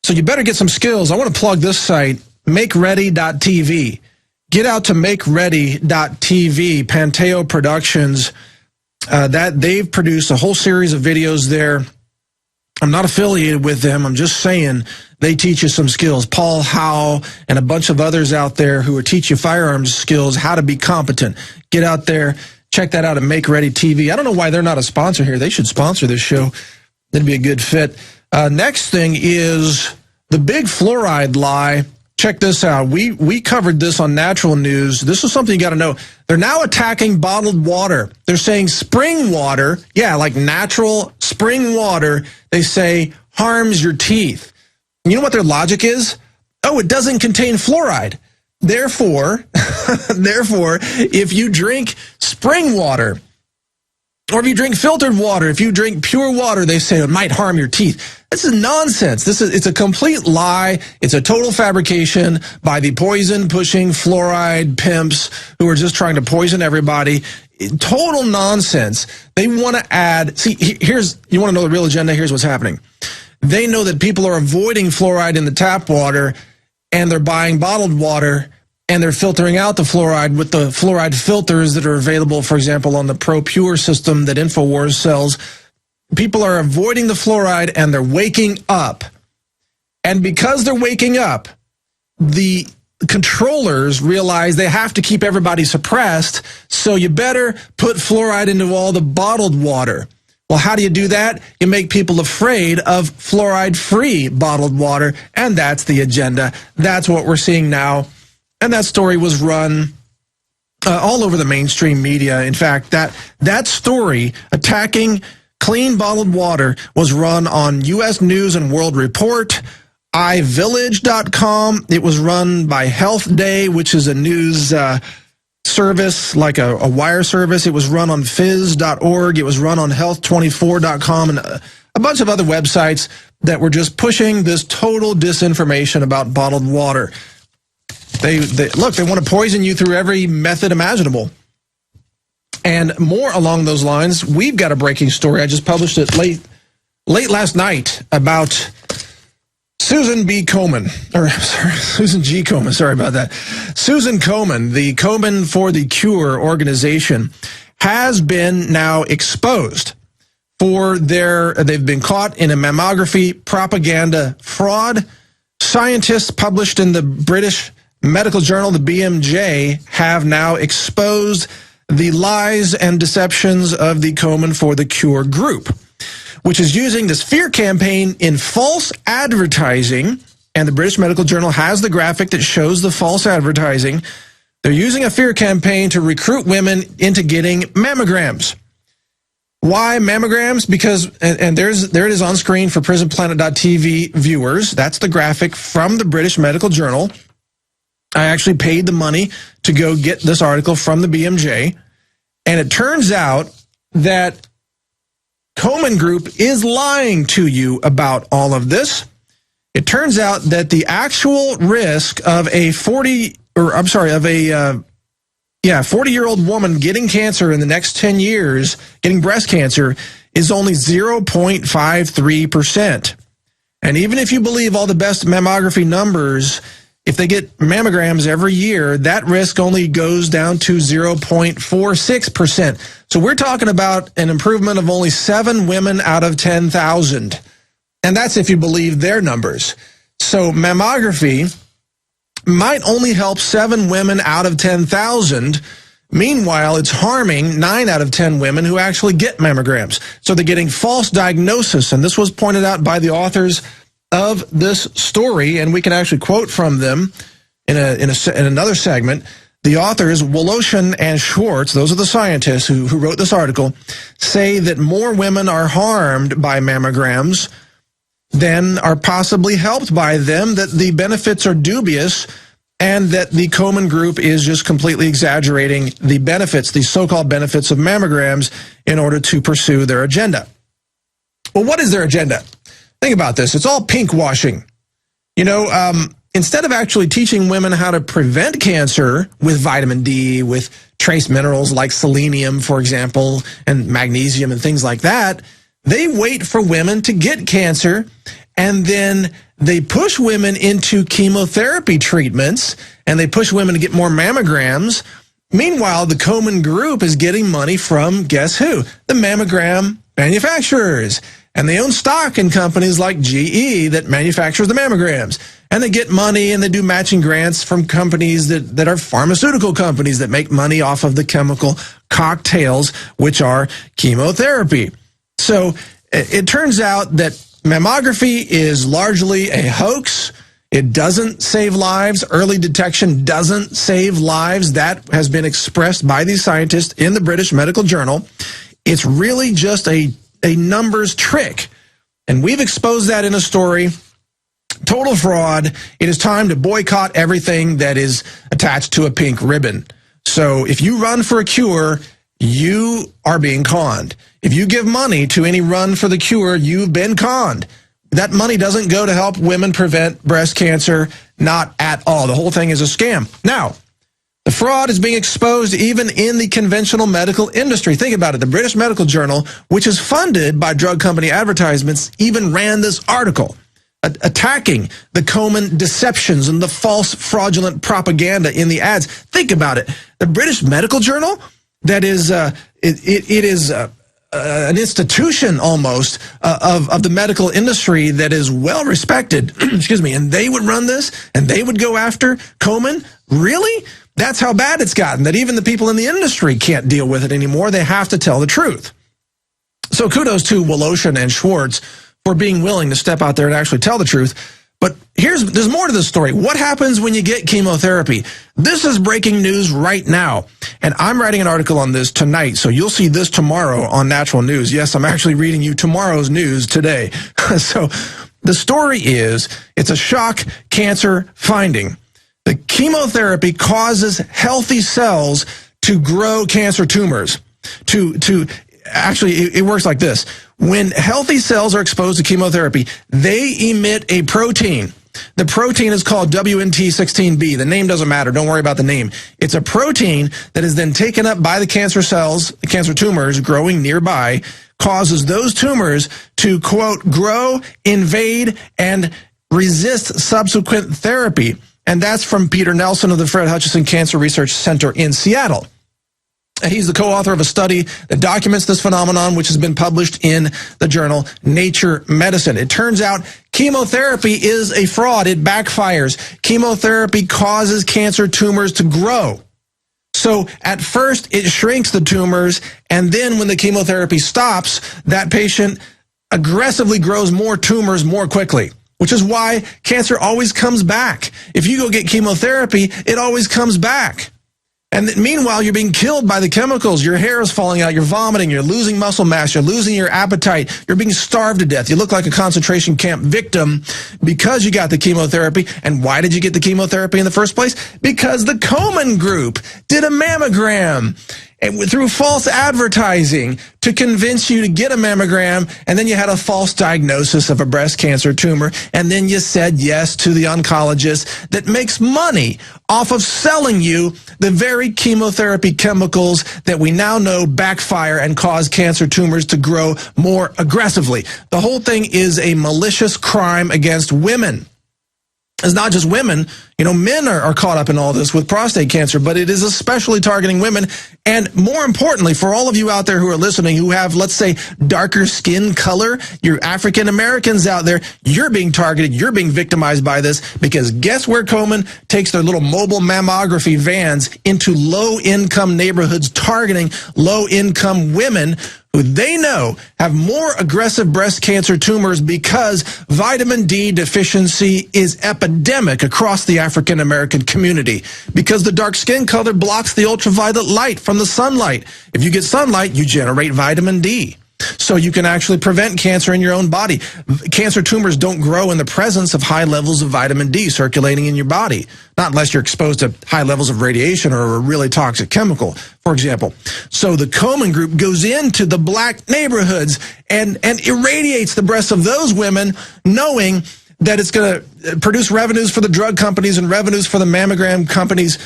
So you better get some skills. I want to plug this site, makeready.tv. Get out to makeready.tv, Panteo Productions. That they've produced a whole series of videos there. I'm not affiliated with them. I'm just saying they teach you some skills. Paul Howe and a bunch of others out there who will teach you firearms skills, how to be competent. Get out there. Check that out at Make Ready TV. I don't know why they're not a sponsor here. They should sponsor this show. That'd be a good fit. Next thing is the big fluoride lie. Check this out. We covered this on Natural News. This is something you got to know. They're now attacking bottled water. They're saying spring water, like natural spring water, they say harms your teeth. You know what their logic is? Oh, it doesn't contain fluoride. Therefore, if you drink spring water, or if you drink filtered water, if you drink pure water, they say it might harm your teeth. This is nonsense. It's a complete lie. It's a total fabrication by the poison-pushing fluoride pimps who are just trying to poison everybody. Total nonsense. They want to add, you want to know the real agenda? Here's what's happening. They know that people are avoiding fluoride in the tap water, and they're buying bottled water, and they're filtering out the fluoride with the fluoride filters that are available, for example, on the ProPure system that InfoWars sells. People are avoiding the fluoride, and they're waking up. And because they're waking up, the controllers realize they have to keep everybody suppressed, so you better put fluoride into all the bottled water. Well, how do you do that? You make people afraid of fluoride-free bottled water, and that's the agenda. That's what we're seeing now. And that story was run all over the mainstream media. In fact, that story attacking clean bottled water was run on U.S. News and World Report, iVillage.com. It was run by Health Day, which is a news service, like a wire service. It was run on phys.org. It was run on health24.com and a bunch of other websites that were just pushing this total disinformation about bottled water. They want to poison you through every method imaginable. And more along those lines, we've got a breaking story. I just published it late last night about Susan G. Komen. Sorry about that. Susan Komen, the Komen For The Cure organization, has been now exposed for they've been caught in a mammography propaganda fraud. Scientists published in the British medical journal, the BMJ, have now exposed the lies and deceptions of the Komen For The Cure group, which is using this fear campaign in false advertising, and the British Medical Journal has the graphic that shows the false advertising. They're using a fear campaign to recruit women into getting mammograms. Why mammograms? Because, and there it is on screen for prisonplanet.tv viewers. That's the graphic from the British Medical Journal. I actually paid the money to go get this article from the BMJ. And it turns out that Komen Group is lying to you about all of this. It turns out that the actual risk of a 40-year-old woman getting cancer in the next 10 years, getting breast cancer, is only 0.53%. And even if you believe all the best mammography numbers, if they get mammograms every year, that risk only goes down to 0.46%. So we're talking about an improvement of only 7 women out of 10,000. And that's if you believe their numbers. So mammography might only help 7 women out of 10,000. Meanwhile, it's harming 9 out of 10 women who actually get mammograms. So they're getting false diagnosis. And this was pointed out by the authors of this story. And we can actually quote from them in another segment. The authors, Woloshin and Schwartz, those are the scientists who wrote this article, say that more women are harmed by mammograms than are possibly helped by them, that the benefits are dubious, and that the Komen Group is just completely exaggerating the benefits, the so-called benefits of mammograms in order to pursue their agenda. Well, what is their agenda? Think about this. It's all pink washing. You know, instead of actually teaching women how to prevent cancer with vitamin D, with trace minerals like selenium, for example, and magnesium and things like that, they wait for women to get cancer, and then they push women into chemotherapy treatments, and they push women to get more mammograms. Meanwhile, the Komen Group is getting money from, guess who? The mammogram manufacturers. And they own stock in companies like GE that manufactures the mammograms. And they get money and they do matching grants from companies that are pharmaceutical companies that make money off of the chemical cocktails, which are chemotherapy. So it turns out that mammography is largely a hoax. It doesn't save lives. Early detection doesn't save lives. That has been expressed by these scientists in the British Medical Journal. It's really just a numbers trick. And we've exposed that in a story. Total fraud. It is time to boycott everything that is attached to a pink ribbon. So if you run for a cure, you are being conned. If you give money to any run for the cure, you've been conned. That money doesn't go to help women prevent breast cancer, not at all. The whole thing is a scam. Now, the fraud is being exposed even in the conventional medical industry. Think about it. The British Medical Journal, which is funded by drug company advertisements, even ran this article attacking the Komen deceptions and the false fraudulent propaganda in the ads. Think about it. The British Medical Journal, that is, it is an institution almost of the medical industry that is well respected. Excuse me. And they would run this and they would go after Komen. Really? That's how bad it's gotten, that even the people in the industry can't deal with it anymore. They have to tell the truth. So kudos to Woloshin and Schwartz for being willing to step out there and actually tell the truth. But there's more to this story. What happens when you get chemotherapy? This is breaking news right now. And I'm writing an article on this tonight, so you'll see this tomorrow on Natural News. Yes, I'm actually reading you tomorrow's news today. So the story is, it's a shock cancer finding. The chemotherapy causes healthy cells to grow cancer tumors. Actually, it works like this. When healthy cells are exposed to chemotherapy, they emit a protein. The protein is called WNT16B. The name doesn't matter. Don't worry about the name. It's a protein that is then taken up by the cancer cells, the cancer tumors growing nearby, causes those tumors to, quote, grow, invade, and resist subsequent therapy. And that's from Peter Nelson of the Fred Hutchinson Cancer Research Center in Seattle. He's the co-author of a study that documents this phenomenon, which has been published in the journal Nature Medicine. It turns out chemotherapy is a fraud. It backfires. Chemotherapy causes cancer tumors to grow. So at first, it shrinks the tumors, and then when the chemotherapy stops, that patient aggressively grows more tumors more quickly, which is why cancer always comes back. If you go get chemotherapy, it always comes back. And meanwhile, you're being killed by the chemicals. Your hair is falling out. You're vomiting. You're losing muscle mass. You're losing your appetite. You're being starved to death. You look like a concentration camp victim because you got the chemotherapy. And why did you get the chemotherapy in the first place? Because the Komen group did a mammogram and through false advertising to convince you to get a mammogram, and then you had a false diagnosis of a breast cancer tumor, and then you said yes to the oncologist that makes money off of selling you the very chemotherapy chemicals that we now know backfire and cause cancer tumors to grow more aggressively. The whole thing is a malicious crime against women. It's not just women, men are caught up in all this with prostate cancer, but it is especially targeting women. And more importantly, for all of you out there who are listening who have, let's say, darker skin color, you're African Americans out there, you're being targeted, you're being victimized by this, because guess where Komen takes their little mobile mammography vans into low-income neighborhoods targeting low-income women who they know have more aggressive breast cancer tumors because vitamin D deficiency is epidemic across the African American community, because the dark skin color blocks the ultraviolet light from the sunlight. If you get sunlight, you generate vitamin D. So you can actually prevent cancer in your own body. Cancer tumors don't grow in the presence of high levels of vitamin D circulating in your body, not unless you're exposed to high levels of radiation or a really toxic chemical, for example. So the Komen group goes into the black neighborhoods and irradiates the breasts of those women, knowing that it's going to produce revenues for the drug companies and revenues for the mammogram companies,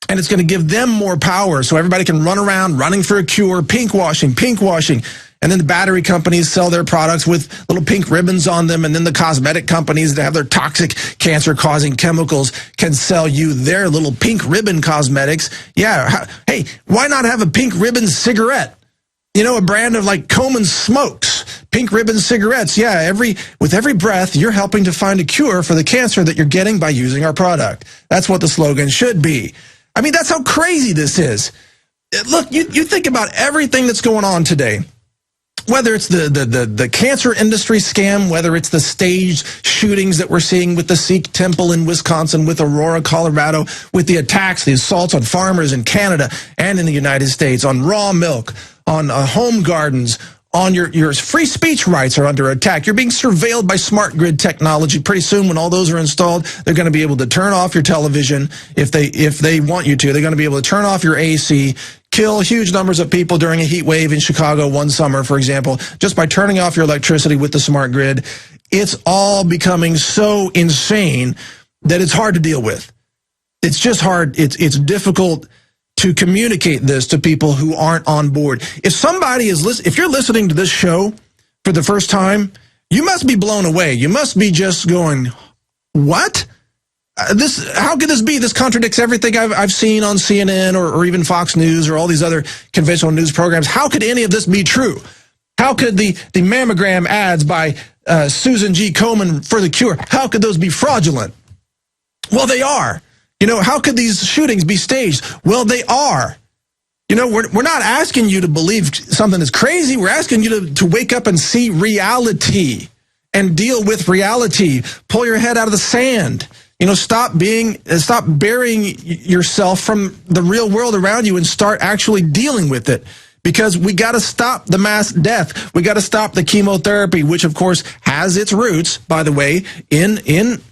and it's going to give them more power so everybody can run around running for a cure, pink washing. And then the battery companies sell their products with little pink ribbons on them, and then the cosmetic companies that have their toxic cancer-causing chemicals can sell you their little pink ribbon cosmetics. Yeah, hey, why not have a pink ribbon cigarette? A brand of like Komen smokes, pink ribbon cigarettes. Yeah, with every breath, you're helping to find a cure for the cancer that you're getting by using our product. That's what the slogan should be. I mean, that's how crazy this is. Look, you think about everything that's going on today, whether it's the cancer industry scam, whether it's the staged shootings that we're seeing with the Sikh temple in Wisconsin, with Aurora, Colorado, with the attacks, the assaults on farmers in Canada and in the United States, on raw milk, on home gardens, on your free speech rights are under attack. You're being surveilled by smart grid technology. Pretty soon, when all those are installed, they're going to be able to turn off your television if they want you to. They're going to be able to turn off your AC, kill huge numbers of people during a heat wave in Chicago one summer, for example, just by turning off your electricity with the smart grid. It's all becoming so insane that it's hard to deal with. It's just hard. It's difficult to communicate this to people who aren't on board. If you're listening to this show for the first time, you must be blown away. You must be just going, what? How could this be? This contradicts everything I've seen on CNN or even Fox News or all these other conventional news programs. How could any of this be true? How could the mammogram ads by Susan G. Komen for the Cure, how could those be fraudulent? Well, they are. How could these shootings be staged? Well, they are. We're not asking you to believe something that's crazy. We're asking you to wake up and see reality and deal with reality. Pull your head out of the sand. Stop burying yourself from the real world around you and start actually dealing with it. Because we got to stop the mass death. We got to stop the chemotherapy, which of course has its roots, by the way, in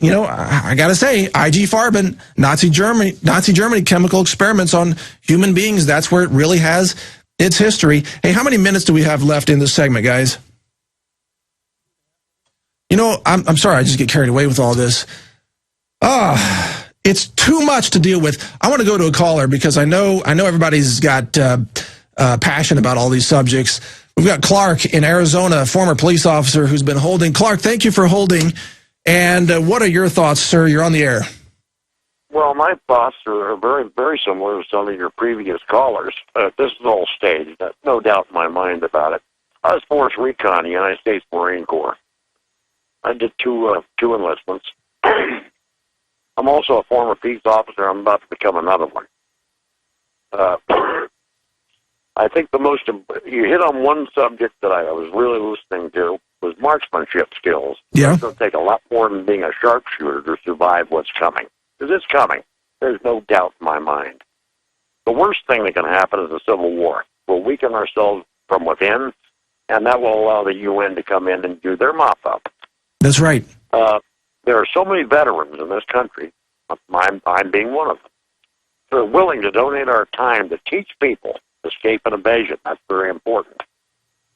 I got to say, IG Farben, Nazi Germany chemical experiments on human beings. That's where it really has its history. Hey, how many minutes do we have left in this segment, guys? I'm sorry, I just get carried away with all this. It's too much to deal with. I want to go to a caller because I know everybody's got passion about all these subjects. We've got Clark in Arizona, a former police officer who's been holding. Clark, thank you for holding. And what are your thoughts, sir? You're on the air. Well, my thoughts are very, very similar to some of your previous callers. This is all staged. No doubt in my mind about it. I was Force Recon, United States Marine Corps. I did two enlistments. I'm also a former peace officer. I'm about to become another one. I think you hit on one subject that I was really listening to was marksmanship skills. Yeah. It's going to take a lot more than being a sharpshooter to survive what's coming. Because it's coming. There's no doubt in my mind. The worst thing that can happen is a civil war. We'll weaken ourselves from within, and that will allow the UN to come in and do their mop-up. That's right. There are so many veterans in this country, I'm being one of them, who are willing to donate our time to teach people escape and evasion. That's very important.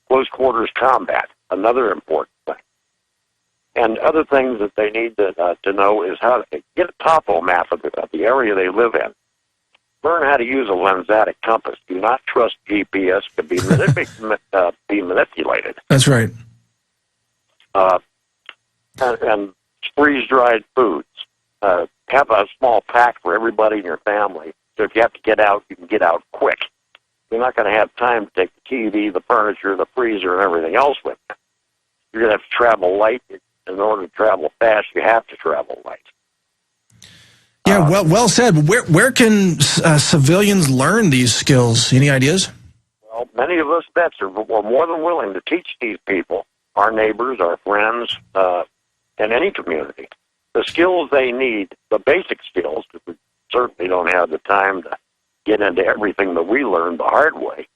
Close quarters combat, another important thing. And other things that they need to know is how to get a topo map of the area they live in. Learn how to use a lensatic compass. Do not trust GPS. Could be manipulated. That's right. And freeze-dried foods. Have a small pack for everybody in your family. So if you have to get out, you can get out quick. You're not going to have time to take the TV, the furniture, the freezer, and everything else with you. You're going to have to travel light. In order to travel fast, you have to travel light. Yeah, well said. Where can civilians learn these skills? Any ideas? Well, many of us vets are more than willing to teach these people, our neighbors, our friends, in any community, the skills they need, the basic skills, because we certainly don't have the time to get into everything that we learned the hard way.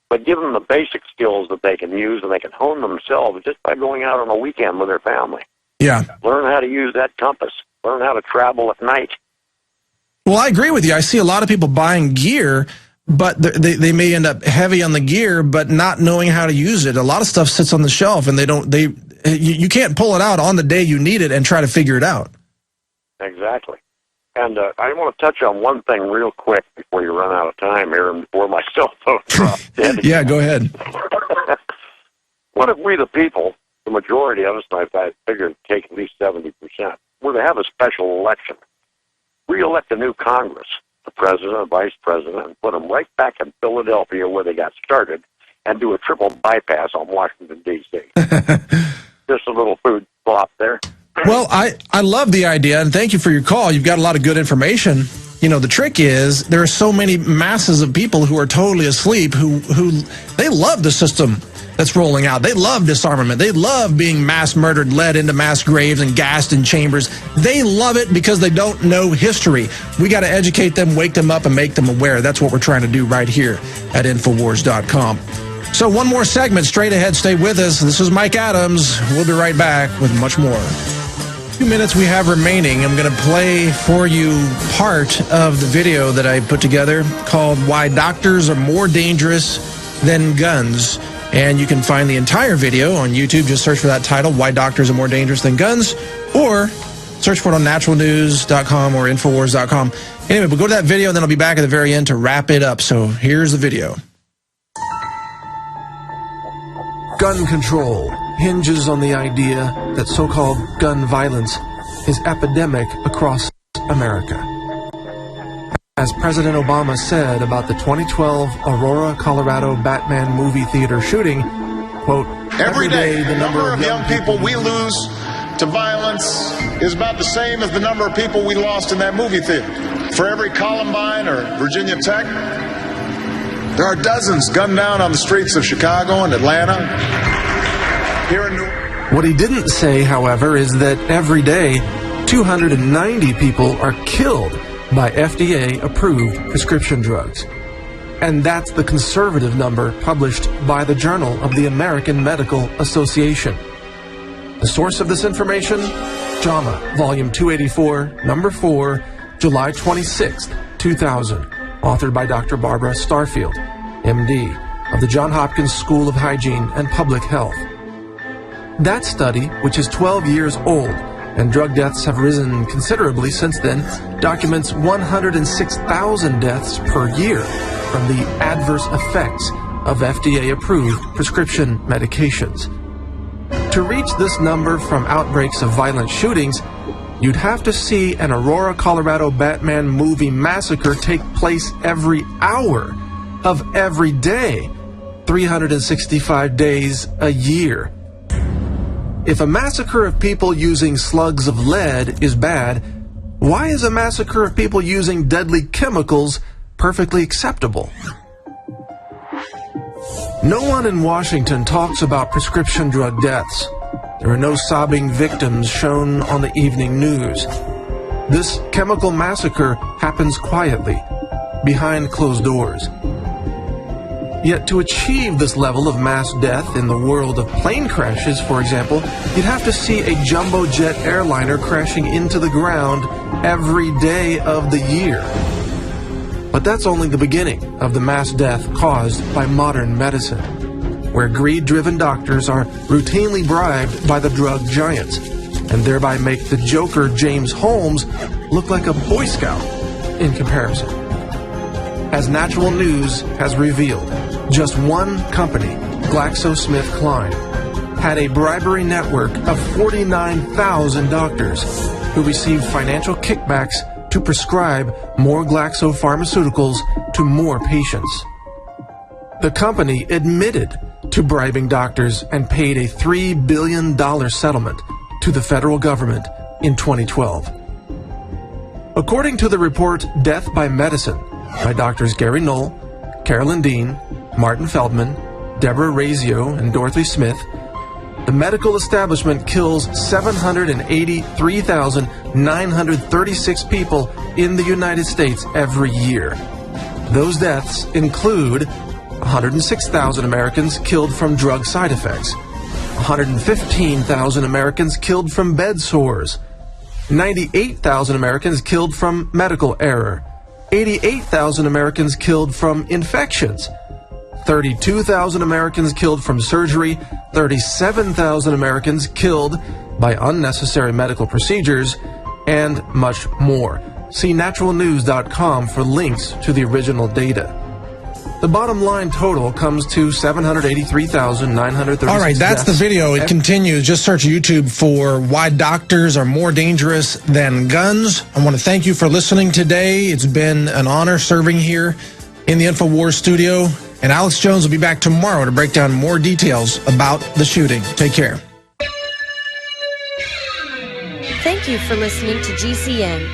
But give them the basic skills that they can use and they can hone themselves just by going out on a weekend with their family. Yeah. Learn how to use that compass. Learn how to travel at night. Well, I agree with you. I see a lot of people buying gear, but they may end up heavy on the gear, but not knowing how to use it. A lot of stuff sits on the shelf, and you can't pull it out on the day you need it and try to figure it out. Exactly. And I want to touch on one thing real quick before you run out of time here and before my cell phone drops dead. Yeah, go ahead. What if we, the people, the majority of us, and I figured take at least 70%, were to have a special election, re-elect a new Congress, the president, the vice president, and put them right back in Philadelphia where they got started, and do a triple bypass on Washington, D.C. Just a little food flop there. Well, I love the idea, and thank you for your call. You've got a lot of good information. You know, the trick is there are so many masses of people who are totally asleep who they love the system that's rolling out. They love disarmament. They love being mass murdered, led into mass graves and gassed in chambers. They love it because they don't know history. We got to educate them, wake them up, and make them aware. That's what we're trying to do right here at Infowars.com. So one more segment straight ahead. Stay with us. This is Mike Adams. We'll be right back with much more. 2 minutes we have remaining. I'm going to play for you part of the video that I put together called Why Doctors Are More Dangerous Than Guns. And you can find the entire video on YouTube. Just search for that title, Why Doctors Are More Dangerous Than Guns, or search for it on naturalnews.com or Infowars.com. Anyway, we'll go to that video, and then I'll be back at the very end to wrap it up. So here's the video. Gun control hinges on the idea that so-called gun violence is epidemic across America. As President Obama said about the 2012 Aurora, Colorado Batman movie theater shooting, quote, every day the number of young people we lose to violence is about the same as the number of people we lost in that movie theater. For every Columbine or Virginia Tech, there are dozens gunned down on the streets of Chicago and Atlanta. Here in New York. What he didn't say, however, is that every day 290 people are killed by FDA-approved prescription drugs. And that's the conservative number published by the Journal of the American Medical Association. The source of this information? JAMA, Volume 284, Number 4, July 26, 2000. Authored by Dr. Barbara Starfield, MD, of the Johns Hopkins School of Hygiene and Public Health. That study, which is 12 years old, and drug deaths have risen considerably since then, documents 106,000 deaths per year from the adverse effects of FDA-approved prescription medications. To reach this number from outbreaks of violent shootings, you'd have to see an Aurora, Colorado Batman movie massacre take place every hour of every day, 365 days a year. If a massacre of people using slugs of lead is bad, why is a massacre of people using deadly chemicals perfectly acceptable? No one in Washington talks about prescription drug deaths. There are no sobbing victims shown on the evening news. This chemical massacre happens quietly. behind closed doors. Yet to achieve this level of mass death in the world of plane crashes, for example, you'd have to see a jumbo jet airliner crashing into the ground every day of the year. But that's only the beginning of the mass death caused by modern medicine, where greed-driven doctors are routinely bribed by the drug giants, and thereby make the Joker James Holmes look like a Boy Scout in comparison. As Natural News has revealed, just one company, GlaxoSmithKline, had a bribery network of 49,000 doctors who received financial kickbacks to prescribe more Glaxo pharmaceuticals to more patients. The company admitted to bribing doctors and paid a $3 billion settlement to the federal government in 2012. According to the report Death by Medicine by Drs. Gary Knoll, Carolyn Dean, Martin Feldman, Deborah Razio, and Dorothy Smith, the medical establishment kills 783,936 people in the United States every year. Those deaths include 106,000 Americans killed from drug side effects, 115,000 Americans killed from bed sores, 98,000 Americans killed from medical error, 88,000 Americans killed from infections, 32,000 Americans killed from surgery, 37,000 Americans killed by unnecessary medical procedures, and much more. See naturalnews.com for links to the original data. The bottom line total comes to 783,936. All right, that's the video. It continues. Just search YouTube for Why Doctors Are More Dangerous Than Guns. I want to thank you for listening today. It's been an honor serving here in the InfoWars studio. And Alex Jones will be back tomorrow to break down more details about the shooting. Take care. Thank you for listening to GCN.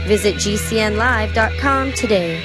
Visit GCNlive.com today.